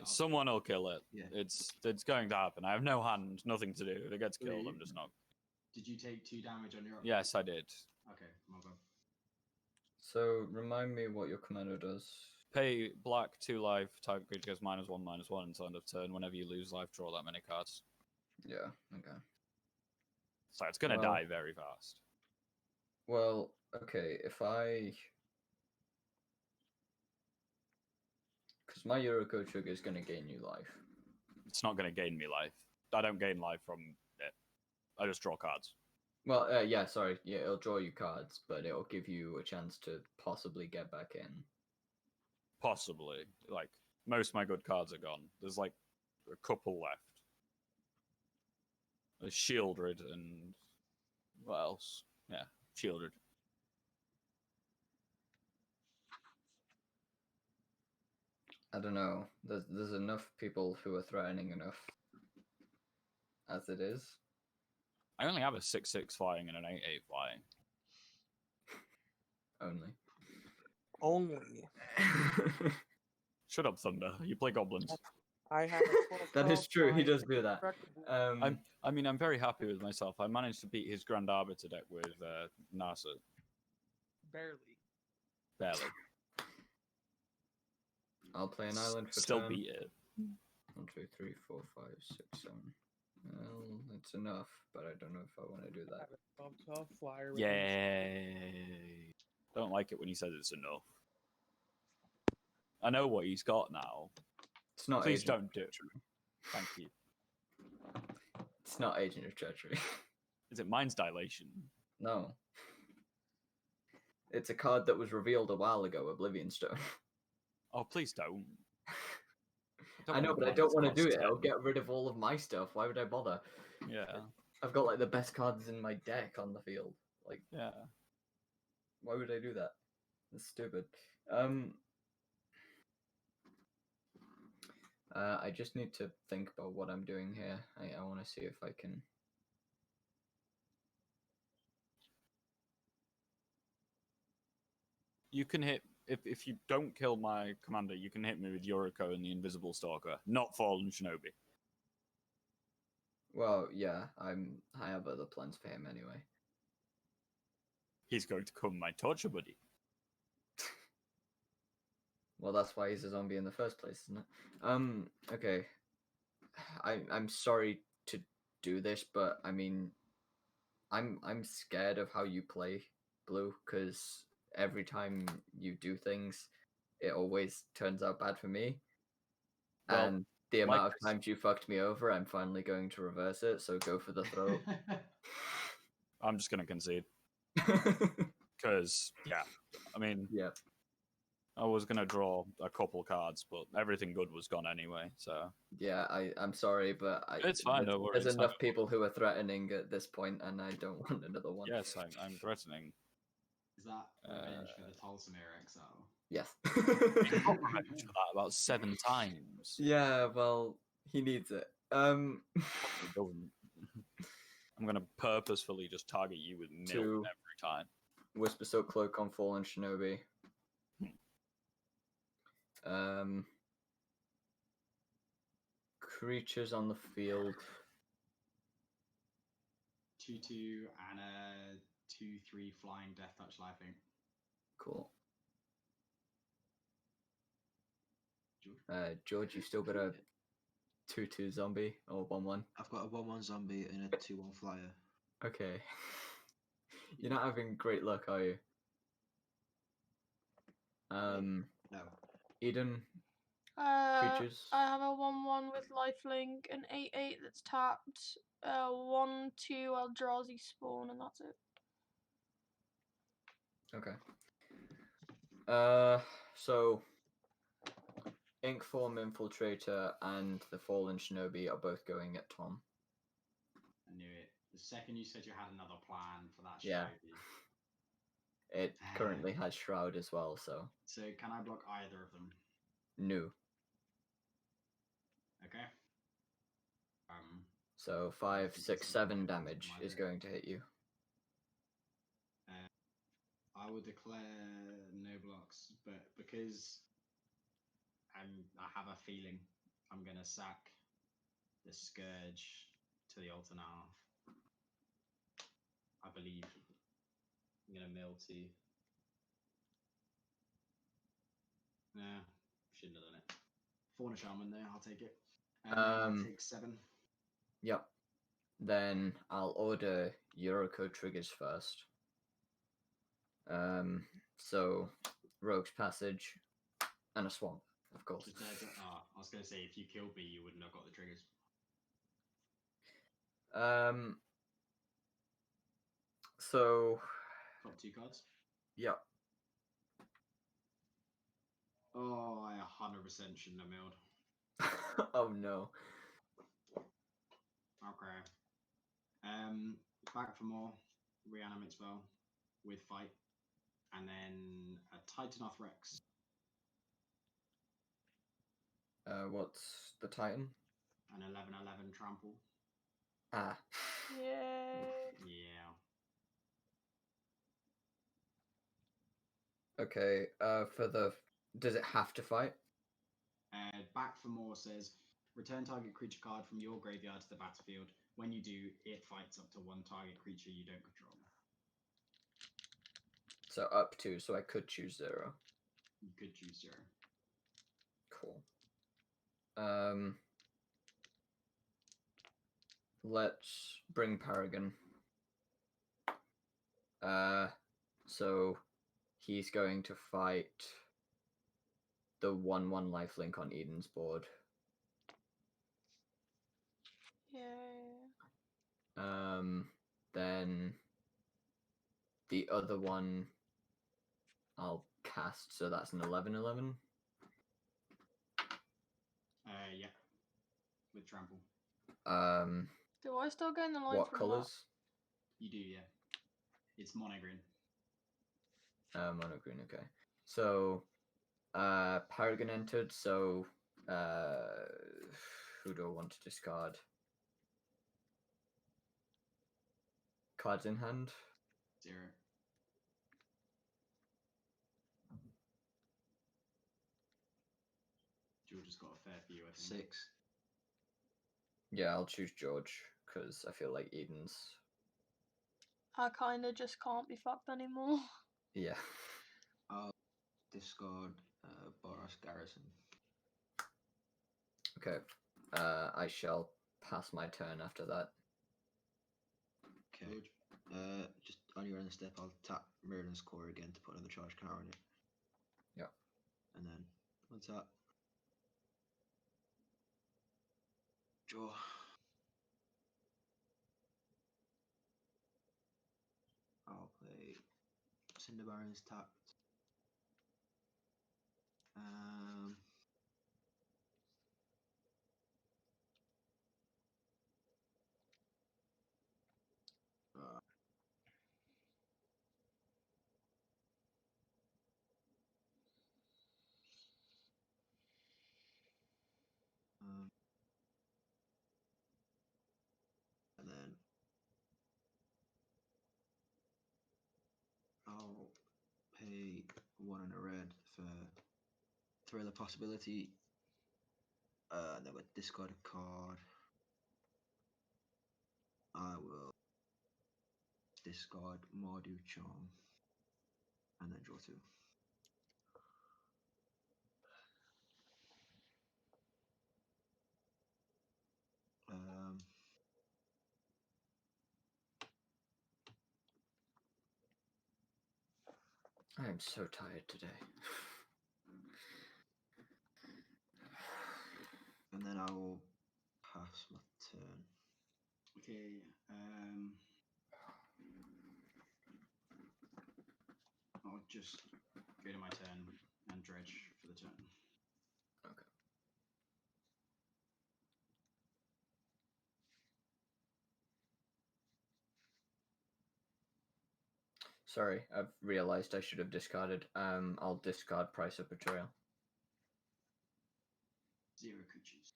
Someone will kill it. Yeah. It's going to happen. I have no hand, nothing to do. If it gets killed, I'm just not. Did you take 2 damage on your upgrade? Yes, I did. Okay, my bad. So remind me what your commander does. Pay black 2 life, type creature gets -1/-1 until end of turn. Whenever you lose life, draw that many cards. Yeah, okay. So it's going to die very fast. Well, okay, if I... Because my Yuriko trigger is going to gain you life. It's not going to gain me life. I don't gain life from it. I just draw cards. Well, yeah, sorry. Yeah, it'll draw you cards, but it'll give you a chance to possibly get back in. Possibly. Like, most of my good cards are gone. There's like a couple left. There's Shieldred and... what else? Yeah, Shieldred. I don't know. There's enough people who are threatening enough as it is. I only have a 6/6 flying and an 8/8 flying. Only. Only. Shut up, Thunder. You play goblins. I have a That is true. He does do that. I'm very happy with myself. I managed to beat his Grand Arbiter deck with Nasa. Barely. Barely. I'll play an island for Still turn. beat it. 1, 2, 3, 4, 5, 6, 7. Well, it's enough, but I don't know if I want to do that. Have a flyer with Yay. Don't like it when he says it's enough. I know what he's got now. It's not Please Agent don't do of it. Treachery. Thank you. It's not Agent of Treachery. Is it Mind's Dilation? No. It's a card that was revealed a while ago, Oblivion Stone. Oh, please don't. I know, but I don't want to do it. I'll get rid of all of my stuff. Why would I bother? Yeah. I've got like the best cards in my deck on the field. Like, Yeah. why would I do that? That's stupid. I just need to think about what I'm doing here. I want to see if I can... You can hit... If you don't kill my commander, you can hit me with Yuriko and the Invisible Stalker, not Fallen Shinobi. Well, yeah, I have other plans for him anyway. He's going to come my torture buddy. Well, that's why he's a zombie in the first place, isn't it? Okay. I'm sorry to do this, but I mean, I'm scared of how you play, Blue, because every time you do things, it always turns out bad for me. Well, and the amount of times you fucked me over, I'm finally going to reverse it, so go for the throat. I'm just going to concede. Because, yeah, I mean, yeah. I was going to draw a couple cards, but everything good was gone anyway, so... Yeah, I'm sorry, but it's fine, don't worry. There's enough people who are threatening at this point, and I don't want another one. Yes, I'm threatening. Is that revenge for the Tolsimir exile? Yes. He got revenge for that about 7 times. Yeah, well, he needs it. He doesn't. I'm going to purposefully just target you with Milton every time. Whisper Silk Cloak on Fallen Shinobi. Creatures on the field. 2/2 and a 2/3 flying Death Touch Life Ink. Cool. George, you still got a 2/2 zombie or 1/1? I've got a 1/1 zombie and a 2/1 flyer. Okay. You're not having great luck, are you? No. Eden, creatures? I have a 1/1 with lifelink, an 8/8 that's tapped, 1/2 Eldrazi spawn, and that's it. Okay. So Inkform Infiltrator and the Fallen Shinobi are both going at Tom. I knew it. The second you said you had another plan for that Yeah. Shinobi. It currently has Shroud as well, so So can I block either of them? no. Okay. So 5, 6, 7 damage is going to hit you. I will declare no blocks, but because I have a feeling I'm gonna sack the Scourge to the altar now. I believe I'm gonna mill 2. Nah, shouldn't have done it. Fauna Shaman there, I'll take it. And I'll take 7. Yep. Then I'll order Yuriko triggers first. So Rogue's Passage and a Swamp, of course. I was gonna say if you killed me, you wouldn't have got the triggers. So Top 2 cards. Yep. Oh, I 100% shouldn't have milled. Oh no. Okay. Back for more. Reanimate spell with fight. And then a Titanoth Rex. What's the Titan? An 11/11 trample. Ah. Yay. Yeah. Okay, does it have to fight? Back for more says return target creature card from your graveyard to the battlefield. When you do, it fights up to 1 target creature you don't control. So up to, so I could choose 0. You could choose 0. Cool. Let's bring Paragon. So he's going to fight the 1/1 lifelink on Eden's board. Yay. Then the other one I'll cast, so that's an 11/11. Yeah. With trample. Do I still gain the line What from colours? You do, yeah. It's mono green. Mono green, okay. So Paragon entered, so who do I want to discard? Cards in hand? 0. George has got a fair few, I think. 6. Yeah, I'll choose George, because I feel like Eden's... I kinda just can't be fucked anymore. Yeah. I'll discard Boros Garrison. Okay. I shall pass my turn after that. Okay. Just on your end step, I'll tap Mirrodin's Core again to put another charge counter on it. Yeah. And then once that, draw. I'll play Cinder Barons tapped. And then I'll pay 1 and a red for Thrill of Possibility. And then with discard a card, I will discard Mardu Charm and then draw 2. I am so tired today. And then I will pass my turn. Okay. I'll just go to my turn and dredge for the turn. Okay. Sorry, I've realized I should have discarded. I'll discard Price of Betrayal. 0 creatures.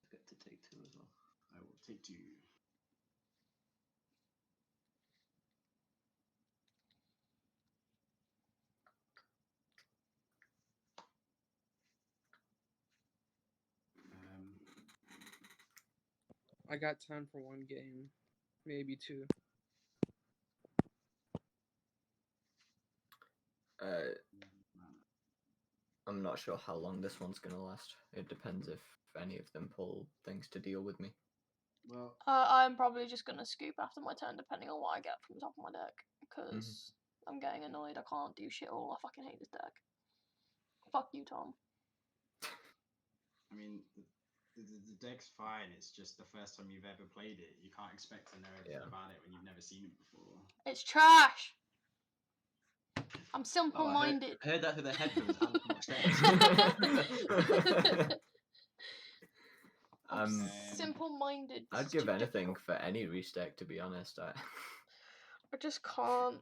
I get to take 2 as well. I will take 2. I got time for 1 game, maybe 2. I'm not sure how long this one's gonna last. It depends if any of them pull things to deal with me. Well, I'm probably just gonna scoop after my turn, depending on what I get from the top of my deck, because I'm getting annoyed. I can't do shit all. I fucking hate this deck. Fuck you, Tom. I mean, the deck's fine. It's just the first time you've ever played it. You can't expect to know everything about it when you've never seen it before. It's trash. I'm simple-minded. I heard that through the headphones and from upstairs. I'm simple-minded. I'd give anything for any Rhys deck, to be honest. I just can't.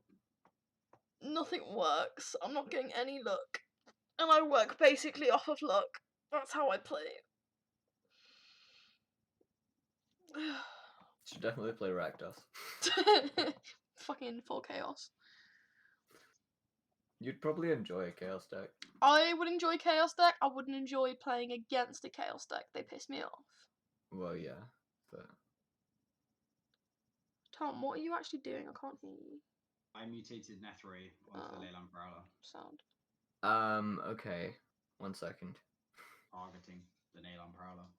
Nothing works. I'm not getting any luck. And I work basically off of luck. That's how I play. Should definitely play Rakdos. Fucking full chaos. You'd probably enjoy a Chaos deck. I would enjoy Chaos deck. I wouldn't enjoy playing against a Chaos deck. They piss me off. Well, yeah, but... Tom, what are you actually doing? I can't hear you. I mutated Nethroi onto the Leyland Prowler. Sound. Okay. 1 second. Targeting the Leyland Prowler.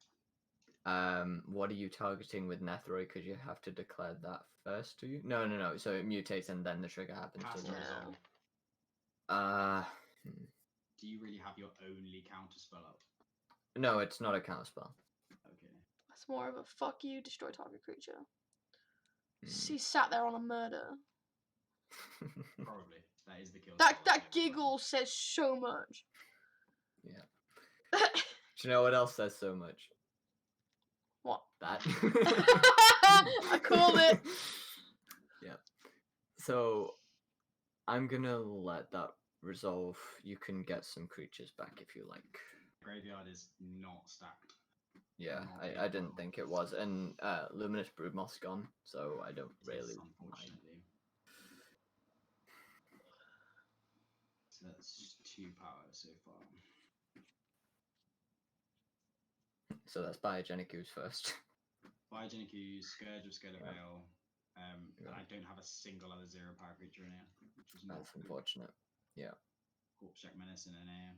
What are you targeting with Nethroi? Because you have to declare that first, do you? No. So it mutates and then the trigger happens. Cast doesn't it? resolve. Do you really have your only counter spell up? No, it's not a counter spell. Okay. That's more of a fuck you, destroy target creature. He sat there on a murder. Probably. That is the kill. That giggle says so much. Yeah. Do you know what else says so much? What? That. I call it. Yeah. So I'm gonna let that resolve. You can get some creatures back if you like. Graveyard is not stacked. Yeah, I didn't think it was, and Luminous Broodmoth's gone, so I don't really mind. So that's 2 power so far. So that's Biogenic Ooze first. Biogenic Ooze, Scourge of Scalar Yeah. Veil, and I don't have a single other 0 power creature in here, which is not That's unfortunate. Yeah. Corpse Jack Menace in an air.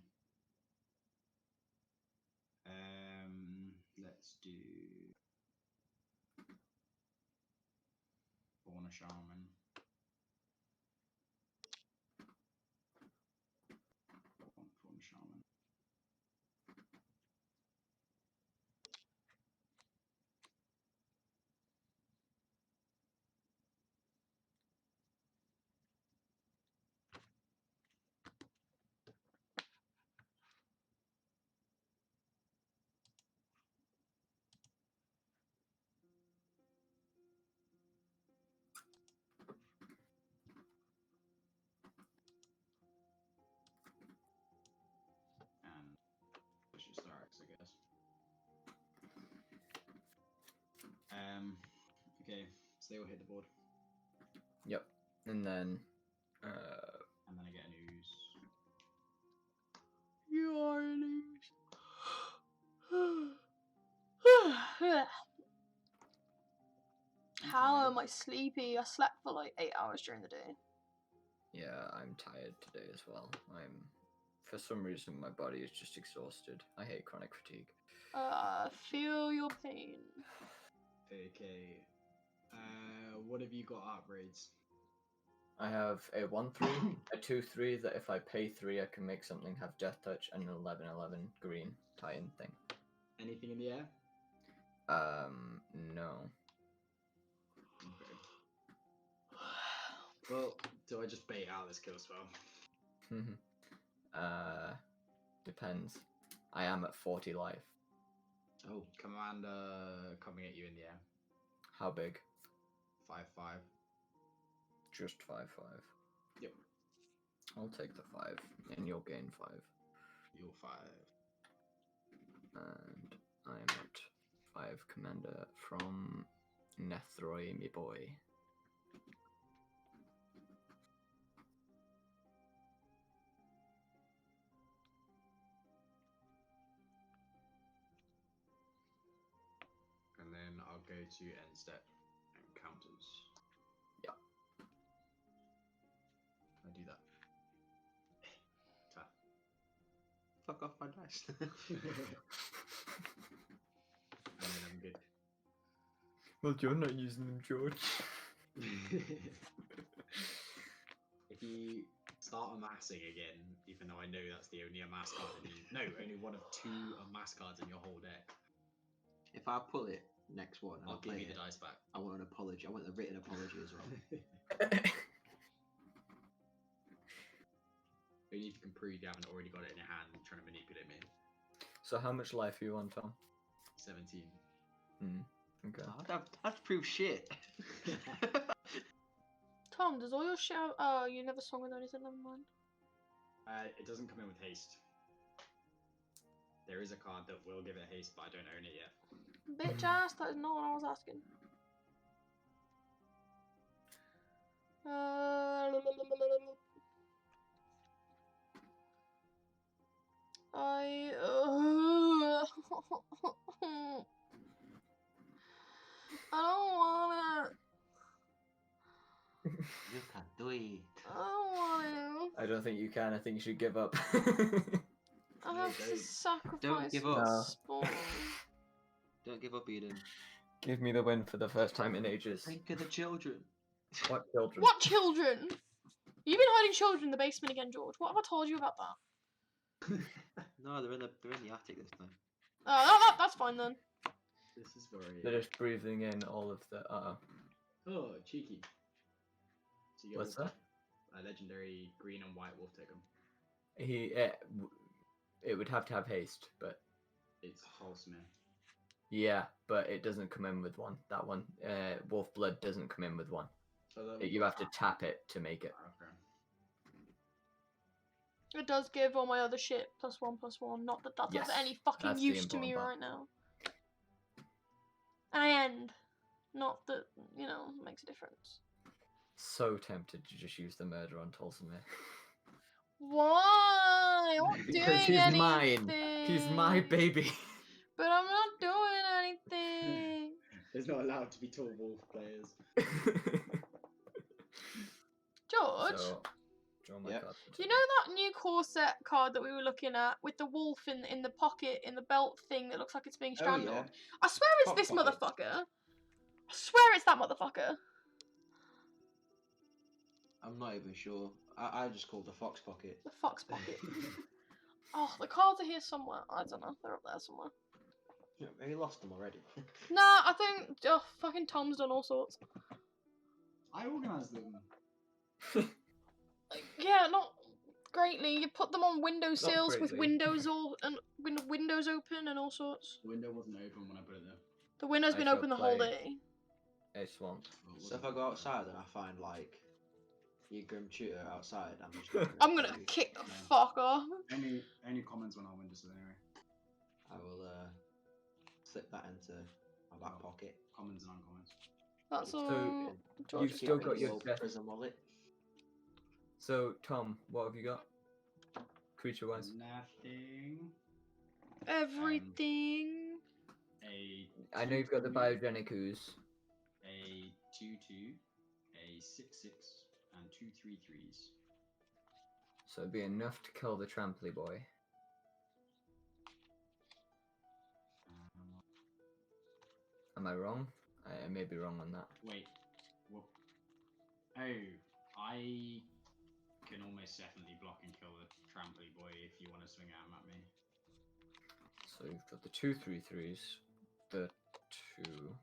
Let's do Fauna Shaman. Fauna Shaman. And push your Starks, I guess. Okay, so they all hit the board. Yep. And then And then I get an ooze. You are an ooze. How am I sleepy? I slept for like 8 hours during the day. yeah, I'm tired today as well. For some reason, my body is just exhausted. I hate chronic fatigue. Feel your pain. Okay. What have you got up, Raids? I have a 1/3, a 2/3 that if I pay 3, I can make something have death touch, and an 11/11 green tie-in thing. Anything in the air? No. Okay. Well, do I just bait out this kill spell? Depends. I am at 40 life. Oh, commander coming at you in the air. How big? 5/5. Just 5/5. Yep. I'll take the 5, and you'll gain 5. You're 5. And I'm at 5 commander from Nethroi, me boy. And then I'll go to end step and counters. Yeah. I do that. Tap. Fuck off my dice. And then I'm good. Well, you're not using them, George. If you start amassing again, even though I know that's the only amass card in you. No, only one of 2 amass cards in your whole deck. If I pull it next one, I'll give play you the it. dice back. I want an apology. I want a written apology as well. Only if you can prove you haven't already got it in your hand and trying to manipulate me. So how much life are you on, Tom? 17. Okay. That proves shit. Tom, does all your shit have... Oh, you never swung with anything, never mind. It doesn't come in with haste. There is a card that will give it haste, but I don't own it yet. Bitch ass, that is not what I was asking. I don't want it. You can do it. I don't want I don't think you can. I think you should give up. I have to don't. sacrifice give my up. spawn. Don't give up, Eden. Give me the win for the first time in ages. Think of the children. What children? What children? You've been hiding children in the basement again, George. What have I told you about that? No, they're in the attic this time. Oh, that's fine then. This is very... They're just breathing in all of the. Oh, cheeky. So you get What's wolf- that? A legendary green and white wolf token. It would have to have haste, but It's wholesome. yeah, but it doesn't come in with one. That one, Wolf Blood doesn't come in with one. So You have to tap it to make it. Okay. It does give all my other shit +1/+1. Not that that's Yes, of any fucking that's the use to me important part. right now. And not that, you know, makes a difference. So tempted to just use the murder on Tulsamere. Why? I'm not doing Because he's anything. mine. He's my baby. But I'm not doing anything. There's not allowed to be tall wolf players. George, So, draw my Yep. card for you two. know that new corset card that we were looking at with the wolf in the pocket in the belt thing that looks like it's being strangled? yeah. I swear it's Fox this pocket. motherfucker. I swear it's that motherfucker. I'm not even sure. I just called the fox pocket. The fox pocket. Oh, the cards are here somewhere. I don't know. They're up there somewhere. Have you lost them already? Nah, I think fucking Tom's done all sorts. I organised them. Yeah, not greatly. You put them on windowsills with greatly. windows all and windows open and all sorts. The window wasn't open when I put it there. The window's I been shall open the whole play. day. A swamp. Well, it So if wasn't I go open. outside and I find like your grim tutor outside, I'm just I'm gonna kick the fuck off. Only comments on our windowsill anyway. I will slip that into my back pocket. Comments and uncomments. That's So, all. George, you've still got your old death. prison wallet. So, Tom, what have you got? Creature-wise? Nothing. everything. I know you've got the biogenic ooze. A 2/2, a 6/6, and 2 3/3s. So it'd be enough to kill the tramply boy. Am I wrong? I may be wrong on that. Wait. What? Oh, I can almost definitely block and kill the tramply boy if you want to swing at him at me. So you've got the 2/3/3s, the 2.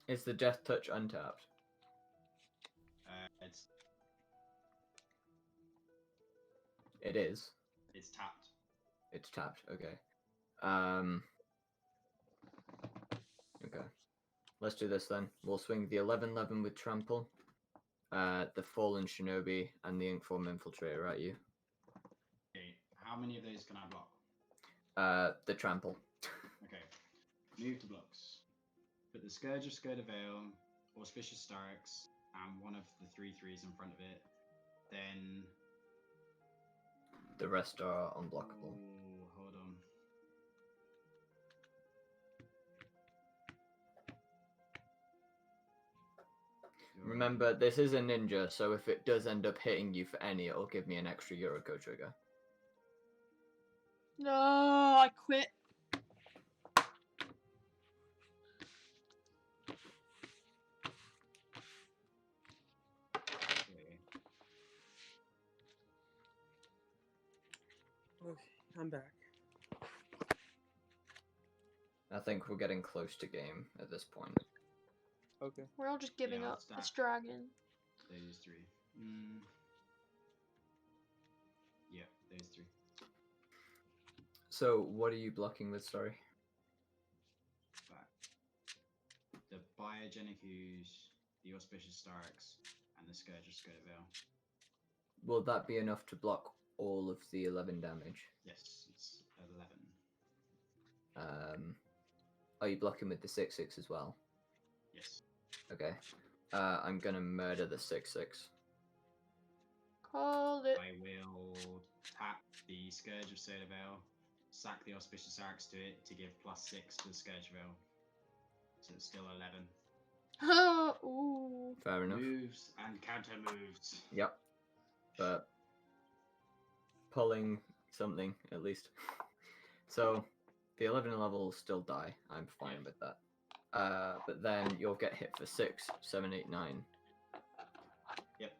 Is the Death Touch untapped? It is. It's tapped. It's tapped. Okay. Okay. Let's do this then. We'll swing the 11/11 with Trample, the Fallen Shinobi, and the Inkform Infiltrator at you. Okay. How many of those can I block? The Trample. Okay. Move to blocks. Put the Scourge of Skirta Veil, Auspicious Starix, and one of the 3/3s in front of it. Then. The rest are unblockable. Oh, hold on. Remember, this is a ninja, so if it does end up hitting you for any, it'll give me an extra Yuriko trigger. No, I quit. Okay, I'm back. I think we're getting close to game at this point. Okay. We're all just giving Yeah, up. stack. It's dragon. Those 3. Yeah, those 3. So, what are you blocking with, sorry? Back. The Biogenic Ooze, the Auspicious Starix, and the Scourge of Skirta Veil. Will that be enough to block all of the 11 damage? Yes, it's 11. Are you blocking with the 6/6 as well? Yes. Okay. I'm gonna murder the 6/6. Call it. I will tap the Scourge of Skirta Veil, sack the Auspicious Starix to it to give +6 to the Scourge Veil. So it's still 11. Ooh. Fair enough. Moves and counter moves. Yep. But pulling something at least. So the 11 level will still die. I'm fine with that. But then you'll get hit for 6, 7, 8, 9. Yep.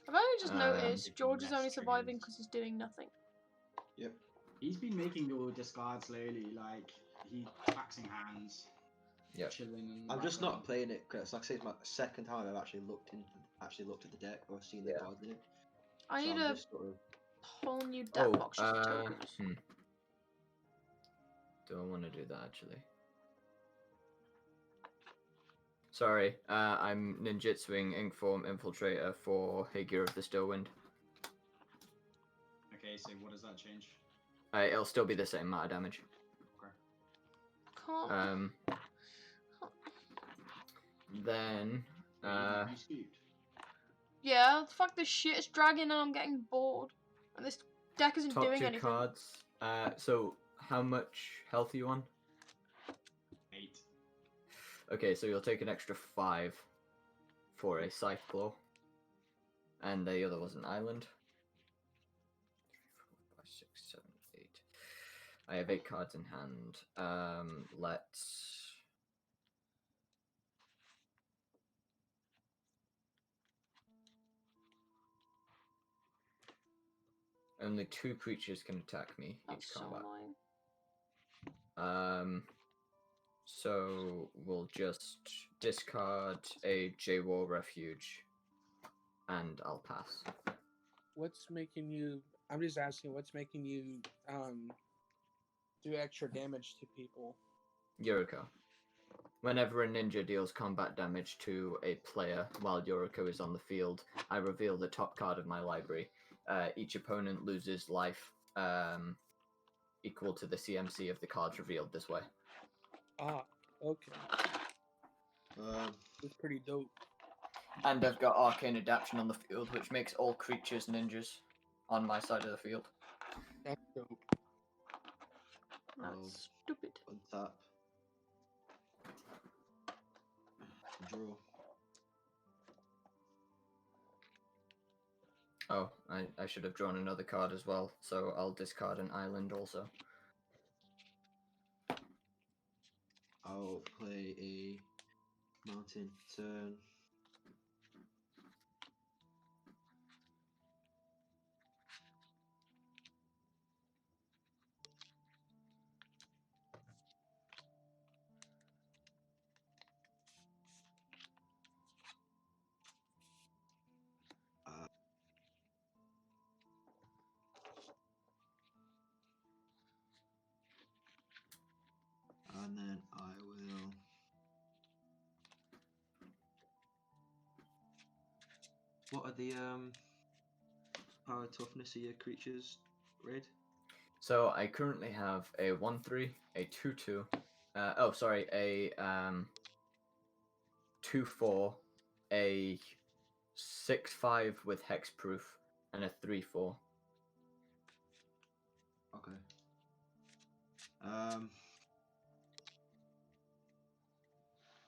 I've only just noticed If George is less only surviving triggers. because he's doing nothing. Yep. He's been making your discard slowly, like he taxing hands, Yep. chilling. And I'm just not rapping. playing it because, like I say, it's my second time I've actually looked at the deck or seen the Yeah. cards in it. I So need I'm a just sort of. whole new deck box just for tokens. Do I want to do that actually? Sorry, I'm ninjutsuing Inkform Infiltrator for Higure of the Stillwind. Okay, so what does that change? It'll still be the same amount of damage. Okay. Can't. Then You scooped. Yeah, fuck this shit. It's dragging and I'm getting bored. And this deck isn't top doing 2 anything. cards. So how much health are you on? 8. Okay, so you'll take an extra 5 for a Scythe Claw. And the other was an island. 3, 4, 5, 6, 7, 8. I have 8 cards in hand. Let's... Only 2 creatures can attack me That's each so combat. annoying. So we'll just discard a J-War Refuge, and I'll pass. What's making you? I'm just asking. What's making you do extra damage to people? Yuriko. Whenever a ninja deals combat damage to a player while Yuriko is on the field, I reveal the top card of my library. Each opponent loses life equal to the CMC of the cards revealed this way. Ah, okay. That's pretty dope. And I've got Arcane Adaption on the field, which makes all creatures ninjas on my side of the field. That's dope. That's stupid. Untap. Draw. Oh, I should have drawn another card as well, so I'll discard an island also. I'll play a mountain turn. And then I will. What are the power toughness of your creatures, Raid? So I currently have a 1/3, a 2/2. A 2/4, a 6/5 with hexproof, and a 3/4. Okay. Oh.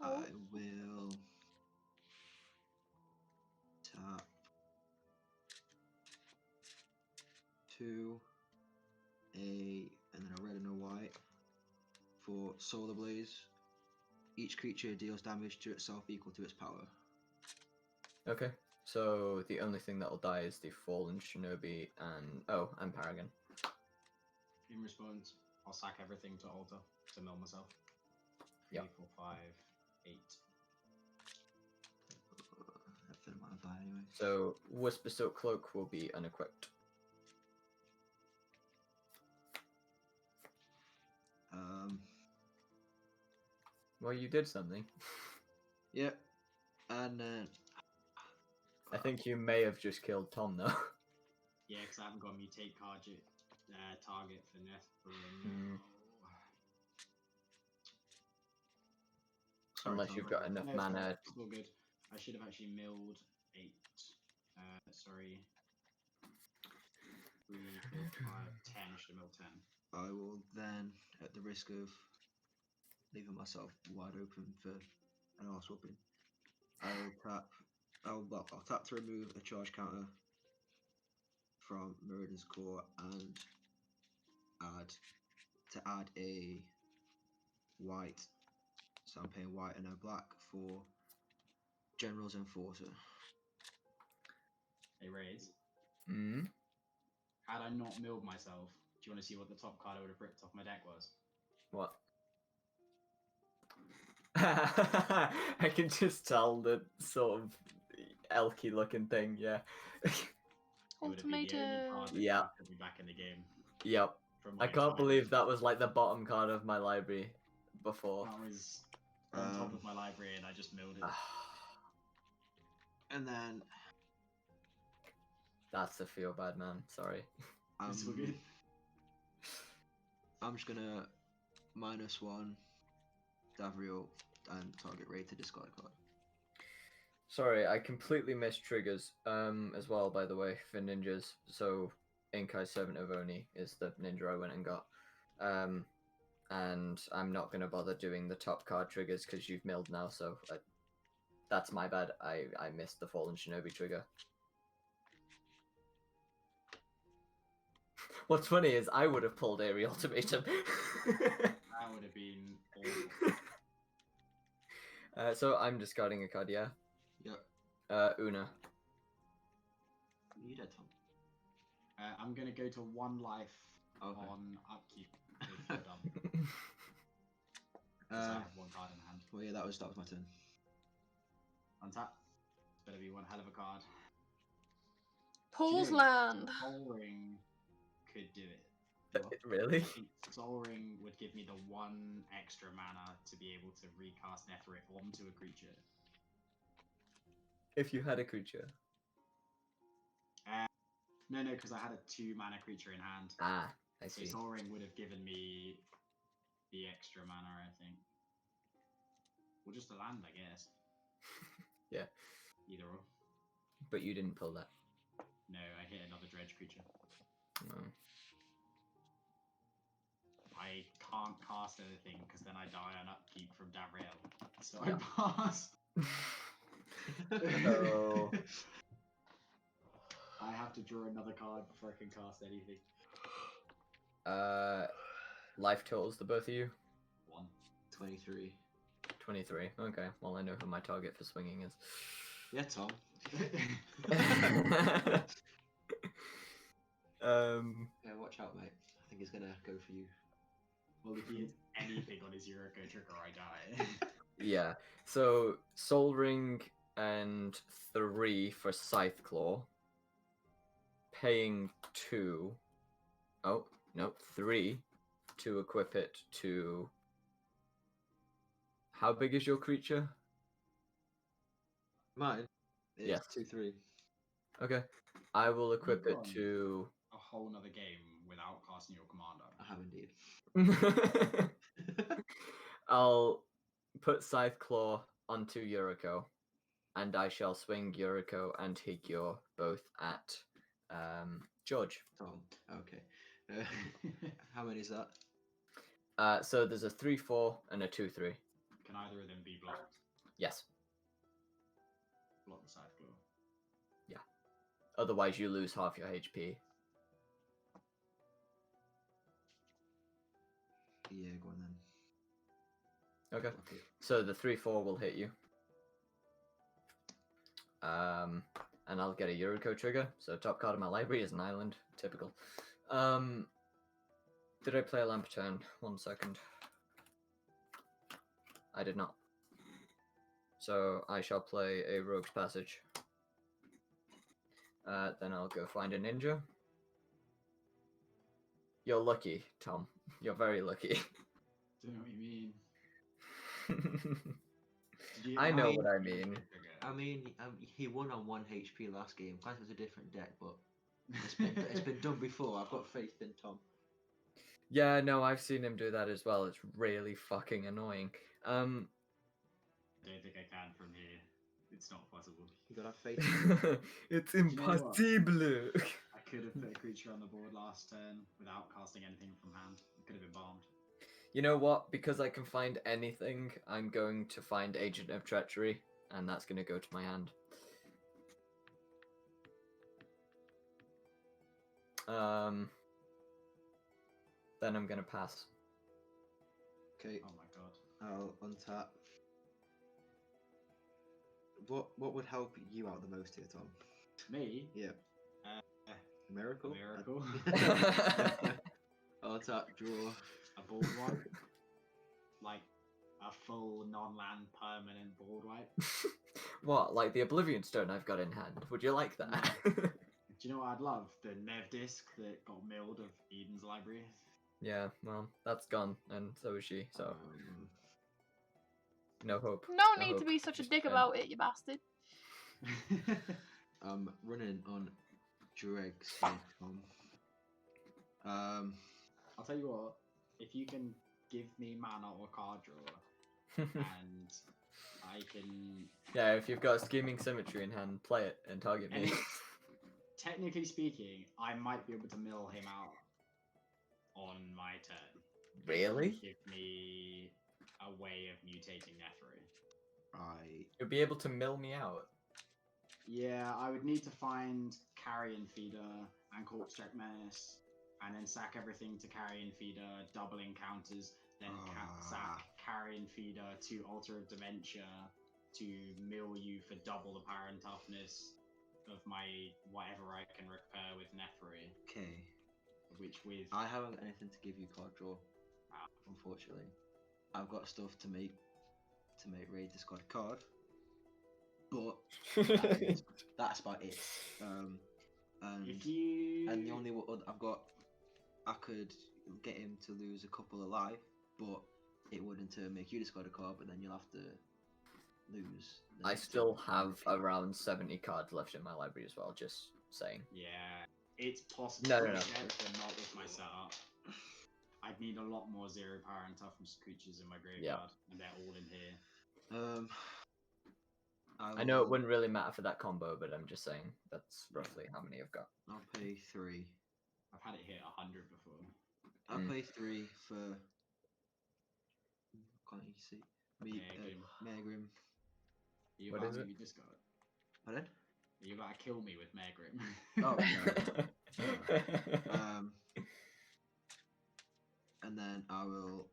I will tap 2, and then a red and a white for Solar Blaze. Each creature deals damage to itself equal to its power. Okay. So the only thing that will die is the Fallen Shinobi and Paragon. In response, I'll sack everything to altar to mill myself. 3, Yep. 4, 5, 8. That fit amount of die anyway. So Whisper Silk Cloak will be unequipped. Well, you did something. Yep. And then I think you may have just killed Tom, though. Yeah, because I haven't got a mutate target for Nethroi. Hmm. Sorry, Unless Tom, you've I got got- enough No, it's mana. It's all good. I should have actually milled 8. 3, 4, 5, 10. I should have milled 10. I will then, at the risk of leaving myself wide open for an arse whooping, I'll tap to remove a charge counter from Meridian's Core and add a white. So I'm paying white and a black for General's Enforcer. Hey, Rhys. Hmm. Had I not milled myself, do you want to see what the top card I would have ripped off my deck was? What? I can just tell the sort of elky looking thing, yeah. It would have been the only Ultimatum. card that Yeah. could be back in the game. Yep. From I like can't 5 believe that was like the bottom card of my library before. That was on top of my library, and I just milled it. And then That's a feel bad, man. Sorry. It's all good. I'm just gonna -1 Davriel and target Raid to discard a card. Sorry, I completely missed triggers as well, by the way, for ninjas. So Inkai Servant of Oni is the ninja I went and got. And I'm not going to bother doing the top card triggers because you've milled now, so that's my bad. I missed the Fallen Shinobi trigger. What's funny is I would have pulled Airy Ultimatum. That would have been awful. So I'm discarding a card, yeah? Yep. Una. You dead, Tom? I'm gonna go to 1 life Okay. on upkeep if you're done. So I have 1 card in hand. Well, yeah, that was my turn. Untap. It's better be one hell of a card. Paul's Do you know, land. Soul Ring could do it. Really? I think Soul Ring would give me the 1 extra mana to be able to recast Nethroi onto a creature. If you had a creature. No, because I had a 2 mana creature in hand. Ah, I So see. Soul Ring would have given me the extra mana, I think. Or just a land, I guess. Yeah. Either or. But you didn't pull that. No, I hit another dredge creature. No. I can't cast anything because then I die on upkeep from Davriel. So Yeah. I pass. Oh. I have to draw another card before I can cast anything. Life totals the both of you? 1. 23. 23. Okay, well I know who my target for swinging is. Yeah, Tom. Yeah, watch out, mate. I think he's gonna go for you. Well, if he hits anything on his Yuriko trigger, I die. Yeah. So Soul Ring and 3 for Scythe Claw. Paying 2. Oh, no, 3 to equip it to. How big is your creature? Mine is Yes. 2-3. Okay. I will equip it gone. to. A whole nother game without casting your commander. I have indeed. I'll put Scythe Claw onto Yuriko, and I shall swing Yuriko and Higyor both at George. Tom. Okay. How many is that? So there's a 3-4 and a 2-3. Can either of them be blocked? Yes. Block the side claw. Otherwise, you lose half your HP. Yeah, go on then. Okay. Okay. So the 3-4 will hit you. And I'll get a Yuriko trigger. So top card of my library is an island. Typical. Did I play a Lamperturn? 1 second. I did not. So I shall play a Rogue's Passage. Then I'll go find a ninja. You're lucky, Tom. You're very lucky. Don't know what you mean. I know what I mean. I mean, he won on 1 HP last game. Granted, it was a different deck, but it's been done before. I've got faith in Tom. Yeah, no, I've seen him do that as well. It's really fucking annoying. I don't think I can from here. It's not possible. You gotta have faith. It's you know what? impossible. I could have put a creature on the board last turn without casting anything from hand. It could have been bombed. You know what? Because I can find anything, I'm going to find Agent of Treachery, and that's going to go to my hand. Then I'm going to pass. Okay, Oh my god. I'll untap. What would help you out the most here, Tom? Me? Yeah. A miracle? Miracle. I'll tap, draw. A board wipe. Like a full non-land permanent board wipe. What, like the Oblivion Stone I've got in hand? Would you like that? Do you know what I'd love? The Nev disc that got milled of Eden's library. Yeah, well, that's gone, and so is she, so no hope. No need to hope. be such a Just dick end. about it, you bastard. I'm running on dregs here, Tom. I'll tell you what, if you can give me mana or card draw, and I can... Yeah, if you've got Scheming Symmetry in hand, play it and target me. And technically speaking, I might be able to mill him out on my turn. Really? Give me a way of mutating Nethroi. You'll be able to mill me out. Yeah, I would need to find Carrion Feeder and Corpse-Check Menace, and then sack everything to Carrion Feeder, double encounters, then sack Carrion Feeder to Altar of Dementia to mill you for double the power and toughness of my whatever I can repair with Nethroi. Okay. Which with... I haven't got anything to give you card draw, unfortunately. I've got stuff to make Raid discard a card, but that's about it. And if you... and the only one I've got, I could get him to lose a couple of life, but it wouldn't make you discard a card, but then you'll have to lose. I still have around 70 cards left in my library as well, just saying. Yeah, it's possible. No. But not with my setup. I'd need a lot more 0 power and toughness creatures in my graveyard, and they're all in here. I know it wouldn't really matter for that combo, but I'm just saying that's roughly how many I've got. I'll pay 3. I've had it hit 100 before. I'll pay 3 for. Can't you see? Megrim. You What got is me it? with discard. Pardon? You gotta kill me with Megrim. And then I will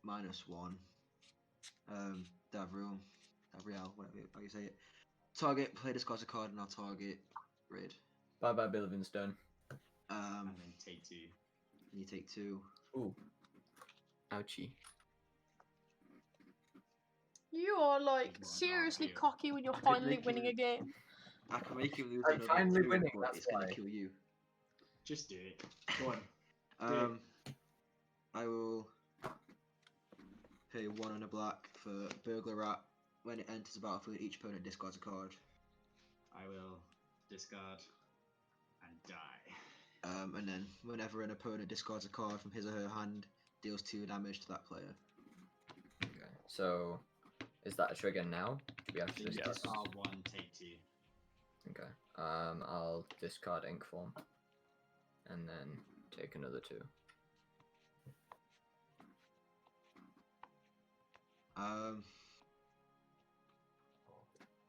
-1 Davriel, whatever how you say it. Target, play discard a card, and I'll target Raid. Bye bye, Bill Livingstone. And then take 2. You take 2. Ooh. Ouchie. You are like Well, seriously not you. cocky when you're I could finally make winning you- a game. I can make you lose I'm another finally 2, winning, but that's it's gonna why. kill you. Just do it. Go on. I will pay 1 and a black for Burglar Rat. When it enters the battlefield, each opponent discards a card. I will discard and die. And then whenever an opponent discards a card from his or her hand, deals 2 damage to that player. Okay. So, is that a trigger now? Do we have to So you discard? discard 1, take 2. Okay. I'll discard ink form, and then take another 2.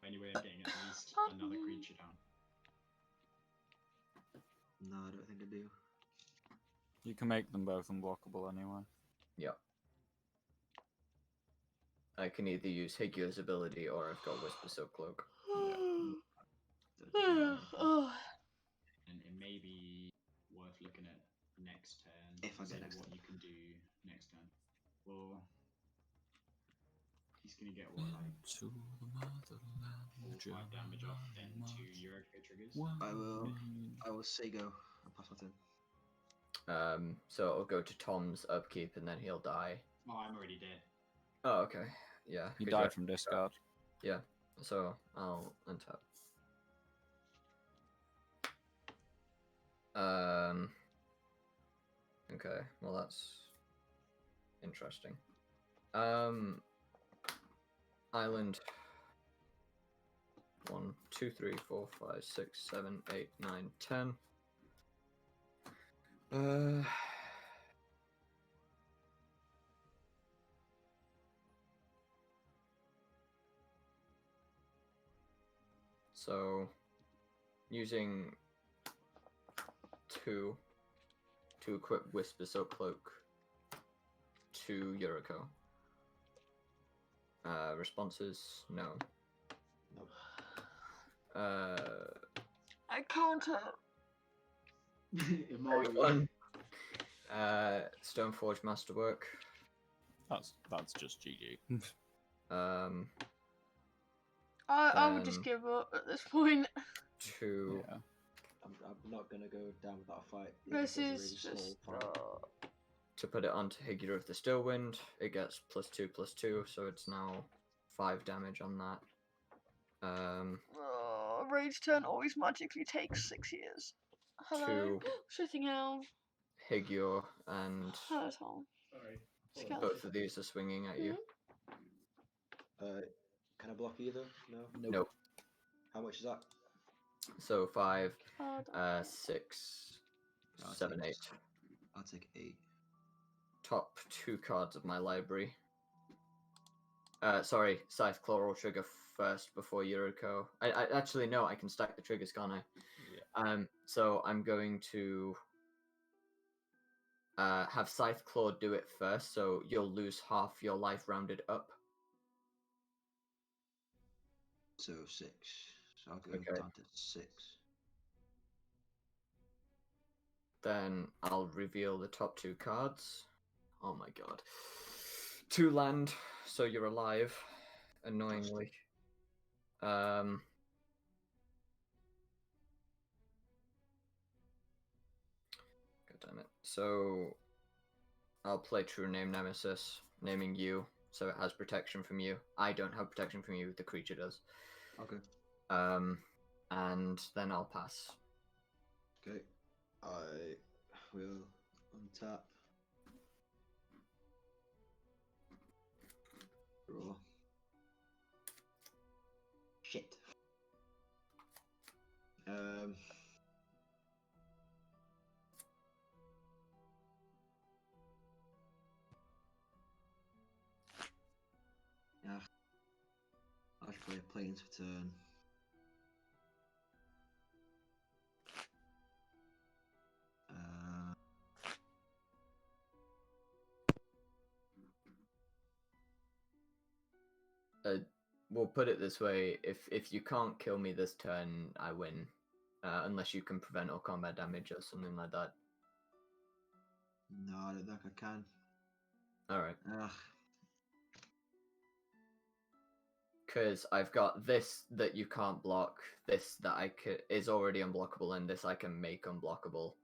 Any way of getting at least another creature down. No, I don't think I do. You can make them both unblockable anyway. Yep. I can either use Higio's ability or I've got Whisper Silk Cloak. Oh. And it may be worth looking at next turn. If I get see next what turn. you can do next turn. Well, he's gonna get what, like To the motherland, 4 or 5 damage off, then 2 Yuriko triggers. I will say go and pass my turn. So it'll go to Tom's upkeep and then he'll die. Oh, I'm already dead. Oh, okay. Yeah. You 'cause die you're- from discard. Yeah. So I'll untap. Okay. Well, that's interesting. Island. 1, 2, 3, 4, 5, 6, 7, 8, 9, 10. So, using 2 to equip Whisper Silk Cloak to Yuriko. Responses? No. Nope. I counter. One. Stoneforge Masterwork. That's just GG. I would just give up at this point. 2. Yeah. I'm not gonna go down without a fight. This It's a is really just. small fight. To put it onto Higura of the Stillwind, it gets +2/+2, so it's now 5 damage on that. Rage turn always magically takes 6 years. Hello. 2 Shitting hell. Higure, and Hello, Tom. Sorry. Skeleton. both of these are swinging at you. Can I block either? No. Nope. How much is that? So 5, Oh, 6, I'll 7, take 8. I'll take 8. Top 2 cards of my library. Sorry, Scythe Claw will trigger first before Yuriko. I actually no, I can stack the triggers, can't I? Yeah. So I'm going to have Scythe Claw do it first, so you'll lose half your life rounded up. So 6. So I'll go Okay. down to 6. Then I'll reveal the top 2 cards. Oh my god. 2 land, so you're alive. Annoyingly. God damn it. So I'll play True Name Nemesis, naming you, so it has protection from you. I don't have protection from you, the creature does. Okay. And then I'll pass. Okay. I will untap. Draw. Shit. Yeah. I'll just play Plains for turn. we'll put it this way: if you can't kill me this turn, I win, unless you can prevent all combat damage or something like that. No, I don't think I can. All right. Ugh. Because I've got this that you can't block, this that is already unblockable, and this I can make unblockable.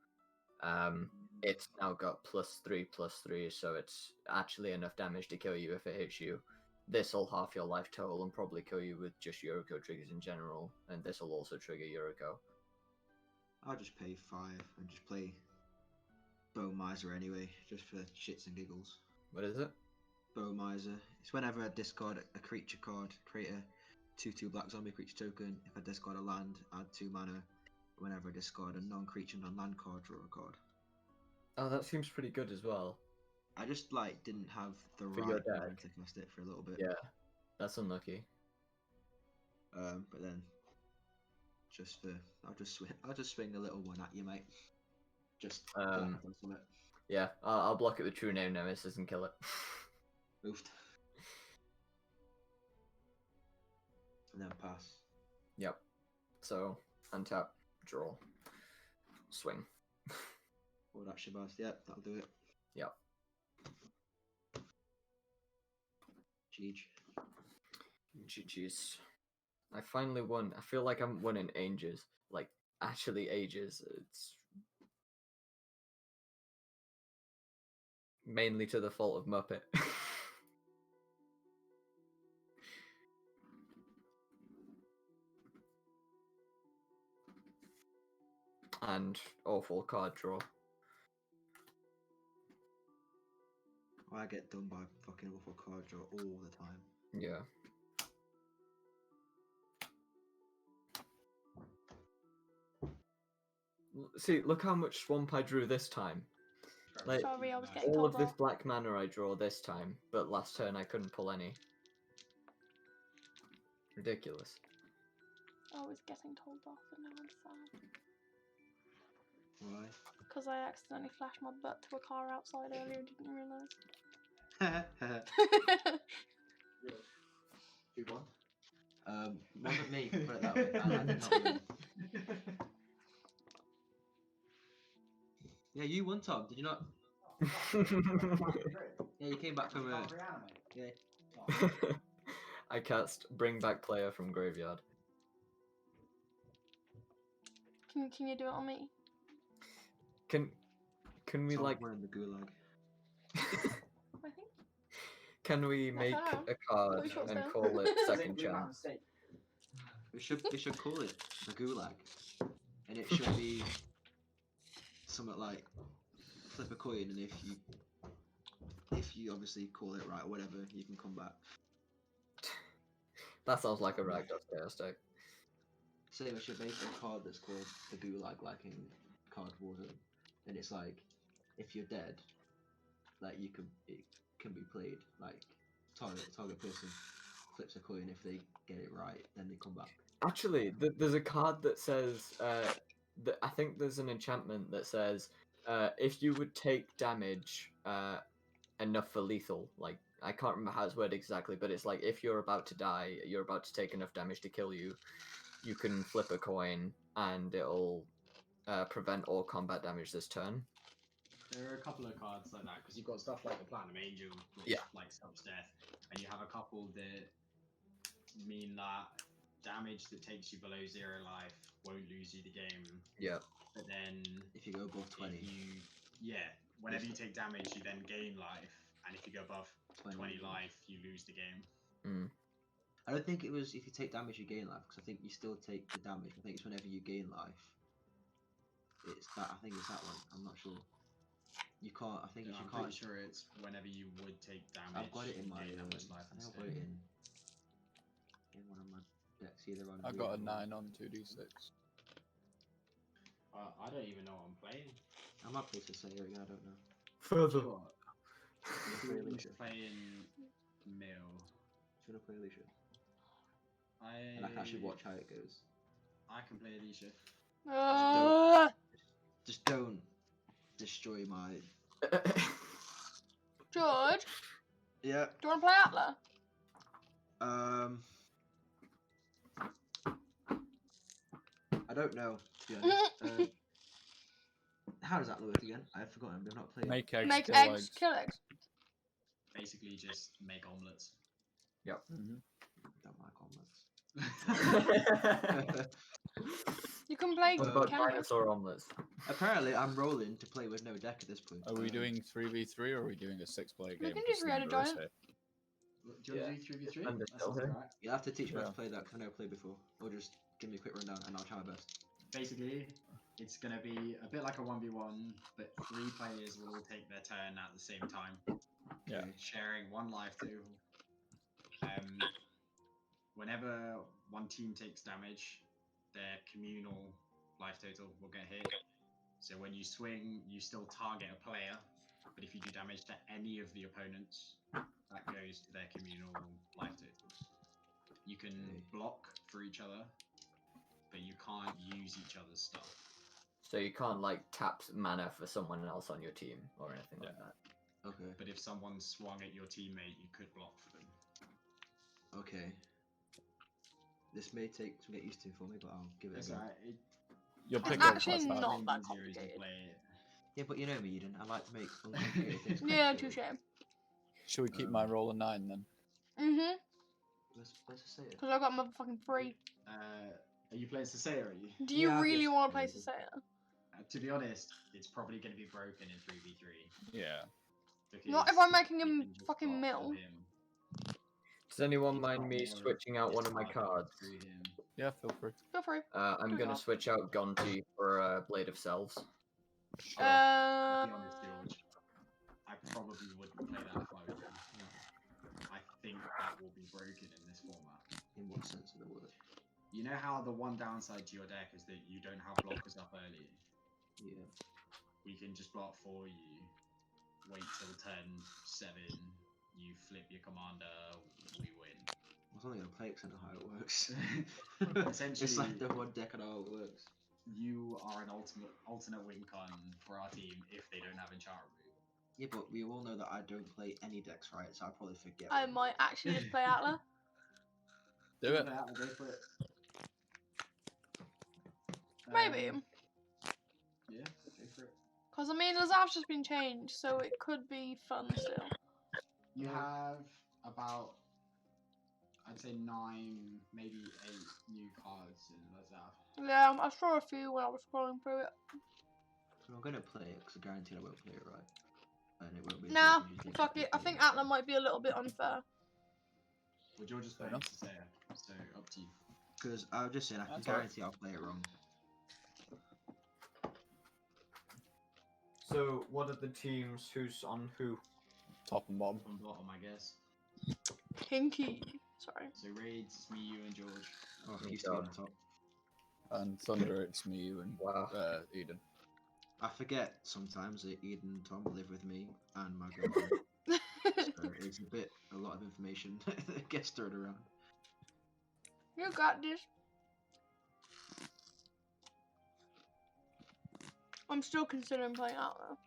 It's now got +3/+3, so it's actually enough damage to kill you if it hits you. This'll half your life total and probably kill you with just Yuriko triggers in general, and this'll also trigger Yuriko. I'll just pay 5 and just play Bone Miser anyway, just for shits and giggles. What is it? Bone Miser. It's whenever I discard a creature card, create a 2/2 black zombie creature token. If I discard a land, add 2 mana. Whenever I discard a non-creature, non-land card, draw a card. Oh, that seems pretty good as well. I just didn't have the For your right deck. mana to cast it for a little bit. Yeah, that's unlucky. But then, I'll just swing a little one at you, mate. Just on something. Yeah, I'll block it with True Name Nemesis and kill it. Oofed. And then pass. Yep. So, untap, draw, swing. Oh, that Shabazz. Yep, that'll do it. Yep. GG's. I finally won. I feel like I haven't won in ages. Like, actually ages. It's mainly to the fault of Muppet. And awful card draw. I get done by fucking awful card draw all the time. Yeah. See, look how much swamp I drew this time. Like, Sorry, I was getting all told of this off. black mana I draw this time, but last turn I couldn't pull any. Ridiculous. I was getting told off and now I'm sad. Why? Because I accidentally flashed my butt to a car outside earlier and didn't realise. 2-1. Wasn't me, put it that way. I did not win. Yeah, you won, Tom. Did you not? Yeah, you came back from yeah. I cast Bring Back Player from Graveyard. Can you do it on me? Can we Tom's like? wearing the gulag. I think. Can we make know. a card What short's and down? call it Second Chance? We should call it the gulag, and it should be something like flip a coin, and if you obviously call it right or whatever, you can come back. That sounds like a Rakdos Chaos deck. Say we should make a card that's called the gulag, like in Card Warzone, and it's like if you're dead, like it can be played like target person flips a coin. If they get it right, then they come back. Actually, there's a card that says, I think there's an enchantment that says, if you would take damage enough for lethal, like, I can't remember how it's worded exactly, but it's like, if you're about to die, you're about to take enough damage to kill you, you can flip a coin, and it'll prevent all combat damage this turn. There are a couple of cards like that, because you've got stuff like the Platinum Angel, which Yeah. like stops death, and you have a couple that mean that damage that takes you below 0 life won't lose you the game. Yeah. But then If you go above 20, whenever you take damage, you then gain life, and if you go above 20 life, you lose the game. Mm. I don't think it was if you take damage you gain life, because I think you still take the damage. I think it's whenever you gain life. It's that. I think it's that one. I'm not sure. You can't. I think I'm you can't. pretty sure it's whenever you would take damage. I've got it in my. gain that much life I've instead. got it in one of my decks. Either on. I got a 9 on 2d6. I don't even know what I'm playing. I might play Sasaya again. I don't know. Further. Sure. Should I play Who's Alesha? playing Mill? Should I play Alesha? I And I can actually watch how it goes. I can play Alesha. Just don't destroy my. George, Yeah. do you want to play Atla? I don't know, to be honest. How does that work again? I've forgotten. We've not played. Make eggs, Make kill eggs, kill eggs. Basically, just make omelets. Mhm. Don't like omelets. You can play What about Krenko. dinosaur omelets? Apparently, I'm rolling to play with no deck at this point. Are we doing 3v3 or are we doing a 6-player We game? can because do Red Slender is Giant. here? Do you want to do 3v3? Slender That still sounds here. alright. You'll have to teach me how Yeah. to play that because I've never played before. Or just give me a quick rundown and I'll try my best. Basically, it's going to be a bit like a 1v1, but 3 players will all take their turn at the same time. Yeah. Sharing 1 life total. Whenever one team takes damage, their communal life total will get hit. So when you swing, you still target a player, but if you do damage to any of the opponents, that goes to their communal life totals. You can block for each other, but you can't use each other's stuff. So you can't like tap mana for someone else on your team or anything like that. Okay. But if someone swung at your teammate, you could block for them. Okay. This may take some get used to for me, but I'll give it It's a go. alright. You'll It's pick up actually quite fast. not that Easier as you complicated. play it. Yeah, but you know me, Eden. I like to make uncomplicated things Yeah, complicated. touche. Should we keep my roll a 9 then? Mhm. Let's just say it. Because I got motherfucking 3. Are you playing Sasaya, are you? Do you Yeah, I've really just want to play played it. Sasaya? To be honest, it's probably going to be broken in 3v3. Yeah. Not if because I'm making you him can just fucking block mill. for him. Does anyone He's mind got me more switching out one of my discarding cards? through him. Yeah, feel free. Feel free. I'm Do gonna that. switch out Gonti for Blade of Selves. Sure. I'll be honest, George. I probably wouldn't play that if I were you. I think that will be broken in this format. In what sense of the word? You know how the one downside to your deck is that you don't have blockers up early? Yeah. We can just block for you, wait till turn 7, you flip your commander, we win. I was only gonna play it 'cause I know how it works. Essentially, it's like the one deck I know how it works. You are an alternate win con for our team if they don't have enchant removal. Yeah, but we all know that I don't play any decks, right? So I'll probably forget. I one. might actually just play Atla. Do it. Yeah, I'll go for it. Maybe. Yeah, go for it. Because, I mean, Lazav's just been changed, so it could be fun still. You have about, I'd say 9, maybe 8 new cards in Lazav. Yeah, I saw a few when I was scrolling through it. I'm gonna play it because I guarantee I won't play it right. And it won't be. Nah, fuck it. I think Atla might be a little bit unfair. Well, George is Fair playing enough. Sasaya, so up to you. Because I was just saying, I can That's alright. guarantee I'll play it wrong. So what are the teams? Who's on who? Top and bottom. On bottom, I guess. Kinky. Sorry. So Raids, it's me, you, and George. Oh, Oh, you stay on God. top. And Thunder, it's me, you, and Wow. Eden. I forget sometimes that Eden and Tom live with me and my girlfriend. So it's a lot of information that gets thrown around. You got this. I'm still considering playing Atla.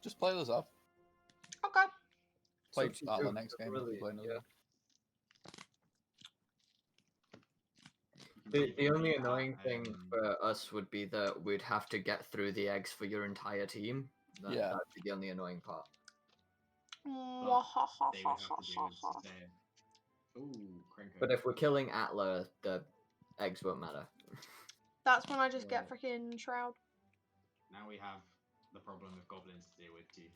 Just play those up. Okay. Play So Atla two- next game. really, Play another. yeah. You can The take only it out, annoying thing for us would be that we'd have to get through the eggs for your entire team. Yeah. That'd be the only annoying part. they would have to deal with Sasaya. Ooh, Krenko. But if we're killing Atla, the eggs won't matter. That's when I just get freaking Shroud. Now we have the problem of goblins to deal with too.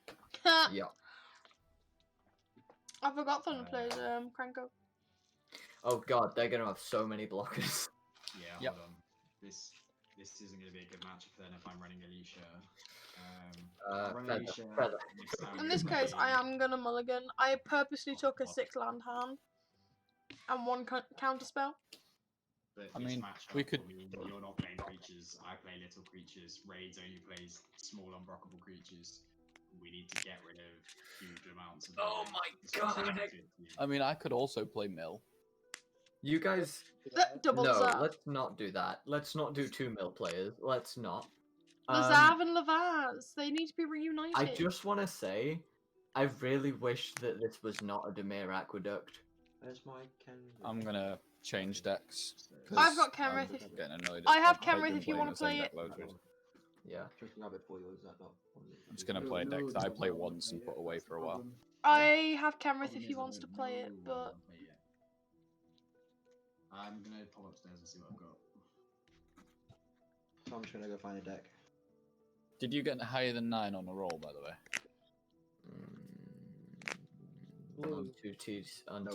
Yeah. I forgot Thunder plays Krenko. Oh god, they're gonna have so many blockers. Yeah, Yep. hold on. This isn't going to be a good matchup then if I'm running Alesha. Feather. Next time In we this case, play- I am gonna mulligan. I purposely took a 6-land hand and 1 counter spell. But I this mean, matchup we could- will mean you're not playing creatures. I play little creatures. Raids only plays small unblockable creatures. We need to get rid of huge amounts of. Oh damage. my It's just God. a good team. I mean, I could also play Mill. You guys, Double no, Lazav. let's not do that. Let's not do 2 mil players. Let's not. Lazav and Lavaz. They need to be reunited. I just want to say, I really wish that this was not a Dimir Aqueduct. Where's my Ken? I'm gonna change decks. 'cause I've got I'm Kenrith if- getting annoyed. I have I've Kenrith been if you playing wanna the same play deck it. loads recently. Yeah. Just grab it for you, is that not one? I'm just gonna play a deck that I play once and put away for a while. I have Kenrith if he wants to play it, but I'm gonna pop upstairs and see what I've got. So I'm just gonna go find a deck. Did you get higher than 9 on a roll, by the way? On 2d6. On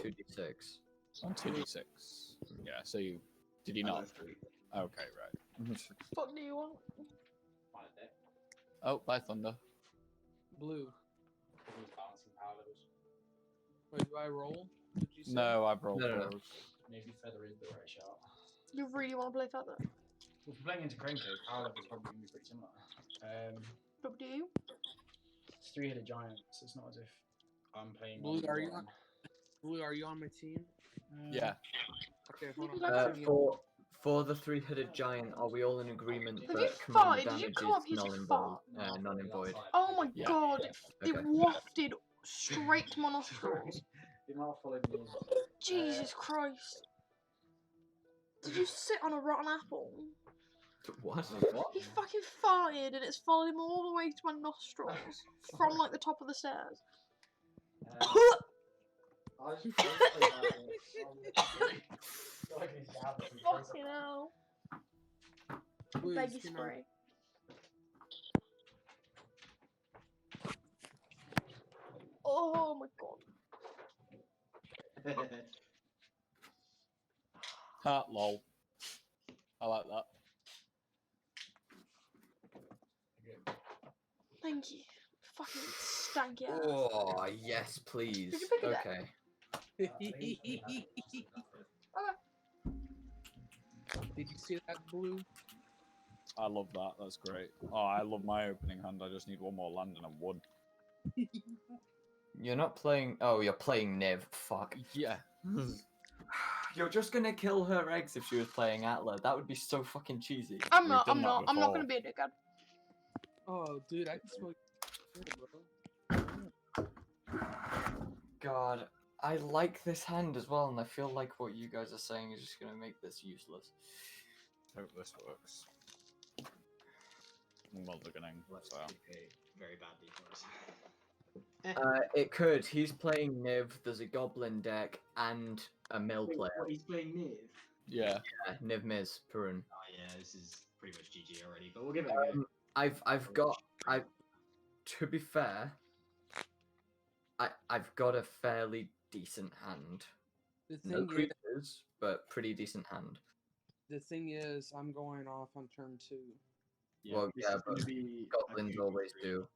2d6. Yeah, so you... Did you not? Okay, right. what do you want? Find a deck. Oh, bye, Thunder. Blue. Who's balancing power levels? Wait, do I roll? Did you say? No, I've rolled No. those. Maybe Feather is the right shot. You really want to play Feather? If we're playing into Krenko, power level's probably going to be pretty similar. What do you? It's three-headed giant, so it's not as if I'm playing. Blue, on are you one. on? Blue, are you on my team? Yeah. Okay, You hold can on. go I'm sending you- For the three-headed giant, are we all in agreement Have that you command farted? Did you damage come up is here to null and fart? void? Null and void. Oh my Yeah. god, it Okay. wafted straight to my nostrils. It might have followed me. Jesus Christ. Did you sit on a rotten apple? What? He fucking farted and it's followed him all the way to my nostrils from like the top of the stairs. Fucking hell. Blue, Beggy just came out. spray. Oh my god. Ha, lol. I like that. Thank you. Fucking stanky ass. Oh, yes, please. Did you pick it up? Okay. Did you see that, Blue? I love that. That's great. Oh, I love my opening hand. I just need one more land and I'm won. You're not playing... Oh, you're playing Niv. Fuck. Yeah. You're just gonna kill her eggs if she was playing Atla. That would be so fucking cheesy. I'm We've not done that I'm not before. gonna be a dickhead. Oh, dude, I can smell you, bro. God, I like this hand as well, and I feel like what you guys are saying is just gonna make this useless. Hope this works. Mulliganing, so. Very badly for us. It could. He's playing Niv, there's a Goblin deck, and a Mill Wait, player. what, he's playing Niv? Yeah. Yeah, Niv Miz, Parun. Oh yeah, this is pretty much GG already, but we'll give it a go. I've got... To be fair, I've got a fairly decent hand. The No thing is, creatures, but pretty decent hand. I'm going off on turn 2. Yeah, Well, this yeah, is gonna but be Goblins always do.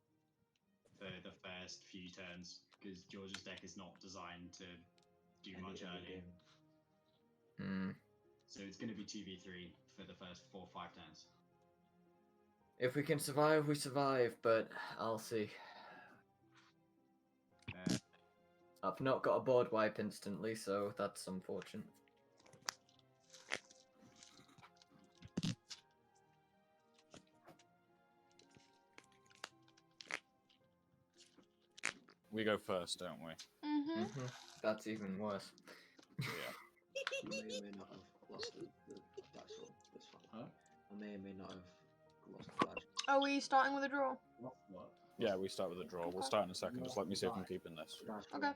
the first few turns, because George's deck is not designed to do much early. Hmm. So it's going to be 2v3 for the first 4 or 5 turns. If we can survive, we survive, but I'll see. I've not got a board wipe instantly, so that's unfortunate. We go first, don't we? Mm-hmm. That's even worse. Yeah. I may or may not have lost the dice roll. That's fine. Huh? I may or may not have lost the dice. Are we starting with a draw? What? Yeah, we start with a draw. We'll start in a second. Just let me see if I'm keeping this. Dice roll. Okay.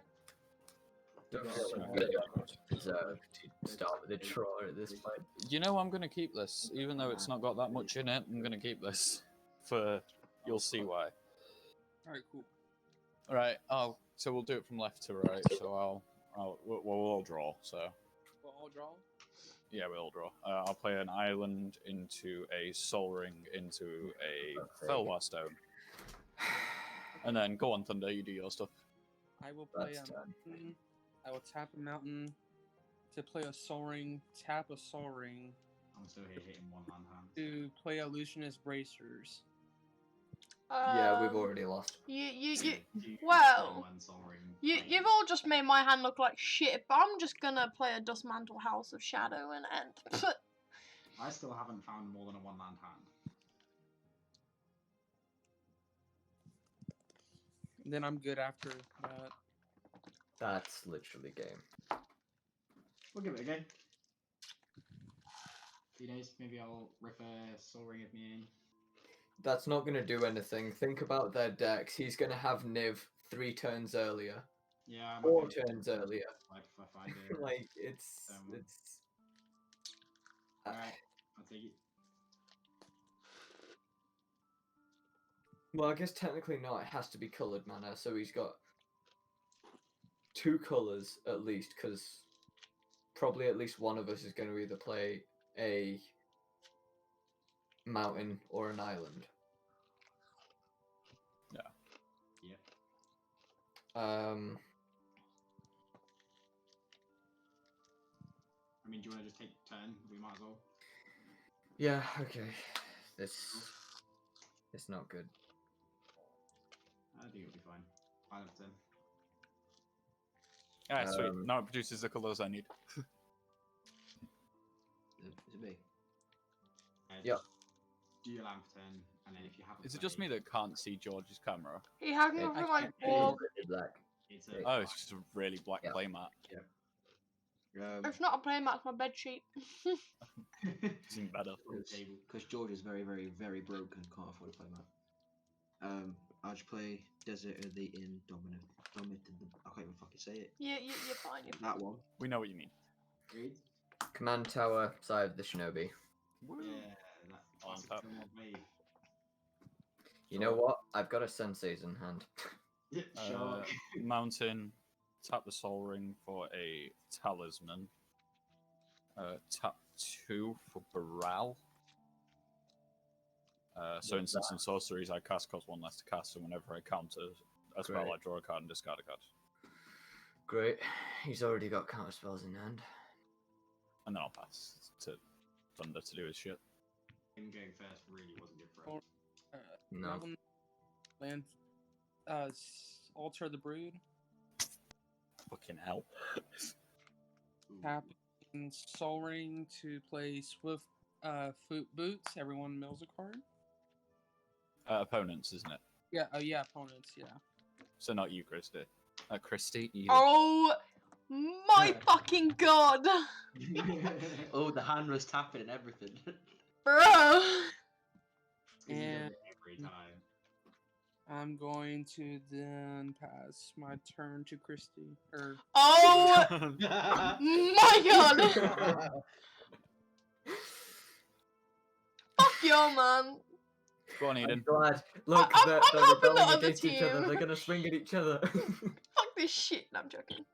Don't Yeah, feel yeah, like yeah. I deserve to start with a draw at this point. You know, I'm going to keep this. Even though it's not got that much in it, I'm going to keep this. You'll see why. Alright, cool. Alright, so we'll do it from left to right. So we'll all draw, so. Well, I'll draw. Yeah, we'll all draw. I'll play an island into a soul ring into a Felwar stone. And then go on, Thunder, you do your stuff. I will play That's a done. mountain. I will tap a mountain to play a soul ring, tap a soul ring I'm still here hitting one land hand. to play illusionist bracers. Yeah, we've already lost. Well, you've all just made my hand look like shit, but I'm just gonna play a Dustmantle House of Shadow and end. I still haven't found more than a 1 land hand. Then I'm good after that. That's literally game. We'll give it a go. Few days, maybe I'll riff a Soul Ring of me in. That's not going to do anything. Think about their decks. He's going to have Niv 3 turns earlier. Yeah, I'm 4 okay with turns it. earlier. If I do. Like, it's... Alright, I'll take it. Well, I guess technically not. It has to be coloured mana, so he's got 2 colours at least, because probably at least one of us is going to either play a mountain or an island. Yep. I mean, do you want to just take turn? We might as well. Yeah, okay. It's not good. I think it'll be fine. 5 of 10. Yeah, sweet. Now it produces the colours I need. Is it me? Yep. Do your lamp turn, and then if you have. Is it just me that can't see George's camera? He has It- nothing I like can't ball. Black. It's Oh, it's just a really black Yeah. playmat. It's not a playmat, it's my bed sheet. It's even better. Because George is very, very, very broke and can't afford to play that. I'll just play Desert of the Indominant. I can't even fucking say it. You're fine. You're fine. That one. We know what you mean. Read? Command Tower, Side of the Shinobi. Yeah, that classic tap. film of wave. You know what? I've got a Sensei's in hand. Yeah, sure. Mountain, tap the Soul Ring for a Talisman. Tap 2 for Baral. So instants and sorceries I cast cost 1 less to cast, and whenever I counter a spell, Great. I draw a card and discard a card. Great. He's already got counter spells in hand. And then I'll pass to Thunder to do his shit. Him going first really wasn't good for us. No. Mountain, land, Altar the Brood, Fucking hell. tapping Soul Ring to play Swift Foot Boots. Everyone mills a card. Opponents, isn't it? Yeah, yeah, opponents, yeah. So not you, Christy. Christy, you. Oh my fucking god, Oh, the hand was tapping and everything. bro! And every time. I'm going to then pass my turn to Christy. Oh my god! Fuck you, man. Go on, I'm Eden. glad. Look, I'm they're helping the rebelling other against each other. team. They're gonna swing at each other. Fuck this shit. No, I'm joking.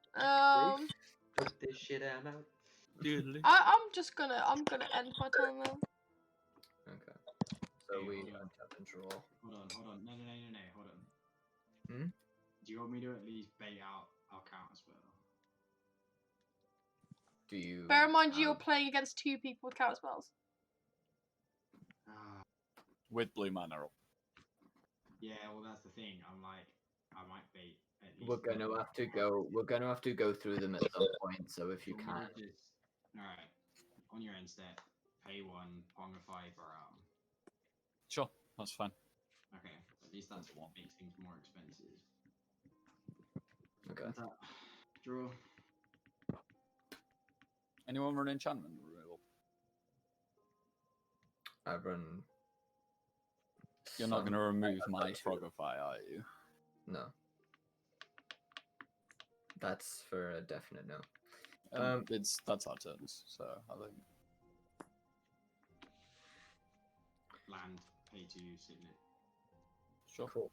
Fuck this shit, I'm out. I'm gonna end my time now. Okay. So we untap and draw. Hold on. No, hold on. Hmm? Do you want me to at least bait out our counter spell? Do you? Bear in mind you're playing against 2 people with counter spells. With blue mana up. Yeah, well that's the thing. I'm like, I might bait at least. We're gonna have to go. We're gonna have to go through them at some point. So if you can. Alright. On your end step, pay 1, pongify for Sure, that's fine. Okay, at least that's what makes things more expensive. Okay. Draw. Anyone run enchantment removal? I run. You're not going to some- remove I've my got 2. Frogify, are you? No. That's for a definite no. That's our turns, so I think. Land, pay 2, signet. Sure. Cool.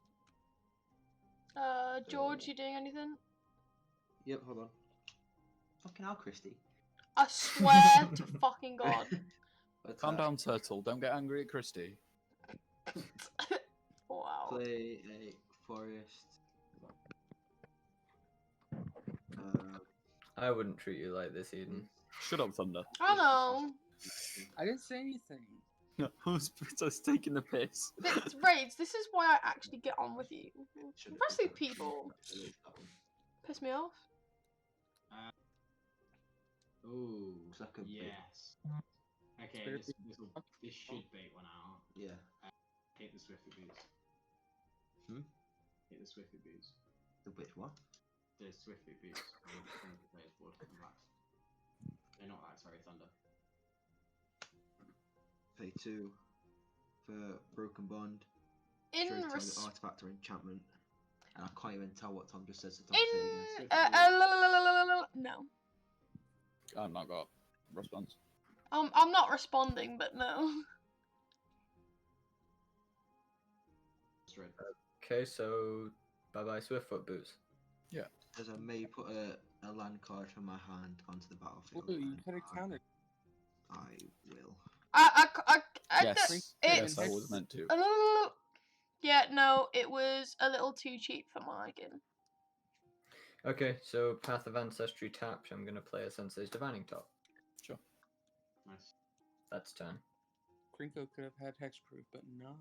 George, you doing anything? Yep, hold on. Fucking hell, Christy. I swear to fucking god. Calm down, Turtle. Don't get angry at Christy. Wow. Play a forest. I wouldn't treat you like this, Eden. Shut up, Thunder. I know. I didn't say anything. No, I was taking the piss. Raids, this is why I actually get on with you. The rest of these people piss me off. Ooh, Suck a bit. yes. Okay, this should bait one out. Yeah. Hit the Swifty Boots. Hit the Swifty Boots. The which one? The Swifty Boots. On the player's board. Relax. not light, sorry, thunder. Pay 2 for Broken Bond. In Destroy target res- artifact or enchantment. And I can't even tell what Tom just said, so Tom in say it again. no, I've not got response. I'm not responding, but no. Straight. Okay, so bye bye Swiftfoot boots. As I may put a land card from my hand onto the battlefield. Blue, you and could have counted. I will. I Yes, yes, I was meant to. Yeah, no, it was a little too cheap for my liking. Okay, so Path of Ancestry tapped. I'm gonna play a Sensei's Divining Top. Sure. Nice. That's turn. Krenko could have had hexproof, but no.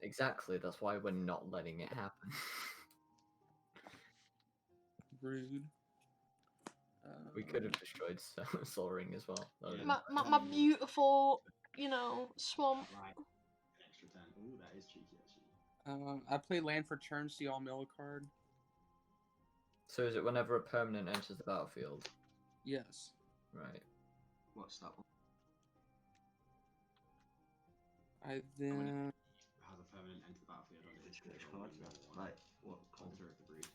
Exactly. That's why we're not letting it happen. Rude. We could have destroyed Sol Ring as well. That would've been My beautiful, swamp. Right. An extra 10. Ooh, that is cheeky, actually. I play land for turn, so y'all mill a card. So is it whenever a permanent enters the battlefield? Yes. Right. What's that one? I then Has a permanent enter the battlefield on it. Which card? Right. What card? Altar of the Brute.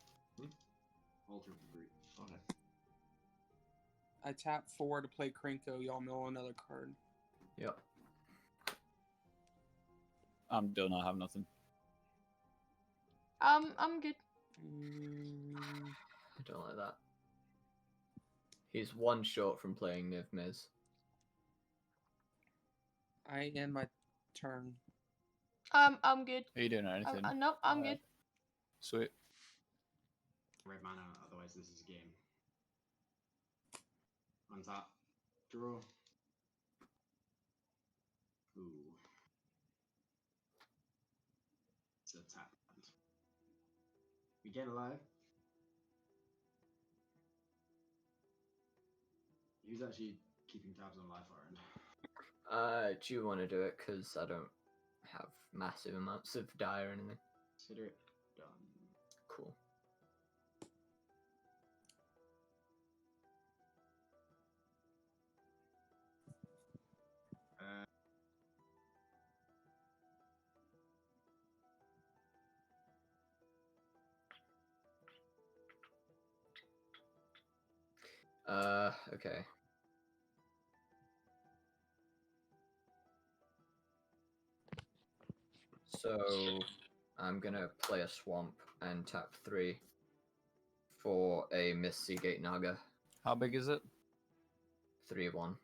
Altar of the Brute. Okay. I tap 4 to play Krenko. Y'all mill another card. Yep. I'm done. I have nothing. I'm good. I don't like that. He's one short from playing Niv Miz. I end my turn. I'm good. Are you doing anything? Nope, I'm good. Sweet. Red mana, otherwise this is a game. Untap. Draw. Ooh. It's a tap. We get alive. Who's actually keeping tabs on life Iron? Do you want to do it? Because I don't have massive amounts of die or anything. Consider it done. Cool. Okay. So I'm gonna play a swamp and tap 3 for a Miss Seagate Naga. How big is it? 3/1.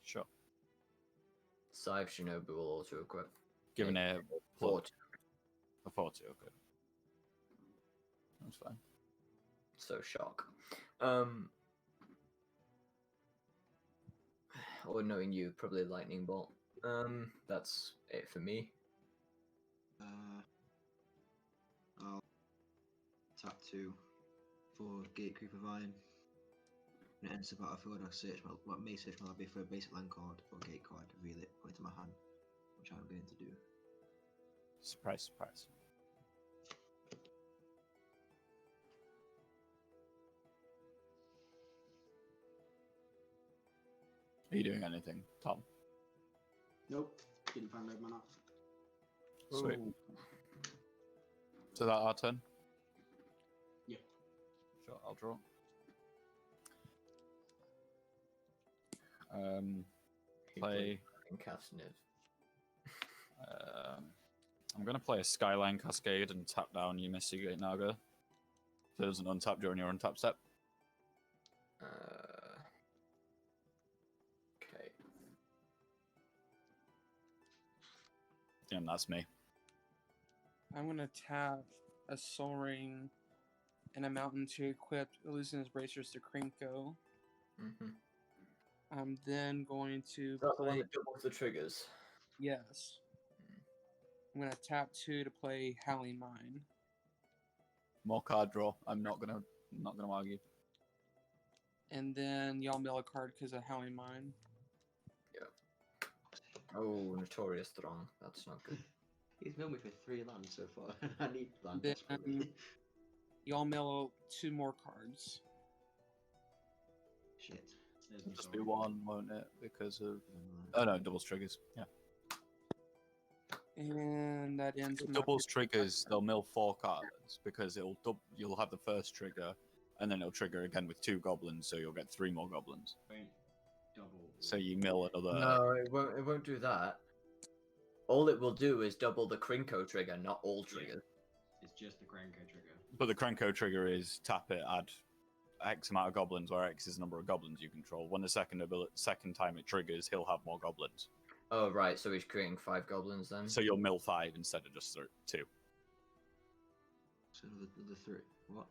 Sure. Scythe Shinobu will auto equip. Given a 4/2. A 40, okay. That's fine. So shock. Or knowing you, probably lightning bolt. That's it for me. I'll tap 2 for Gatecreeper Vine. When it enters the battlefield, I search what may search my library for a basic land card or gate card, reveal it, put it to my hand, which I'm going to do. Surprise, surprise. Are you doing anything, Tom? Nope. Didn't find red mana. Sweet. So that our turn? Yep. Sure, I'll draw. Play. And cast Niv. I'm going to play a Skyline Cascade and tap down your Misty Naga. So it doesn't untap during your untap step. Okay. And that's me. I'm gonna tap a Soul Ring and a Mountain to equip Illusionist Bracers to Krenko. Mm-hmm. I'm then going to Is that the one play. that doubles the triggers? Yes. I'm gonna tap 2 to play Howling Mine. More card draw. I'm not gonna argue. And then y'all mill a card because of Howling Mine. Oh, Notorious Throng. That's not good. He's milled me for 3 lands so far. I need land Then desperately. y'all mill 2 more cards. Shit. There's It'll the just be soul. one, won't it? Because of oh no, doubles triggers. Yeah, And that ends. With my doubles triggers. They'll mill 4 cards because you'll have the first trigger, and then it'll trigger again with 2 goblins, so you'll get 3 more goblins. Won't double. So you mill another. No, it won't. It won't do that. All it will do is double the Krenko trigger, not all triggers. It's just the Krenko trigger. But the Krenko trigger is tap it, add X amount of goblins, where X is the number of goblins you control. When the second time it triggers, he'll have more goblins. Oh right, so he's creating 5 goblins then. So you'll mill 5 instead of just 2. So another 3. What?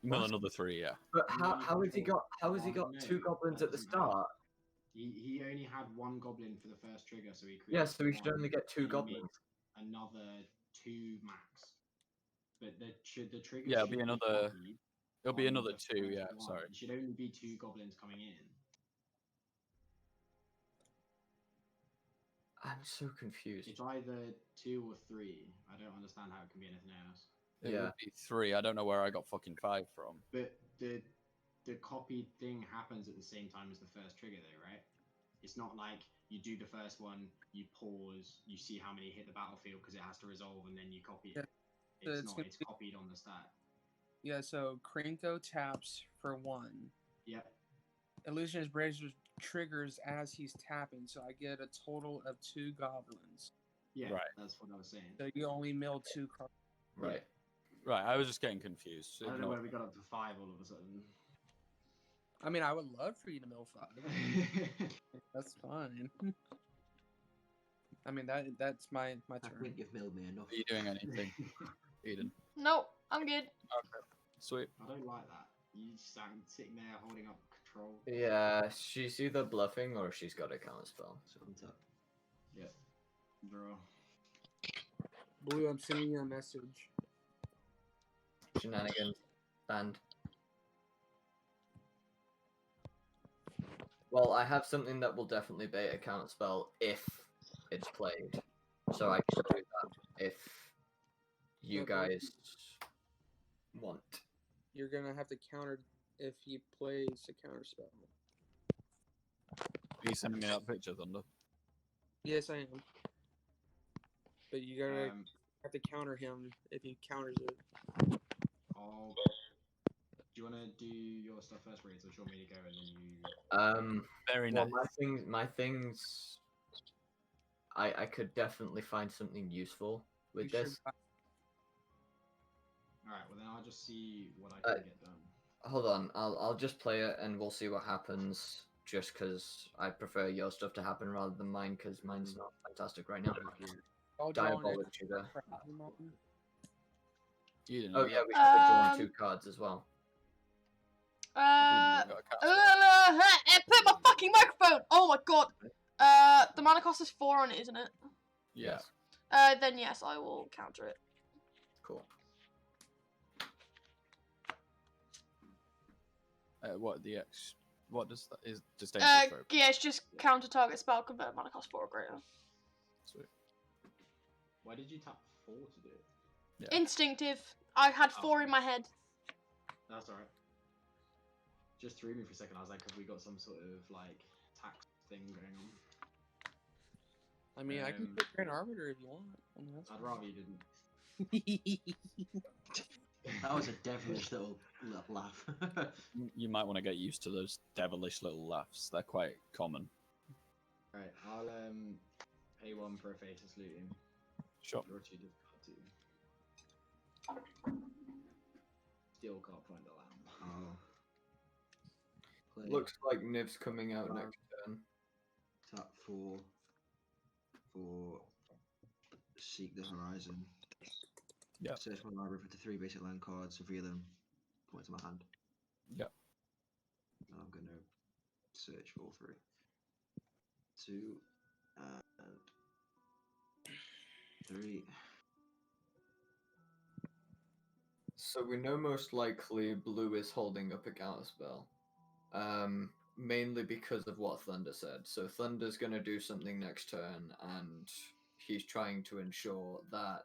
Mill What? another 3, yeah. But how has he got? How has he got No, 2 goblins that at the doesn't matter. start? He only had 1 goblin for the first trigger, so he created. Yeah, so he should 1, only get 2 and he goblins. made Another 2 max. But the trigger. Yeah, it'll be another. It'll be on another the 2, first yeah. one. Sorry. It should only be 2 goblins coming in. I'm so confused. It's either 2 or 3. I don't understand how it can be anything else. It Yeah. would be 3. I don't know where I got fucking 5 from. But the copied thing happens at the same time as the first trigger, though, right? It's not like you do the first one, you pause, you see how many hit the battlefield because it has to resolve, and then you copy it. So It's it's not. gonna It's be- copied on the stat. Yeah, so Krenko taps for 1. Yep. Illusionist Brazier triggers as he's tapping, so I get a total of 2 goblins. Yeah. Right. That's what I was saying. So you only mill 2 cards. Right. Right, I was just getting confused. I don't know Ignore where we got up to 5 all of a sudden. I mean, I would love for you to mill 5. That's fine. I mean, that's my I turn. think you've milled me enough. Are you doing anything, Eden? Nope, I'm good. Okay. Sweet. I don't like that. You just stand sitting there holding up control. Yeah, she's either bluffing or she's got a counter spell. So untap. Yep. Draw. Blue, I'm sending you a message. Shenanigans. Banned. Well, I have something that will definitely bait a counter spell if it's played. So I can do that if you guys want. You're gonna have to counter if he plays a counter spell. Are you sending me that picture, Thunder? Yes, I am. But you gotta Um, have to counter him if he counters it. do you want to do your stuff first, Rhys, or do you want me to go and then you? Very Well, nice. my things. I could definitely find something useful with You should this. buy- All right. Well, then I'll just see what I can get done. Hold on, I'll just play it and we'll see what happens. Just because I prefer your stuff to happen rather than mine, because mine's not fantastic right now. I'll draw an Diabolic extra Tudor. for Pokemon. Eden, Oh have yeah, you we should have drawn Um, 2 cards as well. Uh, got a cast? put my fucking microphone. Oh my god. The mana cost is 4 on it, isn't it? Yeah. Then yes, I will counter it. Cool. What the X? What does that is just Yeah, throw? it's just counter target spell, convert mana cost 4 or greater. Sweet. Why did you tap 4 to do it? Yeah. Instinctive. I had 4 in my head. That's alright. Just threw me for a second. I was like, have we got some sort of like tax thing going on? I mean, I can put Grand Arbiter if you want. I mean, that's I'd rather you didn't. That was a devilish little laugh. You might want to get used to those devilish little laughs. They're quite common. Alright, I'll pay 1 for a faceless looting. Sure. Orochi does cut 2. Still can't find the lamb. Oh. Play. Looks like Niv's coming out next turn. Tap 4 for Seek the Horizon. Yeah. Search my library for the 3 basic land cards, reveal them, point to my hand. Yeah. And I'm going to search for all 3. 2 and 3. So we know most likely Blue is holding up a counter spell. Mainly because of what Thunder said. So Thunder's going to do something next turn, and he's trying to ensure that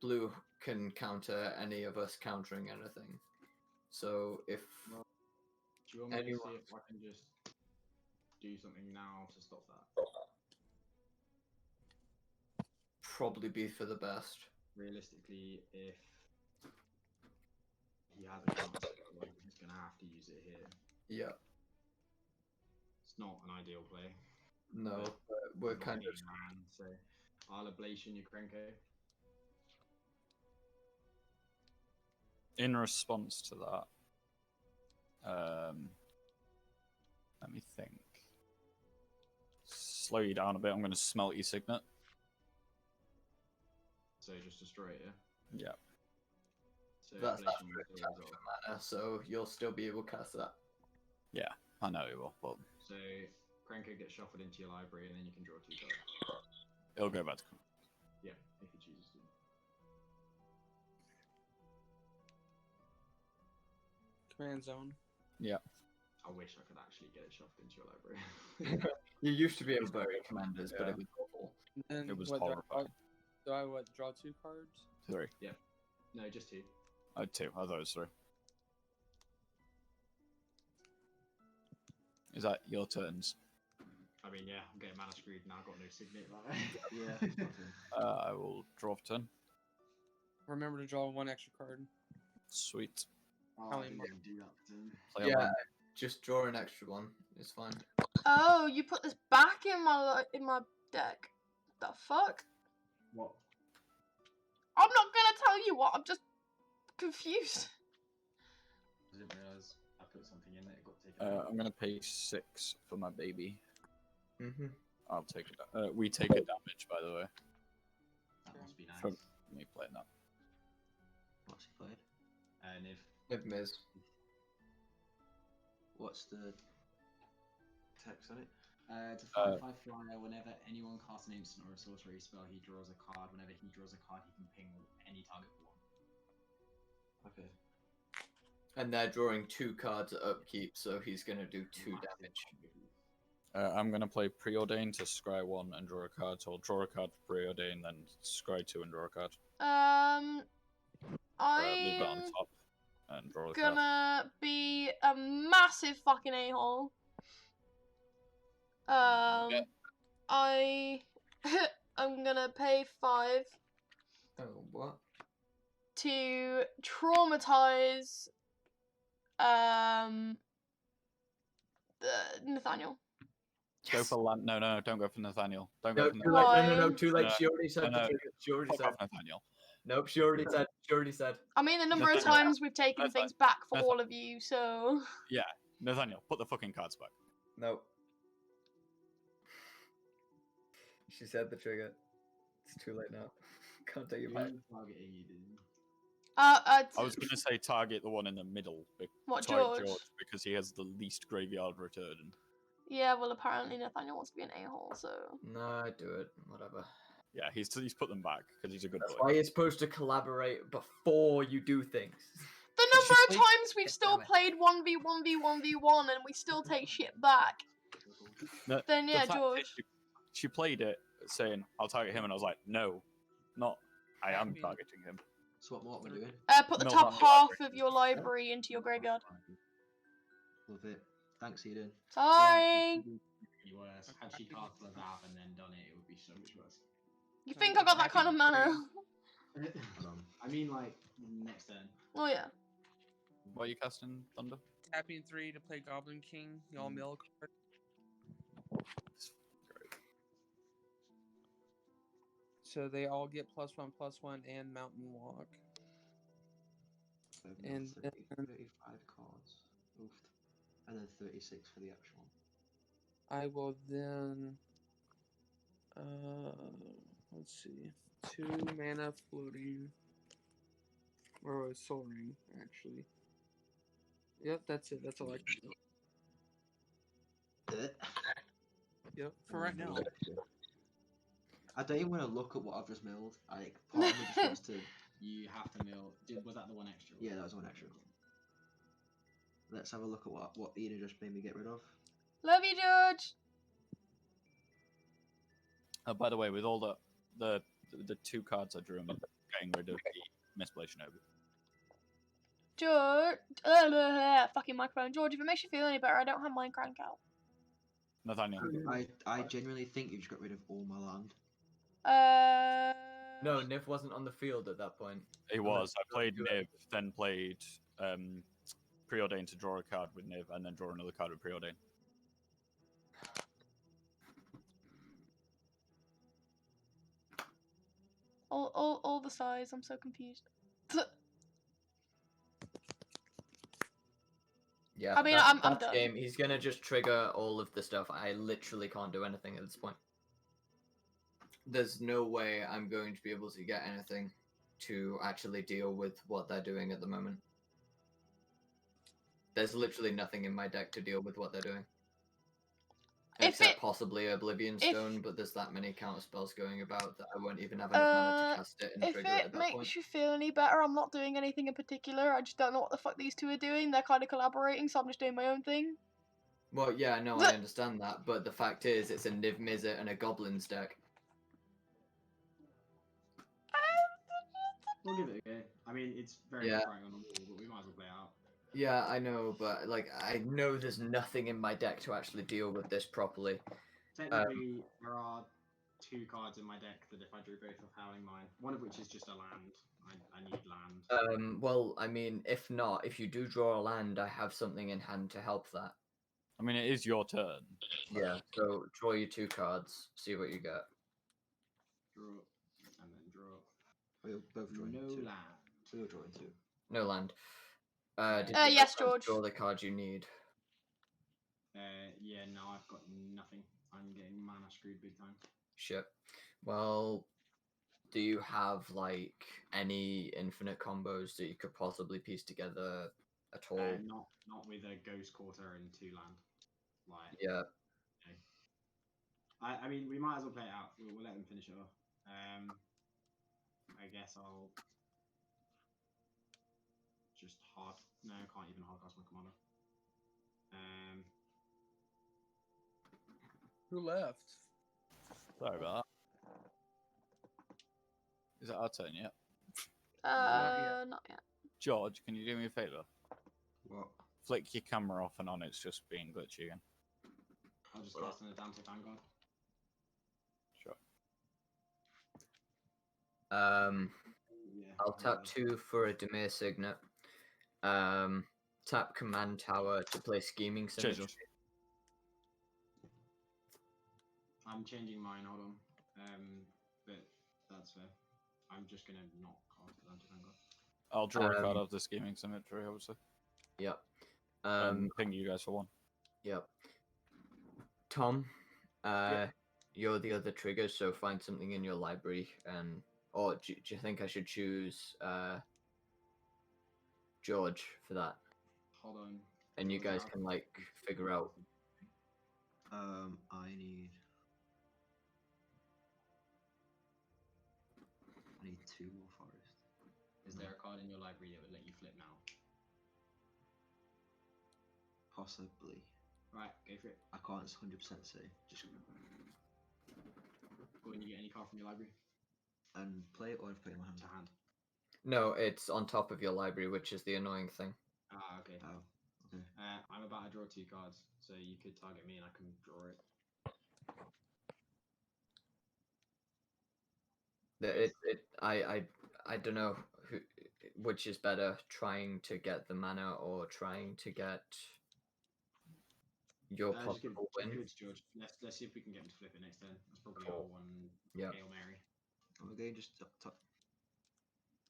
Blue can counter any of us countering anything. So if Do you want me to Anyone. see if I can just do something now to stop that? Probably be for the best. Realistically, if he has a chance, like, he's gonna have to use it here. Yeah. It's not an ideal play. No, But but we're I've got kind of. King in my hand, so I'll ablation your Krenko. In response to that, let me think. Slow you down a bit. I'm going to smelt your signet. So just destroy it, yeah? Yeah. So That's ablation after will it do taps as well. your mana, so you'll still be able to cast that. Yeah, I know you will, but So Krenko gets shuffled into your library, and then you can draw 2 cards. it'll go back to. Yeah, if he chooses to. Command zone. Yeah. I wish I could actually get it shoved into your library. You used to be able to bury commanders, but Yeah. it was awful. And It was what, horrifying. Do I what? Draw 2 cards? 3. No, just 2. Oh, 2. I thought it was 3. Is that your turns? I mean, yeah, I'm getting mana screwed now. I've got no signet. Like. Yeah. I will draw for turn. Remember to draw 1 extra card. Sweet. Oh, How I many didn't more? even do that for turn. Play Yeah, on just draw an extra one. It's fine. Oh, you put this back in my deck. The fuck? What? I'm not gonna tell you what. I'm just confused. I didn't realise I put something in that it got taken out. I'm going to pay 6 for my baby. Mm-hmm. I'll take it. We take a damage, by the way, That must be nice. from me playing that. What's he played? And if If Miz. What's the text on it? it's a 5/5 flyer. Whenever anyone casts an instant or a sorcery spell, he draws a card. Whenever he draws a card, he can ping any target for 1. Okay. And they're drawing 2 cards at upkeep, so he's going to do 2 damage. I'm going to play Preordain to scry 1 and draw a card. So I'll draw a card for Preordain, then scry 2 and draw a card. Leave it on I'm top and draw a card. gonna be a massive fucking a-hole. I'm gonna pay 5 Oh, what? to traumatize Nathaniel. Go for Land. No, don't go for Nathaniel. Don't No, go for too Nathaniel. late. No, Why? too late. No, She already said no, the trigger. She already Fuck said. off, Nathaniel. Nope, she already said. She already said. I mean, the number of Nathaniel. times we've taken Nathaniel. things back for Nathaniel. all of you, so... Yeah, Nathaniel, put the fucking cards back. Nope. She said the trigger. It's too late now. Can't take it back. Targeting you, didn't. I was going to say target the one in the middle. What, Target George? because he has the least graveyard return. Yeah, well, apparently Nathaniel wants to be an a-hole, so... Nah, do it. Whatever. Yeah, he's put them back because he's a good That's boy. why you're supposed to collaborate before you do things. The number of Wait, times we've God still damn it. played 1v1v1v1 and we still take shit back. The- Then the yeah, fact is George. She played it saying, I'll target him, and I was like, no, not. I am targeting him. So what we're doing? Put the Mill top down the half library. of your library into your graveyard. Love it. Thanks, Eden. Sorry! Be worse. Had she cast Lazav and then done it, it would be so much worse. You think I got that kind of mana? I mean, like, next turn. Oh yeah. What are you casting, Thunder? Tapping 3 to play Goblin King. Y'all mill card. So they all get +1/+1 and Mountain Walk. And 35 cards. Oof. And then 36 for the actual. I will then let's see. 2 mana floating. Or soaring, actually. Yep, that's it. That's all I can do. Yep, for right now. I don't even want to look at what I've just milled. Like, part of me just wants to. You have to mill. Was that the one extra? Yeah, that was one extra. Let's have a look at what Eden just made me get rid of. Love you, George! By the way, with all the 2 cards I drew, I'm getting rid of the Misplaced Shinobi. George, fucking microphone. George, if it makes you feel any better, I don't have mine crank out. Nathaniel. I genuinely think you just got rid of all my land. No, Niv wasn't on the field at that point. He was. I played Niv, then played Preordain to draw a card with Niv, and then draw another card with Preordain. All the size. I'm so confused. Yeah, I mean, that's I'm done. game. He's gonna just trigger all of the stuff. I literally can't do anything at this point. There's no way I'm going to be able to get anything to actually deal with what they're doing at the moment. There's literally nothing in my deck to deal with what they're doing. Except possibly Oblivion Stone, but there's that many counter spells going about that I won't even have enough mana to cast it and trigger it at that point. If it makes you feel any better, I'm not doing anything in particular. I just don't know what the fuck these two are doing. They're kind of collaborating, so I'm just doing my own thing. Well, yeah, no, I understand that, but the fact is, it's a Niv Mizzet and a Goblins deck. We'll give it a go. I mean, it's very much right on the wall, but we might as well play it out. Yeah, I know, but like I know there's nothing in my deck to actually deal with this properly. Technically, there are 2 cards in my deck that if I drew both of Howling Mine, one of which is just a land. I need land. Well, I mean, if not, if you do draw a land, I have something in hand to help that. I mean, it is your turn. Yeah, so draw your 2 cards, see what you get. Draw, and then draw. We're both drawing No 2. land. So you're drawing 2. No land. Yes, George. Draw the cards you need. Yeah, no, I've got nothing. I'm getting mana screwed big time. Shit. Well, do you have like any infinite combos that you could possibly piece together at all? Not with a Ghost Quarter and 2 land. Like, yeah. Okay. I mean, we might as well play it out. We'll let them finish it off. I guess I'll just hard. No, I can't even hardcast my commander. Who left? Sorry about that. Is it our turn yet? Not yet. George, can you do me a favour? What? Flick your camera off and on, it's just being glitchy again. I'll just cast an Adamantine Vanguard. Sure. Yeah, I'll tap 2 for a Dimir Signet. Tap Command Tower to play Scheming Symmetry. I'm changing mine, hold on. But that's fair. I'm just gonna not cast Adamantine Vanguard. I'll draw a card of the Scheming Symmetry, obviously. Yep. Ping you guys for 1. Yep. Tom, you're the other trigger, so find something in your library, and or do you think I should choose George for that? Hold on. And you guys can like figure out. I need 2 more forest. Is there a card in your library that would let you flip now? Possibly. Right, go for it. I can't 100% say. Just go and you get any card from your library? And play it, or I've put it in my hand. To hand. No, it's on top of your library, which is the annoying thing. Ah, okay. Oh, okay. I'm about to draw 2 cards, so you could target me and I can draw it. I don't know which is better, trying to get the mana or trying to get your possible win. George. Let's see if we can get him to flip it next turn. That's probably our one Hail Mary. Okay, just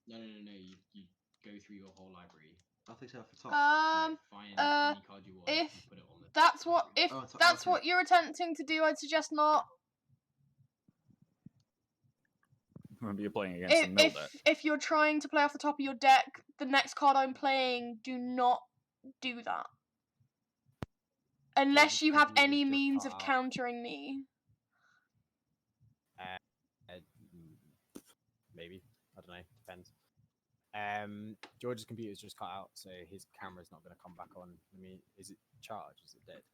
No. You go through your whole library. I'll fix it off the top. Find any card you want. If and put it on the that's what you're attempting to do, I'd suggest not. Remember, you're playing against the mill deck. If you're trying to play off the top of your deck, the next card I'm playing, do not do that. Unless you have any means of countering me. Maybe. I don't know. Depends. George's computer's just cut out, so his camera's not going to come back on. Is it charged? Is it dead?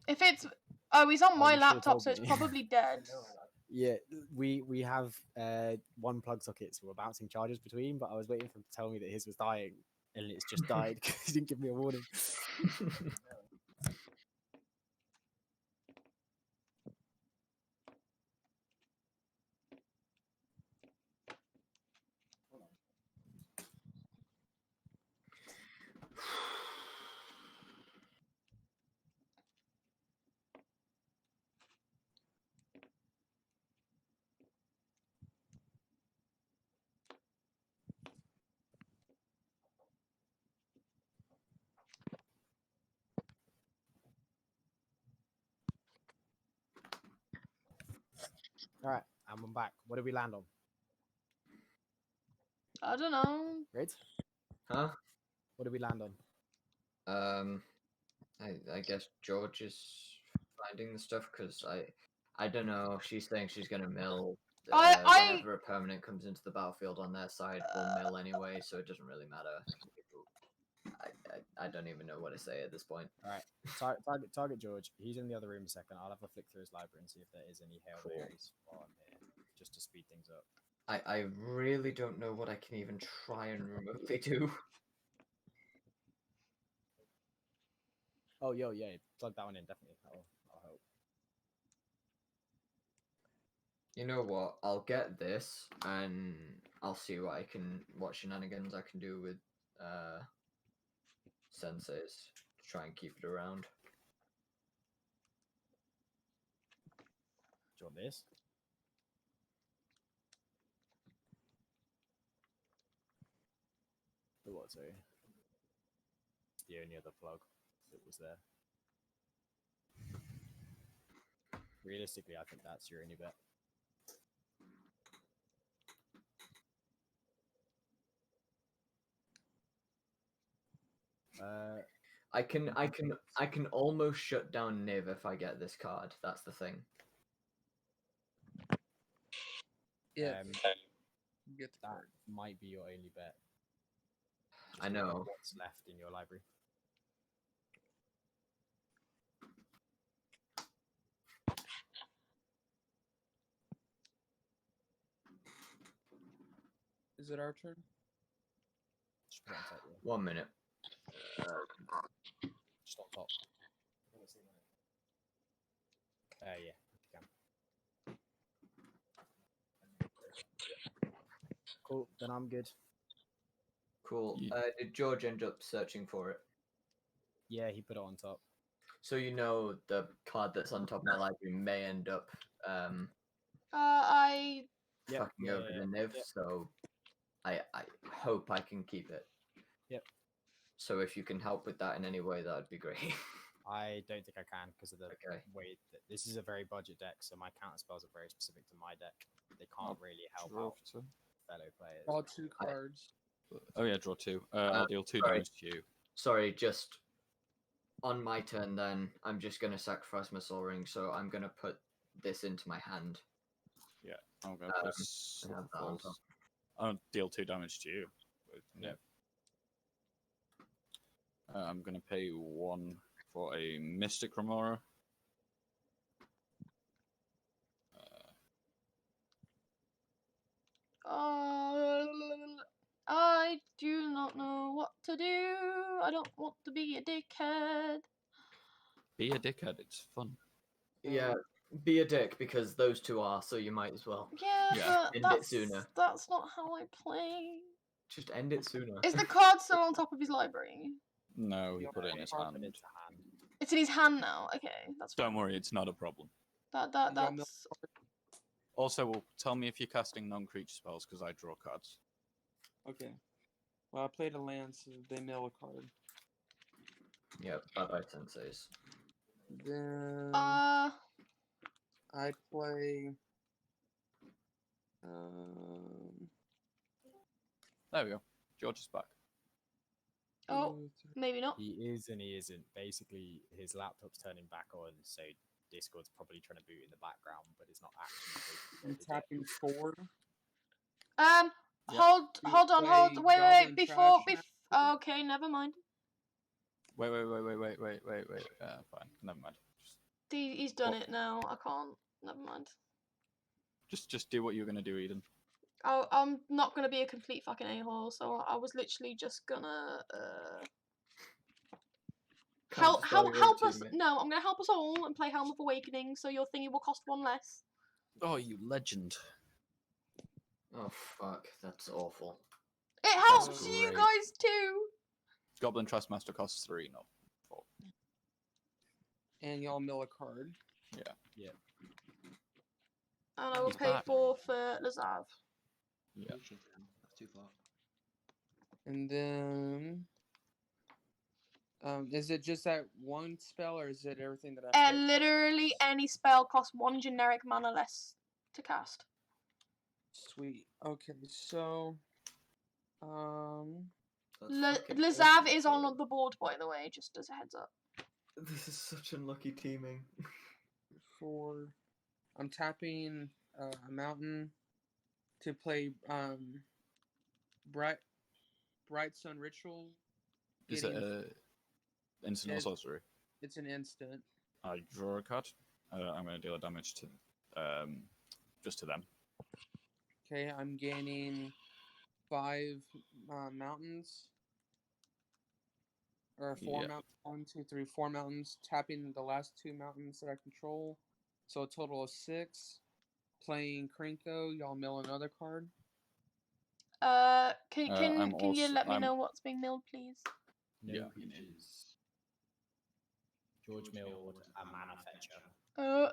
If it's... Oh, he's on my laptop, so it's probably dead. Yeah, we have 1 plug socket, so we're bouncing charges between, but I was waiting for him to tell me that his was dying, and it's just died because he didn't give me a warning. All right, and I'm back. What did we land on? I don't know. Right? Huh? What did we land on? I guess George is finding the stuff because I don't know. She's saying she's gonna mill. Whenever a permanent comes into the battlefield on their side, we'll mill anyway, so it doesn't really matter. I don't even know what to say at this point. All right, target George. He's in the other room a second. I'll have a flick through his library and see if there is any Hail Marys while I'm here, just to speed things up. I really don't know what I can even try and remotely do. Oh, yeah, plug that one in, definitely. I'll help. You know what? I'll get this, and I'll see what shenanigans I can do with senseis to try and keep it around. Do you want this? The what, sorry? It's the only other plug that was there. Realistically, I think that's your only bet. I can almost shut down Niv if I get this card. That's the thing. Yeah. Get the that card. might be your only bet. Just I look at know. what's left in your library. Is it our turn? Just put it on top, yeah. 1 minute. Just on top. Yeah, you can. Cool, then I'm good. Cool. Did George end up searching for it? Yeah, he put it on top. So you know the card that's on top of my library may end up fucking over the Niv, so I hope I can keep it. Yep. So if you can help with that in any way, that would be great. I don't think I can because of the way that this is a very budget deck, so my counter spells are very specific to my deck. They can't really help out fellow players. Draw 2 cards. Oh yeah, draw 2. I'll deal 2 damage to you. Sorry, just on my turn then, I'm just going to sacrifice my Soul Ring, so I'm going to put this into my hand. Yeah, I'm going to put I'll deal 2 damage to you. Yep. I'm going to pay 1 for a Mystic Remora. I do not know what to do. I don't want to be a dickhead. Be a dickhead, it's fun. Yeah, be a dick because those two are, so you might as well. Yeah, End but it sooner. that's not how I play. Just end it sooner. Is the card still on top of his library? No, he put it in his hand. It's in his hand now. Okay, that's fine. Don't worry, it's not a problem. That's. Also, tell me if you're casting non-creature spells because I draw cards. Okay. Well, I played a land, so they mill a card. Yep, bye-bye, senseis. Then I play. There we go. George is back. Oh, maybe not. He is and he isn't. Basically, his laptop's turning back on, so Discord's probably trying to boot in the background, but it's not actually. I'm tapping 4. Hold on. Wait. Before. Okay, never mind. Wait. Fine, never mind. He's done it now. I can't. Never mind. Just do what you're gonna do, Eden. I'm not gonna be a complete fucking a-hole, so I was literally just gonna help us. No, I'm gonna help us all and play Helm of Awakening, so your thingy will cost 1 less. Oh, you legend. Oh fuck, that's awful. It helps That's you great. guys too. Goblin Trustmaster costs 3, not 4. And y'all mill a card. Yeah. And I will He's pay back. 4 for Lazav. Yeah. That's too far. And then, is it just that one spell, or is it everything that I played? Literally any spell costs 1 generic mana less to cast. Sweet. Okay, so, That's fucking Lazav awful. is on the board, by the way, just as a heads up. This is such unlucky teaming. I'm tapping a mountain to play Bright Sun Ritual. Is it a instant or sorcery? It's an instant. I draw a card. I'm going to deal a damage to just to them. Okay, I'm gaining 5 mountains. Or 4 Yeah. mountains. 1, 2, 3, 4 mountains. Tapping the last 2 mountains that I control. So a total of 6. Playing Krenko, y'all mill another card. Can you let me know what's being milled, please? No Yeah. creatures. George milled a mana fetcher.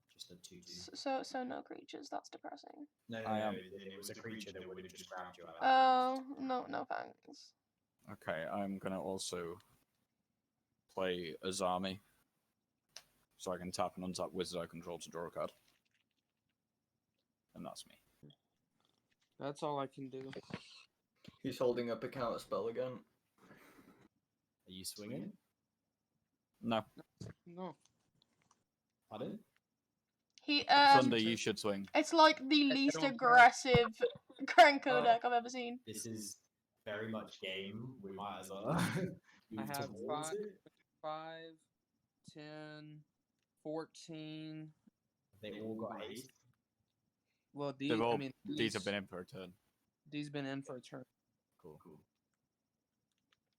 Just a 2/2. So no creatures. That's depressing. No, I am. it was a creature that would have just grabbed you. Oh no thanks. Okay, I'm going to also play Azami. So I can tap and untap wizard I control to draw a card. And that's me. That's all I can do. He's holding up a counter spell again. Are you swinging? No. No. Pardon? He Thunder, you should swing. It's like the least don't have- aggressive Krenko deck I've ever seen. This is very much game. We might as well. I have towards 5, it. 5, 10, 14. They all got haste. Well, These have been in for a turn. These been in for a turn. Cool.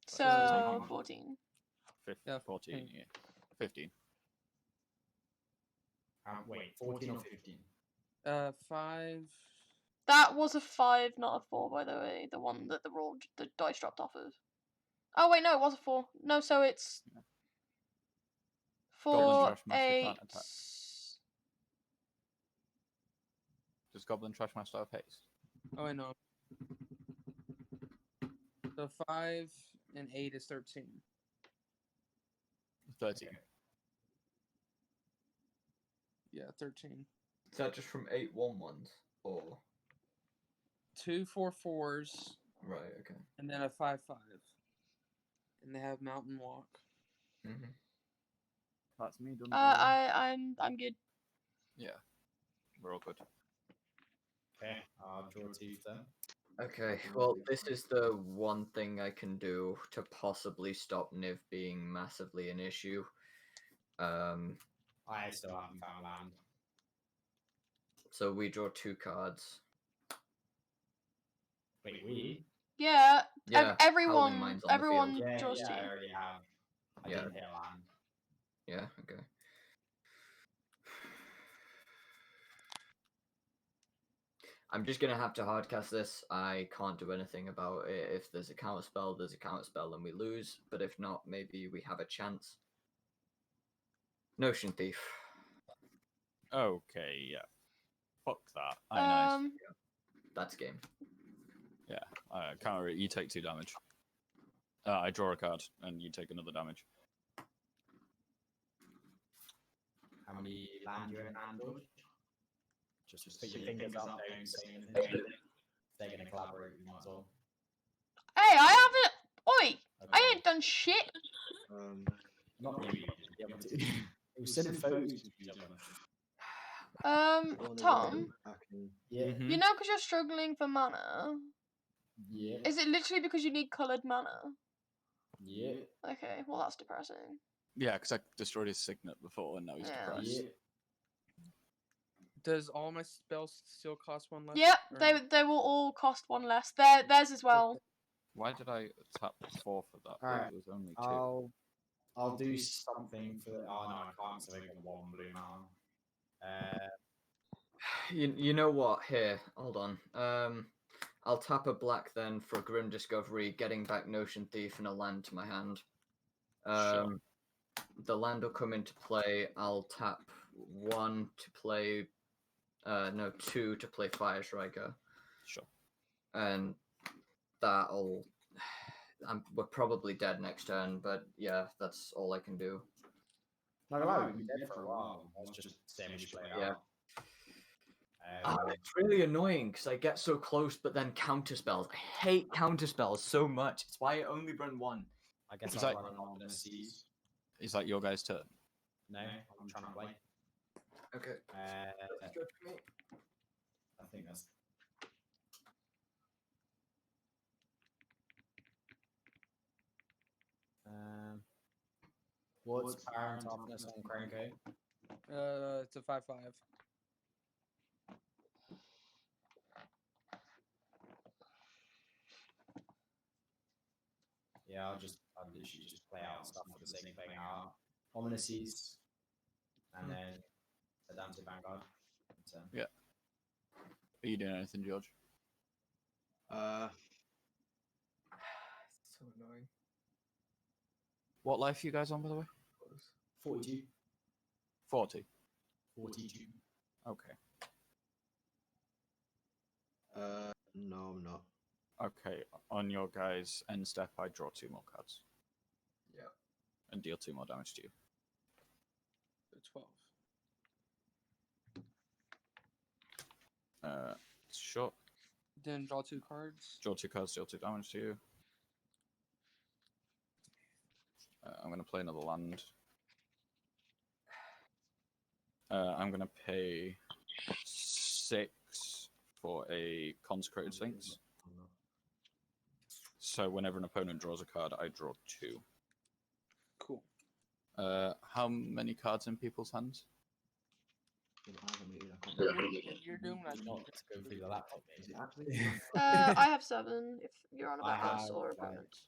So 14. Yeah, 14, yeah. 15. Wait, 14 or 15? 5. That was a 5, not a 4, by the way. The one that the dice dropped off of. Oh wait, no, it was a 4. No, so it's Goblin 4, Trash Master 8. can't attack. Does Goblin Trash Master have haste? Oh, I know. So 5 and 8 is 13. 13. Yeah, 13. Is that just from 8/1/1s? Or 2 4/4s. right, okay. And then a 5/5. And they have Mountain Walk. Mm-hmm. That's me done. I'm good. Yeah. We're all good. Okay, I'll draw 2 then. Okay, well, this is the one thing I can do to possibly stop Niv being massively an issue. I still haven't found land. So we draw 2 cards. Wait, we? Yeah, Yeah, Howling everyone Mind's on the everyone field. draws 2. I already have. I Yeah. didn't hit a land. Yeah, okay. I'm just gonna have to hardcast this. I can't do anything about it. If there's a counter spell, there's a counter spell and we lose. But if not, maybe we have a chance. Notion Thief. Okay, yeah. Fuck that. Nice. That's game. Yeah. Counter it, you take 2 damage. I draw a card, and you take another damage. How many land you in hand, George? Just put your fingers up, don't say anything. If they're going to collaborate, we might as well. Hey, I haven't. Oi, Okay. I ain't done shit. Not you, the other 2. It was sending photos to each other. Tom, Yeah. Mhm. you know, because you're struggling for mana, Yeah. is it literally because you need coloured mana? Yeah. Okay, well that's depressing. Yeah, because I destroyed his signet before, and now he's Yeah. depressed. Yeah. Does all my spells still cost one less? Yep, or they no? they will all cost one less. Theirs as well. Why did I tap 4 for that? Alright, It was only 2. I'll do something for. Oh no, I can't. So I got 1 blue mana. You know what? Here, hold on. I'll tap a black then for Grim Discovery, getting back Notion Thief and a land to my hand. Sure. The land will come into play. I'll tap 1 to play. No, 2 to play Fire Striker. Sure. And that'll. We're probably dead next turn, but yeah, that's all I can do. Not gonna lie, we've been dead for a while. That's just same as you play it Yeah. out. It's really annoying because I get so close, but then counterspells. I hate counterspells so much. It's why I only run 1. I guess Is I'll that- run on the seas. Is that your guys' turn? No, I'm trying to play. Okay. I think that's. What's Parun toughness on Krenko? It's a 5/5. Yeah, I'll literally just play out stuff for the sake of playing out. Ominous Seas, and then Adam's Vanguard. Yeah. Are you doing anything, George? So annoying. What life are you guys on, by the way? 42. 40. 42. Okay. No, I'm not. Okay. On your guys' end step, I draw 2 more cards. Yeah. And deal 2 more damage to you. 12. Sure. Then draw 2 cards. Draw 2 cards, deal 2 damage to you. I'm going to play another land. I'm going to pay 6 for a Consecrated Sphinx. So whenever an opponent draws a card, I draw 2. Cool. How many cards in people's hands? You're doing that. Let's go through the laptop. Is it actually? I have 7. If you're on I about us have, or opponents.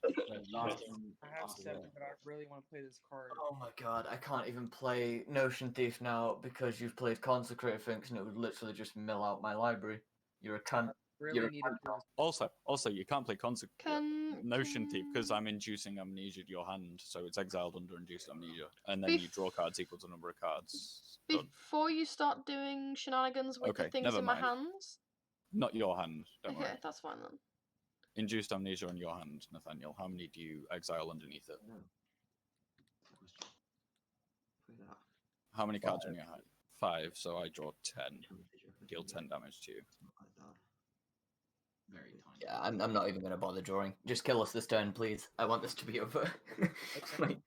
Last game, I have 7, but I really want to play this card. Oh my god, I can't even play Notion Thief now because you've played Consecrated Sphinx and it would literally just mill out my library. You're a cunt. Really You're a needed cunt. to. Also, you can't play Notion Thief because Can- I'm inducing amnesia to your hand, so it's exiled under induced amnesia, and then Bef- you draw cards equal to the number of cards. Done. Before you start doing shenanigans with the Okay, things never in my mind. hands. Not your hand, don't Okay, worry. that's fine then. Induced amnesia on your hand, Nathaniel. How many do you exile underneath it? No. Play that. How many cards on your hand? 5, so I draw 10. Deal 10 damage to you. Like that. Very tiny. Yeah, I'm not even going to bother drawing. Just kill us this turn, please. I want this to be over. Like,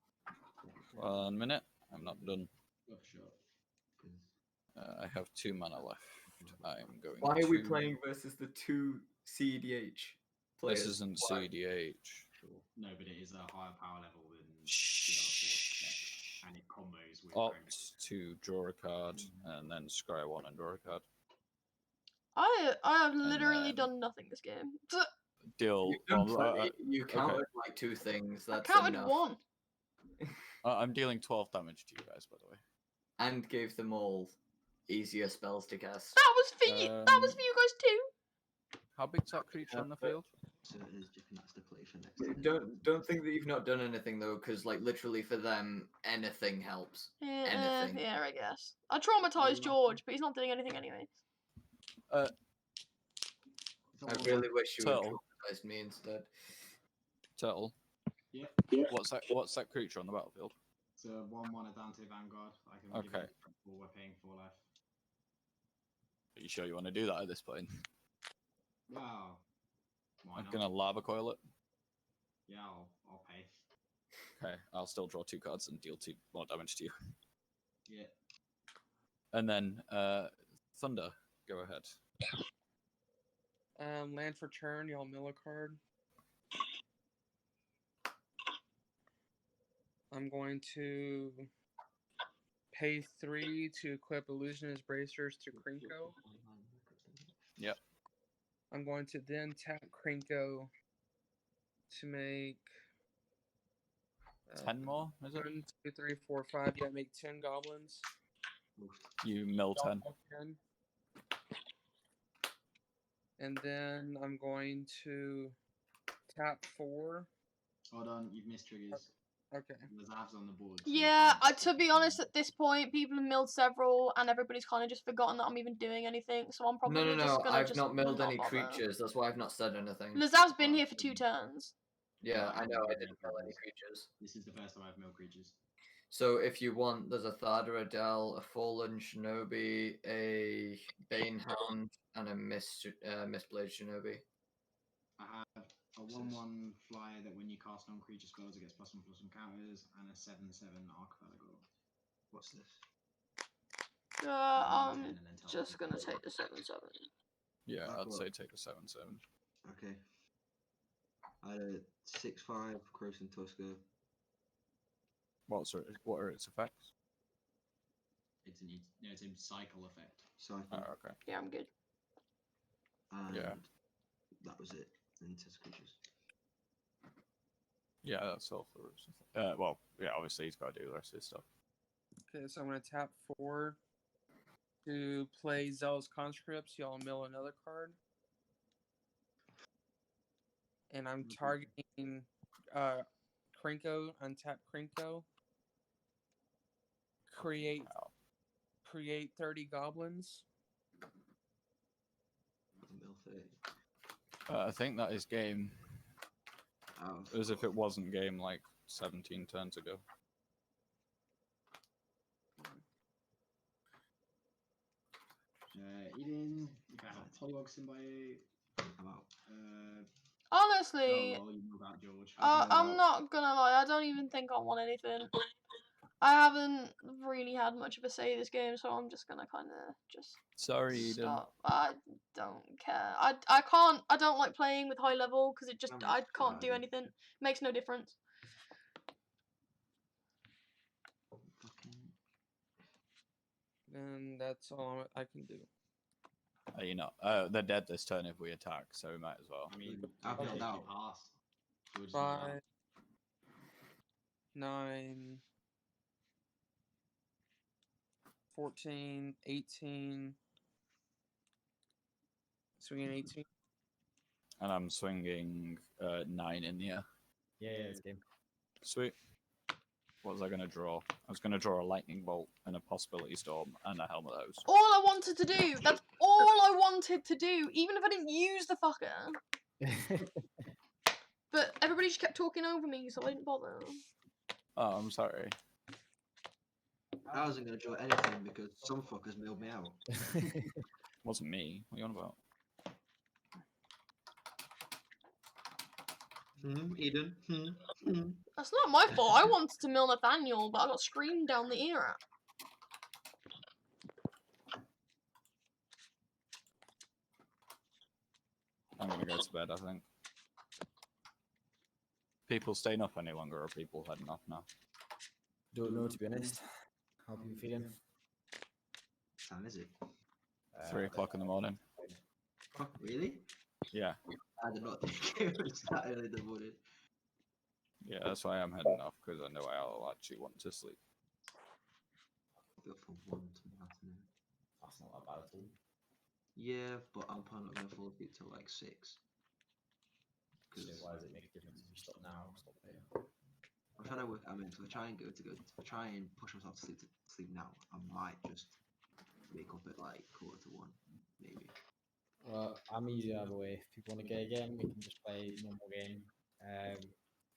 1 minute. I'm not done. Rough shot. I have 2 mana left. I'm going why are we to- playing versus the 2 CEDH players? This isn't Why? CDH. No, but it is a higher power level than CR4, and it combos with Opt Krenko. to draw a card and then scry 1 and draw a card. I have literally then- done nothing this game. Deal. You've done well, plenty. You counted like 2 things. I That's counted enough. 1. I'm dealing 12 damage to you guys, by the way. And gave them all easier spells to cast. That was for you. That was for you guys too. How big's that creature on the field? So it is just that's the play for next time. Don't think that you've not done anything though, because like literally for them, anything helps. Yeah, Anything. yeah, I guess. I traumatized George, but he's not doing anything anyway. I really wish you would Turtle. traumatize me instead. Turtle. Yeah. What's that creature on the battlefield? It's a 1/1 Adante Vanguard. I can give Okay. it we're paying 4 life. Are you sure you want to do that at this point? Wow. Why I'm not? gonna lava coil it. Yeah, I'll pay. Okay, I'll still draw 2 cards and deal 2 more damage to you. Yeah. And then Thunder, go ahead. Land for turn, y'all mill a card. I'm going to pay 3 to equip Illusionist Bracers to Krenko. Yep. I'm going to then tap Krenko to make 10 more, is it? 1, 2, 3, 4, 5. Yeah, make 10 goblins. You mill 10. 10. And then I'm going to tap 4. Hold on, you've missed triggers. Okay. Lazav's on the board. so you Yeah, can't- to be honest, at this point, people have milled several, and everybody's kind of just forgotten that I'm even doing anything. So I'm probably just gonna I've not milled any bother. creatures. That's why I've not said anything. Lazav's been here for 2 turns. Yeah, I know. I didn't mill any creatures. This is the first time I've milled creatures. So if you want, there's a Thada Adele, a Fallen Shinobi, a Banehound, and a Mistblade Shinobi. I have a 1/1 flyer that when you cast on creature spells, it gets +1/+1 counters, and a 7/7 Archipelago. What's this? I'm 10 and then just gonna teleport. take the 7/7. Yeah, Ah, I'd cool. say take a 7/7. Okay. I had a 6/5 Croson Tusker. What are its effects? It's a cycle effect. Cycle. Oh, okay. Yeah, I'm good. And Yeah. that was it. And test creatures. Yeah, that's all for us. Well, yeah, obviously he's got to do the rest of his stuff. Okay, so I'm going to tap 4 to play Zealous Conscripts. Y'all mill another card. And I'm targeting Krenko, untap Krenko. Create 30 goblins. Mill 30. I think that is game. Oh, As if it wasn't game like 17 turns ago. Eden, you can have Polywog Symbiote. I'm out. Honestly, Oh, well, you know about George. I'm not gonna lie, I don't even think I want anything. I haven't really had much of a say this game, so I'm just gonna kind of just Sorry, Eden. stop. I don't care. I don't like playing with high level because it just I can't do anything. Makes no difference. And that's all I can do. You know, they're dead this turn if we attack, so we might as well. I mean, I've George held actually out. passed. George is not out. 5, 9, 14, 18. Swinging 18. And I'm swinging 9 in the air. Yeah, it's game. Sweet. What was I going to draw? I was going to draw a lightning bolt and a possibility storm and a helmet hose. All I wanted to do. That's all I wanted to do. Even if I didn't use the fucker. But everybody just kept talking over me, so I didn't bother. Oh, I'm sorry. I wasn't going to draw anything because some fuckers milled me out. Wasn't me. What are you on about? Eden. That's not my fault. I wanted to mill Nathaniel, but I got screamed down the ear at. I'm going to go to bed, I think. People staying up any longer, or people heading off now? Don't know, to be honest. How are you feeling? Time is it? 3 o'clock in the morning. Oh, really? Yeah. I did not think it was that early in the morning. Yeah, that's why I'm heading off, because I know I'll actually want to sleep. I'll go from 1 tomorrow afternoon. That's not that bad at all. Yeah, but I'm probably not going to fall asleep till like 6. So why does it make a difference if you stop now or stop later? I'm trying to work. I mean, if I try and try and push myself to sleep now, I might just wake up at like 1:45, maybe. Well, I'm easy either way. If people want to get a game, we can just play a normal game.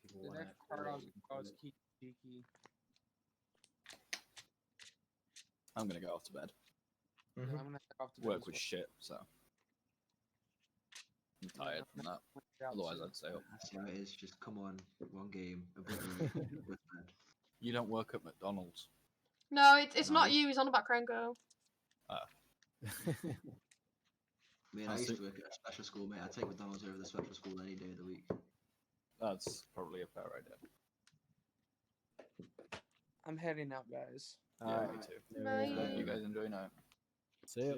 People The want next card I'll draw is Kiki. I'm going to go off to bed. I'm gonna head off to bed Work as was well. shit, so. I'm tired from that. Otherwise, I'd stay up. That's how it is. Just come on, one game, a bit early, go to bed. You don't work at McDonald's. No, it's not Nice. you. He's on about Krenko. I mean, I used to work at a special school, mate. I'd take McDonald's over the special school any day of the week. That's probably a fair idea. I'm heading out, guys. Yeah, Alright. me too. No Bye. worries, Hope mate. you guys enjoy now. See ya.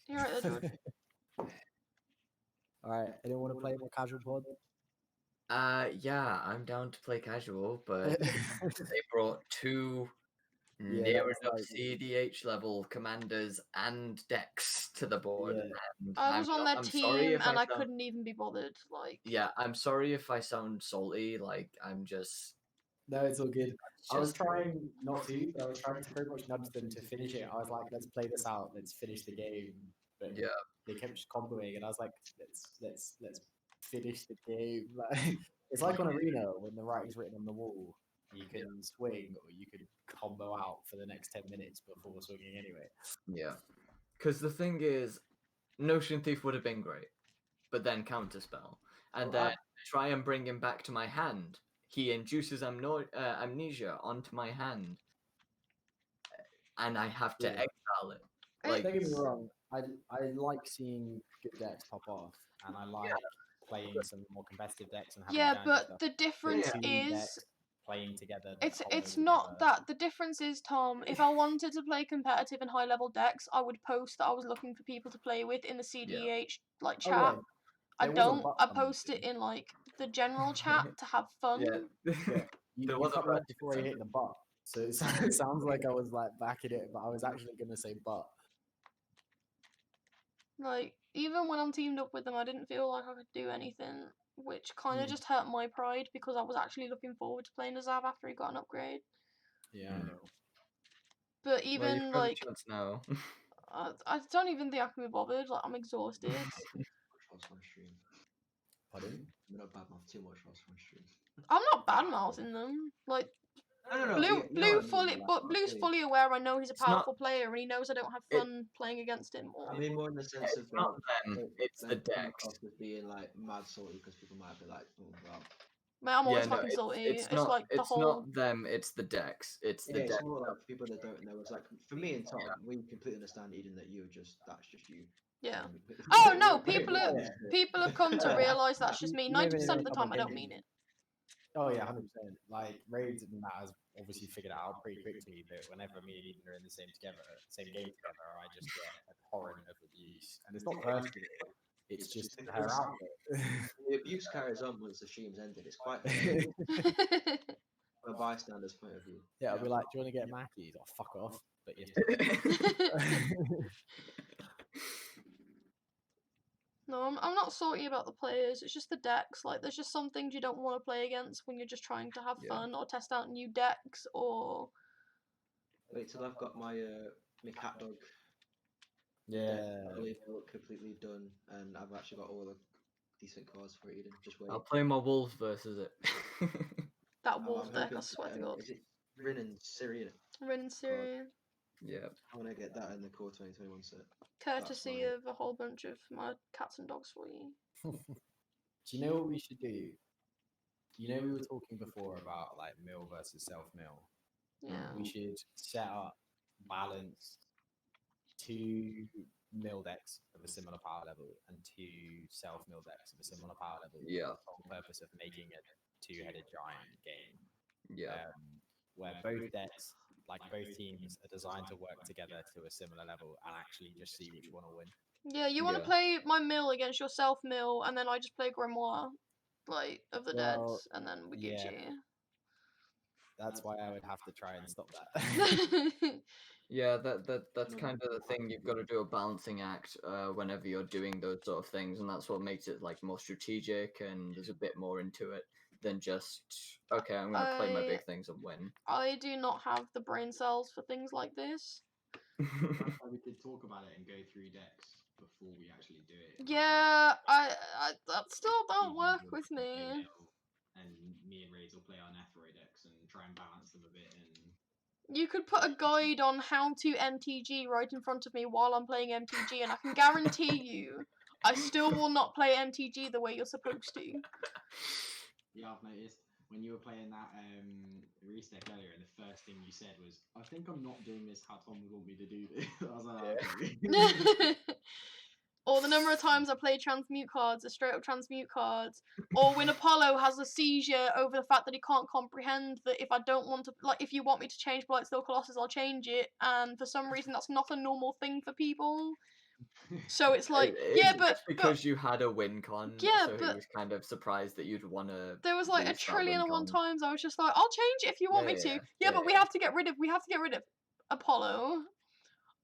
You're right there, George. Alright, anyone want to play more casual pod? Yeah, I'm down to play casual, but they brought two Yeah, near that's enough like- CDH level commanders and decks to the board. Yeah. And I was on their I'm sorry team if and I sound- couldn't even be bothered. Like, Yeah, I'm sorry if I sound salty. Like I'm just. No, it's all good. It's I was just- trying not to, but I was trying to very much nudge them to finish it. I was like, let's play this out, let's finish the game. But Yeah. they kept just comboing, and I was like, let's finish the game. Like, it's like on Arena when the writing's written on the wall. You can swing or you can combo out for the next 10 minutes before swinging anyway. Yeah. Because the thing is, Notion Thief would have been great, but then Counterspell, and Well, then try and bring him back to my hand. He induces amnesia onto my hand, and I have to Yeah. exile it. Don't Like, get me wrong, I like seeing good decks pop off, and I like playing some more competitive decks and having yeah, challenges but stuff. the difference Two is decks playing together. that it's combo not together. that. The difference is, Tom, if I wanted to play competitive and high level decks, I would post that I was looking for people to play with in the CDH like Oh, chat. yeah. I There was a don't. bot I coming post it soon. in like the general chat to have fun. yeah. You There was a cut me off bot before you hit the butt, so it sounds like I was like backing it, but I was actually gonna say butt. Like, even when I'm teamed up with them, I didn't feel like I could do anything, which kind of Mm. just hurt my pride because I was actually looking forward to playing Lazav after he got an upgrade. Yeah, I know. But Well, you've even got a like, chance now. I don't even think I can be bothered. Like, I'm exhausted. Shots on stream. Pardon? I'm not badmouth too much shots on stream. I'm not bad mouthing them. Like, No, Blue, you know Blue what I mean, fully, like, but Blue's okay. fully aware. I know he's a It's not- powerful player, and he knows I don't have fun playing against him. Or... I mean more in the sense It's of not like, them, it's the don't come decks. across as being like mad salty because people might be like, oh well. Man, I'm always Yeah, no, fucking salty. it's not. like the It's whole. not them. It's the decks. It's the Yeah, it's decks. more like people that don't know. It's like for me and Tom, we completely understand Eden that that's just you. Yeah. Um, Oh no, wait, people what? have people have come to Yeah. realise that's just me. You live 90% in of a the double time, I don't game. mean it. Oh yeah, 100%. Like Raids and that has obviously figured it out pretty quickly that whenever me and Eden are in the same game together, I just get a torrent of abuse, and it's not personal. It's just her outfit. The abuse carries on once the stream's ended. It's quite from a bystander's point of view. Yeah, I'll be like, "Do you want to get Mackies?" Oh, fuck off! But yes. No, I'm not salty about the players. It's just the decks. Like, there's just some things you don't want to play against when you're just trying to have Yeah. fun or test out new decks or. Wait till I've got my my cat dog Yeah. completely done, and I've actually got all the decent cards for Eden. Just wait. I'll play my wolves versus it. That I'm wolf deck, hoping I swear to God. Is it Rin and Syria? Rin and Syria. Yeah. I want to get that in the core 2021 set. Courtesy fine. of a whole bunch of my cats and dogs for you. Do you know what we should do? You know, we were talking before about like mill versus self mill. Yeah. We should set up balance 2 mill decks of a similar power level and 2 self mill decks of a similar power level. Yeah. For the purpose of making a 2-headed giant game. Yeah. Where both decks, like both teams, are designed to work together to a similar level and actually just see which one will win. Yeah, you want to Yeah. play my mill against your self mill, and then I just play Grimoire, like, of the Well, Dead, and then we yeah. GG. That's why I would have to try and stop that. Yeah, that's No, kind of the thing. You've got to do a balancing act whenever you're doing those sort of things, and that's what makes it like more strategic, and there's a bit more into it than just okay, I'm gonna play my big things and win. I do not have the brain cells for things like this. That's why we did talk about it and go through decks before we actually do it. Yeah, I that still don't Even work we'll with play me. Mill, and me and Rhys will play our Nethroi decks and try and balance them a bit. And You could put a guide on how to MTG right in front of me while I'm playing MTG, and I can guarantee you, I still will not play MTG the way you're supposed to. yeah, I've noticed when you were playing that Rhys deck earlier, and the first thing you said was, "I think I'm not doing this how Tom would want me to do this." I was like, "Okay." or the number of times I play transmute cards, the straight up transmute cards, or when Apollo has a seizure over the fact that he can't comprehend that if I don't want to, like, if you want me to change Blightsteel Colossus, I'll change it, and for some reason that's not a normal thing for people. So it's like, yeah, but it's because you had a win con, Yeah, so he but- was kind of surprised that you'd want to. there was like a trillion and one times I was just like, I'll change it if you want me to. Yeah, but we have to get rid of Apollo.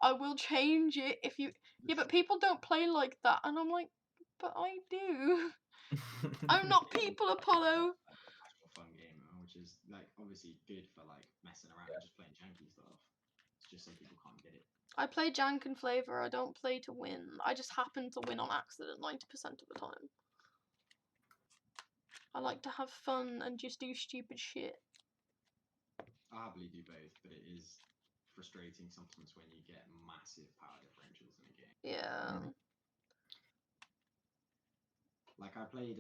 I will change it if you. Yeah, but people don't play like that, and I'm like, but I do. I'm not people, Apollo. Actual fun game, which is like obviously good for like messing around and just playing janky stuff. It's just some people can't get it. I play jank and flavor. I don't play to win. I just happen to win on accident 90% of the time. I like to have fun and just do stupid shit. I happily do both, but it is frustrating sometimes when you get massive power differentials in a game. Yeah. Like I played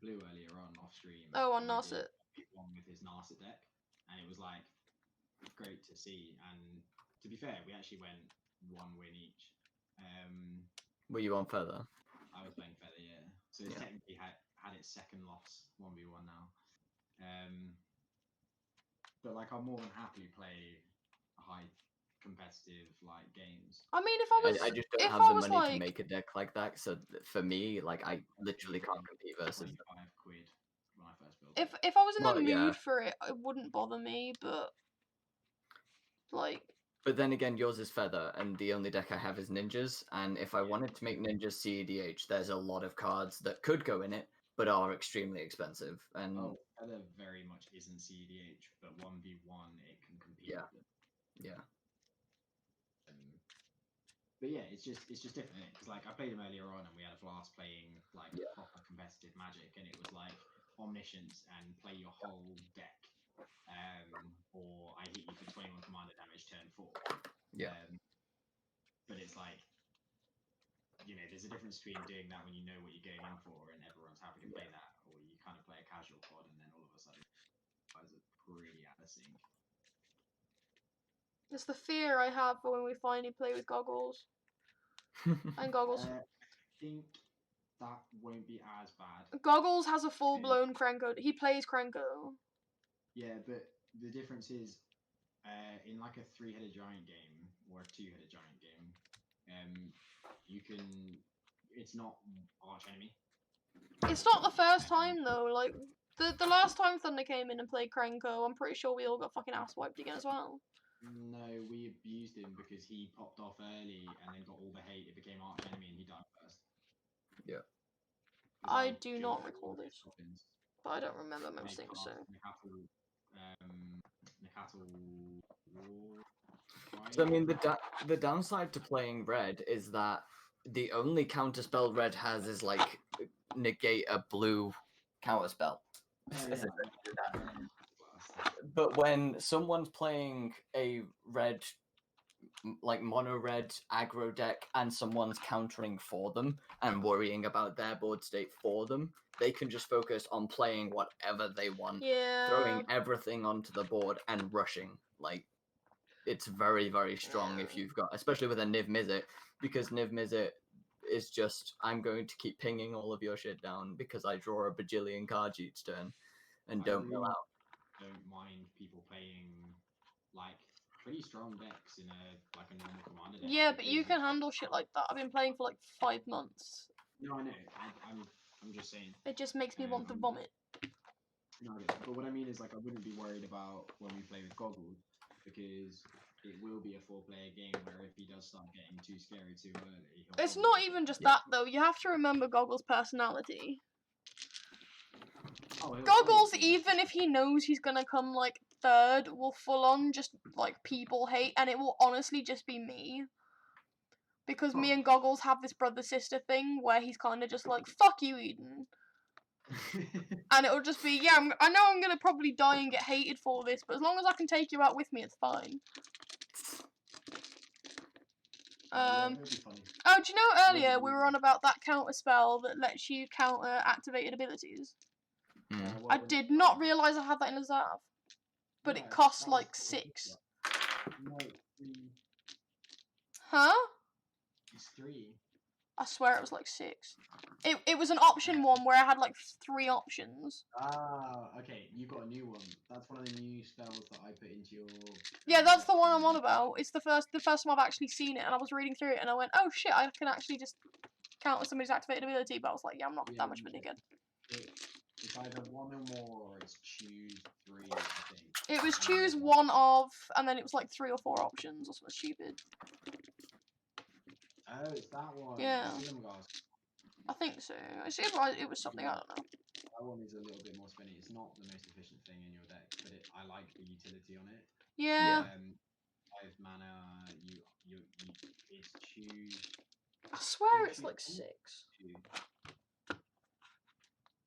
Blue earlier on off stream. Oh, on and we Narset. did one with his Narset deck, and it was like great to see. And to be fair, we actually went 1 win each. Were you on Feather? I was playing Feather, yeah. So it's technically had its second loss 1v1 now. But like I'll more than happily play high competitive like games. I mean, if I was, I just don't if have I the was money like, to make a deck like that. So for me, like I literally can't compete versus. 25 quid when I first built it. if I was in the Well, yeah. mood for it, it wouldn't bother me. But like, But then again, yours is Feather, and the only deck I have is Ninjas. And if I wanted to make Ninjas CEDH, there's a lot of cards that could go in it, but are extremely expensive. And Feather very much isn't CEDH, but 1v1 it can compete. Yeah. With it. yeah, But yeah, it's just different because like I played him earlier on, and we had a blast playing like proper competitive Magic, and it was like Omniscience and play your whole deck, or I hit you for 21 commander damage turn 4. Yeah. But it's like, you know, there's a difference between doing that when you know what you're going in for and everyone's happy to play that, or you kind of play a casual pod and then all of a sudden guys are pretty out of sync. it's the fear I have for when we finally play with Goggles. And Goggles. I think that won't be as bad. Goggles has a full-blown Krenko. He plays Krenko. Yeah, but the difference is in like a 3-headed giant game or a 2-headed giant game, you can. It's not arch enemy. It's not the first time though. Like the last time Thunder came in and played Krenko, I'm pretty sure we all got fucking ass wiped again as well. No, we abused him because he popped off early and then got all the hate. It became arch enemy and he died first. Yeah. I do not recall this, but I don't remember most things. So. So I mean, the downside to playing red is that the only counterspell red has is like negate a blue counterspell. But when someone's playing a red, like mono red aggro deck, and someone's countering for them and worrying about their board state for them, they can just focus on playing whatever they want, throwing everything onto the board and rushing. Like, it's very, very strong if you've got, especially with a Niv Mizzet, because Niv Mizzet is just, I'm going to keep pinging all of your shit down because I draw a bajillion cards each turn and don't mill out. Don't mind people playing like pretty strong decks in a normal commander deck. Yeah, but you can handle shit like that. I've been playing for like 5 months. No, I know. I'm just saying. It just makes me want to vomit. No, but what I mean is like I wouldn't be worried about when we play with Goggles because it will be a 4-player game where if he does start getting too scary too early, it's not even just that though. You have to remember Goggles' personality. Goggles, even if he knows he's gonna come like 3rd, will full on just like people hate, and it will honestly just be me. Because me and Goggles have this brother-sister thing where he's kind of just like, fuck you, Eden. And it'll just be, yeah, I know I'm gonna probably die and get hated for this, but as long as I can take you out with me, it's fine. Oh, do you know earlier we were on about that counter spell that lets you counter activated abilities? I did not realise I had that in Lazav. But it costs like 6. No, Huh? it's 3. I swear it was like 6. It was an option one where I had like 3 options. Ah, okay. You got a new one. That's one of the new spells that I put into your. Yeah, that's the one I'm on about. It's the first time I've actually seen it, and I was reading through it, and I went, oh shit, I can actually just count as somebody's activated ability. But I was like, yeah, I'm not that much of a dickhead. It's either 1 or more, or it's choose 3. I think. It was choose 1 of, and then it was like 3 or 4 options or something stupid. Oh, it's that one. Yeah. Silumgar's. I think so. It was something, I don't know. That one is a little bit more spinny. It's not the most efficient thing in your deck, but I like the utility on it. Yeah. 5 mana. It's choose. I swear it's like 6.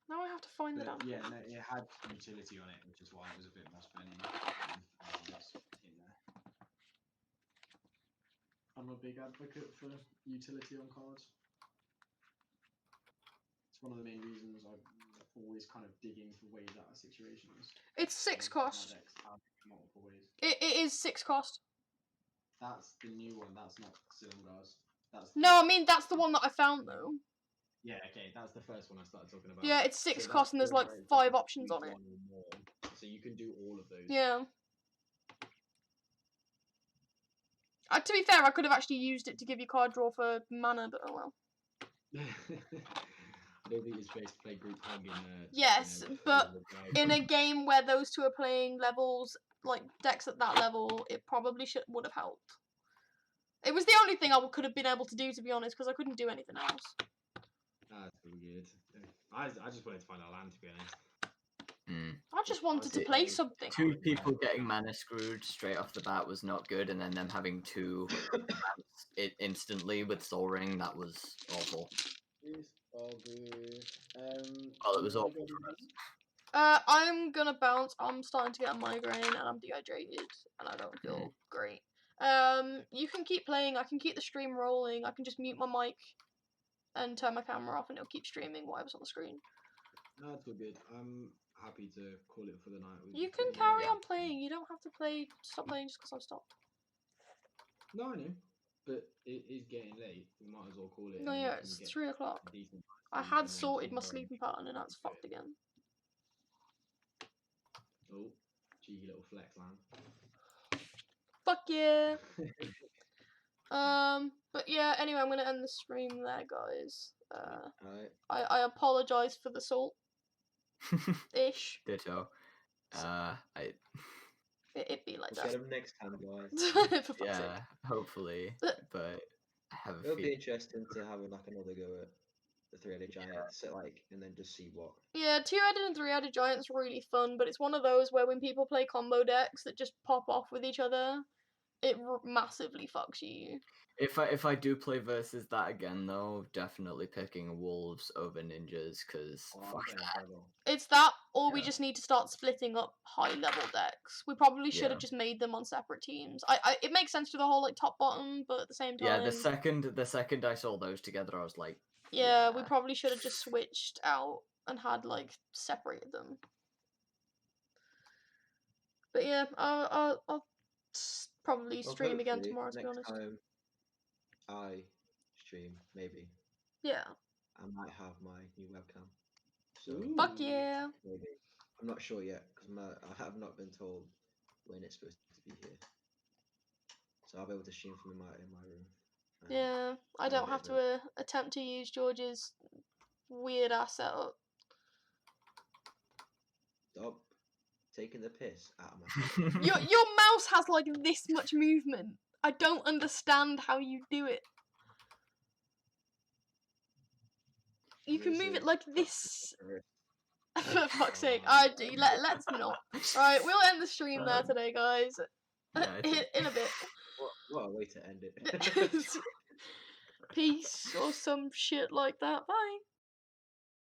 Now I have to find the damn thing. Yeah, no, it had utility on it, which is why it was a bit more spinny. I'm a big advocate for utility on cards. It's one of the main reasons I'm always kind of digging for ways out of situations. It's 6 cost. Multiple ways. It is 6 cost. That's the new one. That's not Silumgar's. No, I mean that's the one that I found though. Yeah, okay, that's the first one I started talking about. Yeah, it's 6 cost and there's like 5 options on it. So you can do all of those. Yeah. To be fair, I could have actually used it to give you card draw for mana, but oh well. I don't think it's supposed to play group hug in yes, but in a game where those two are playing levels, like decks at that level, it probably would have helped. It was the only thing I could have been able to do, to be honest, because I couldn't do anything else. That's weird. I just wanted to find a land, to be honest. I just wanted to play something. 2 people getting mana screwed straight off the bat was not good, and then them having 2 it instantly with Soul Ring, that was awful. Well, it was awful. I'm gonna bounce. I'm starting to get a migraine and I'm dehydrated and I don't feel great. You can keep playing. I can keep the stream rolling. I can just mute my mic and turn my camera off and it'll keep streaming whatever's on the screen. No, that's all good. I'm happy to call it for the night. You can carry on playing. You don't have to stop playing just because I've stopped. No, I know. But it is getting late. We might as well call it. No, yeah, it's 3 o'clock. I had sorted my sleeping pattern and that's fucked again. Oh, cheeky little flex, man. Fuck yeah. But yeah, anyway, I'm gonna end the stream there, guys. I apologise for the salt. Ish. Ditto. It'd be like We'll that. get them next time, guys. For fuck's sake. Hopefully. But I have a It'll be feeling. interesting to have like another go at the 3-headed giant, so and then just see what. Yeah, 2-headed and 3-headed giant's really fun, but it's one of those where when people play combo decks that just pop off with each other, it massively fucks you. If I do play versus that again, though, definitely picking wolves over ninjas, because fuck that. It's that, or we just need to start splitting up high level decks. We probably should have just made them on separate teams. It makes sense to the whole like top bottom, but at the same time. Yeah, the second I saw those together, I was like. Yeah, we probably should have just switched out and had like separated them. But yeah, I'll probably stream again tomorrow. To be honest. Next time I stream, maybe. Yeah. I might have my new webcam. So fuck yeah. Maybe. I'm not sure yet because I have not been told when it's supposed to be here. So I'll be able to stream from in my room. Yeah, I don't have to attempt to use George's weird ass setup. Stop taking the piss out of my Your mouse has like this much movement. I don't understand how you do it. You can move it like this. For fuck's sake, let's not. Right, we'll end the stream there today, guys. In a bit. What a way to end it. Peace or some shit like that. Bye.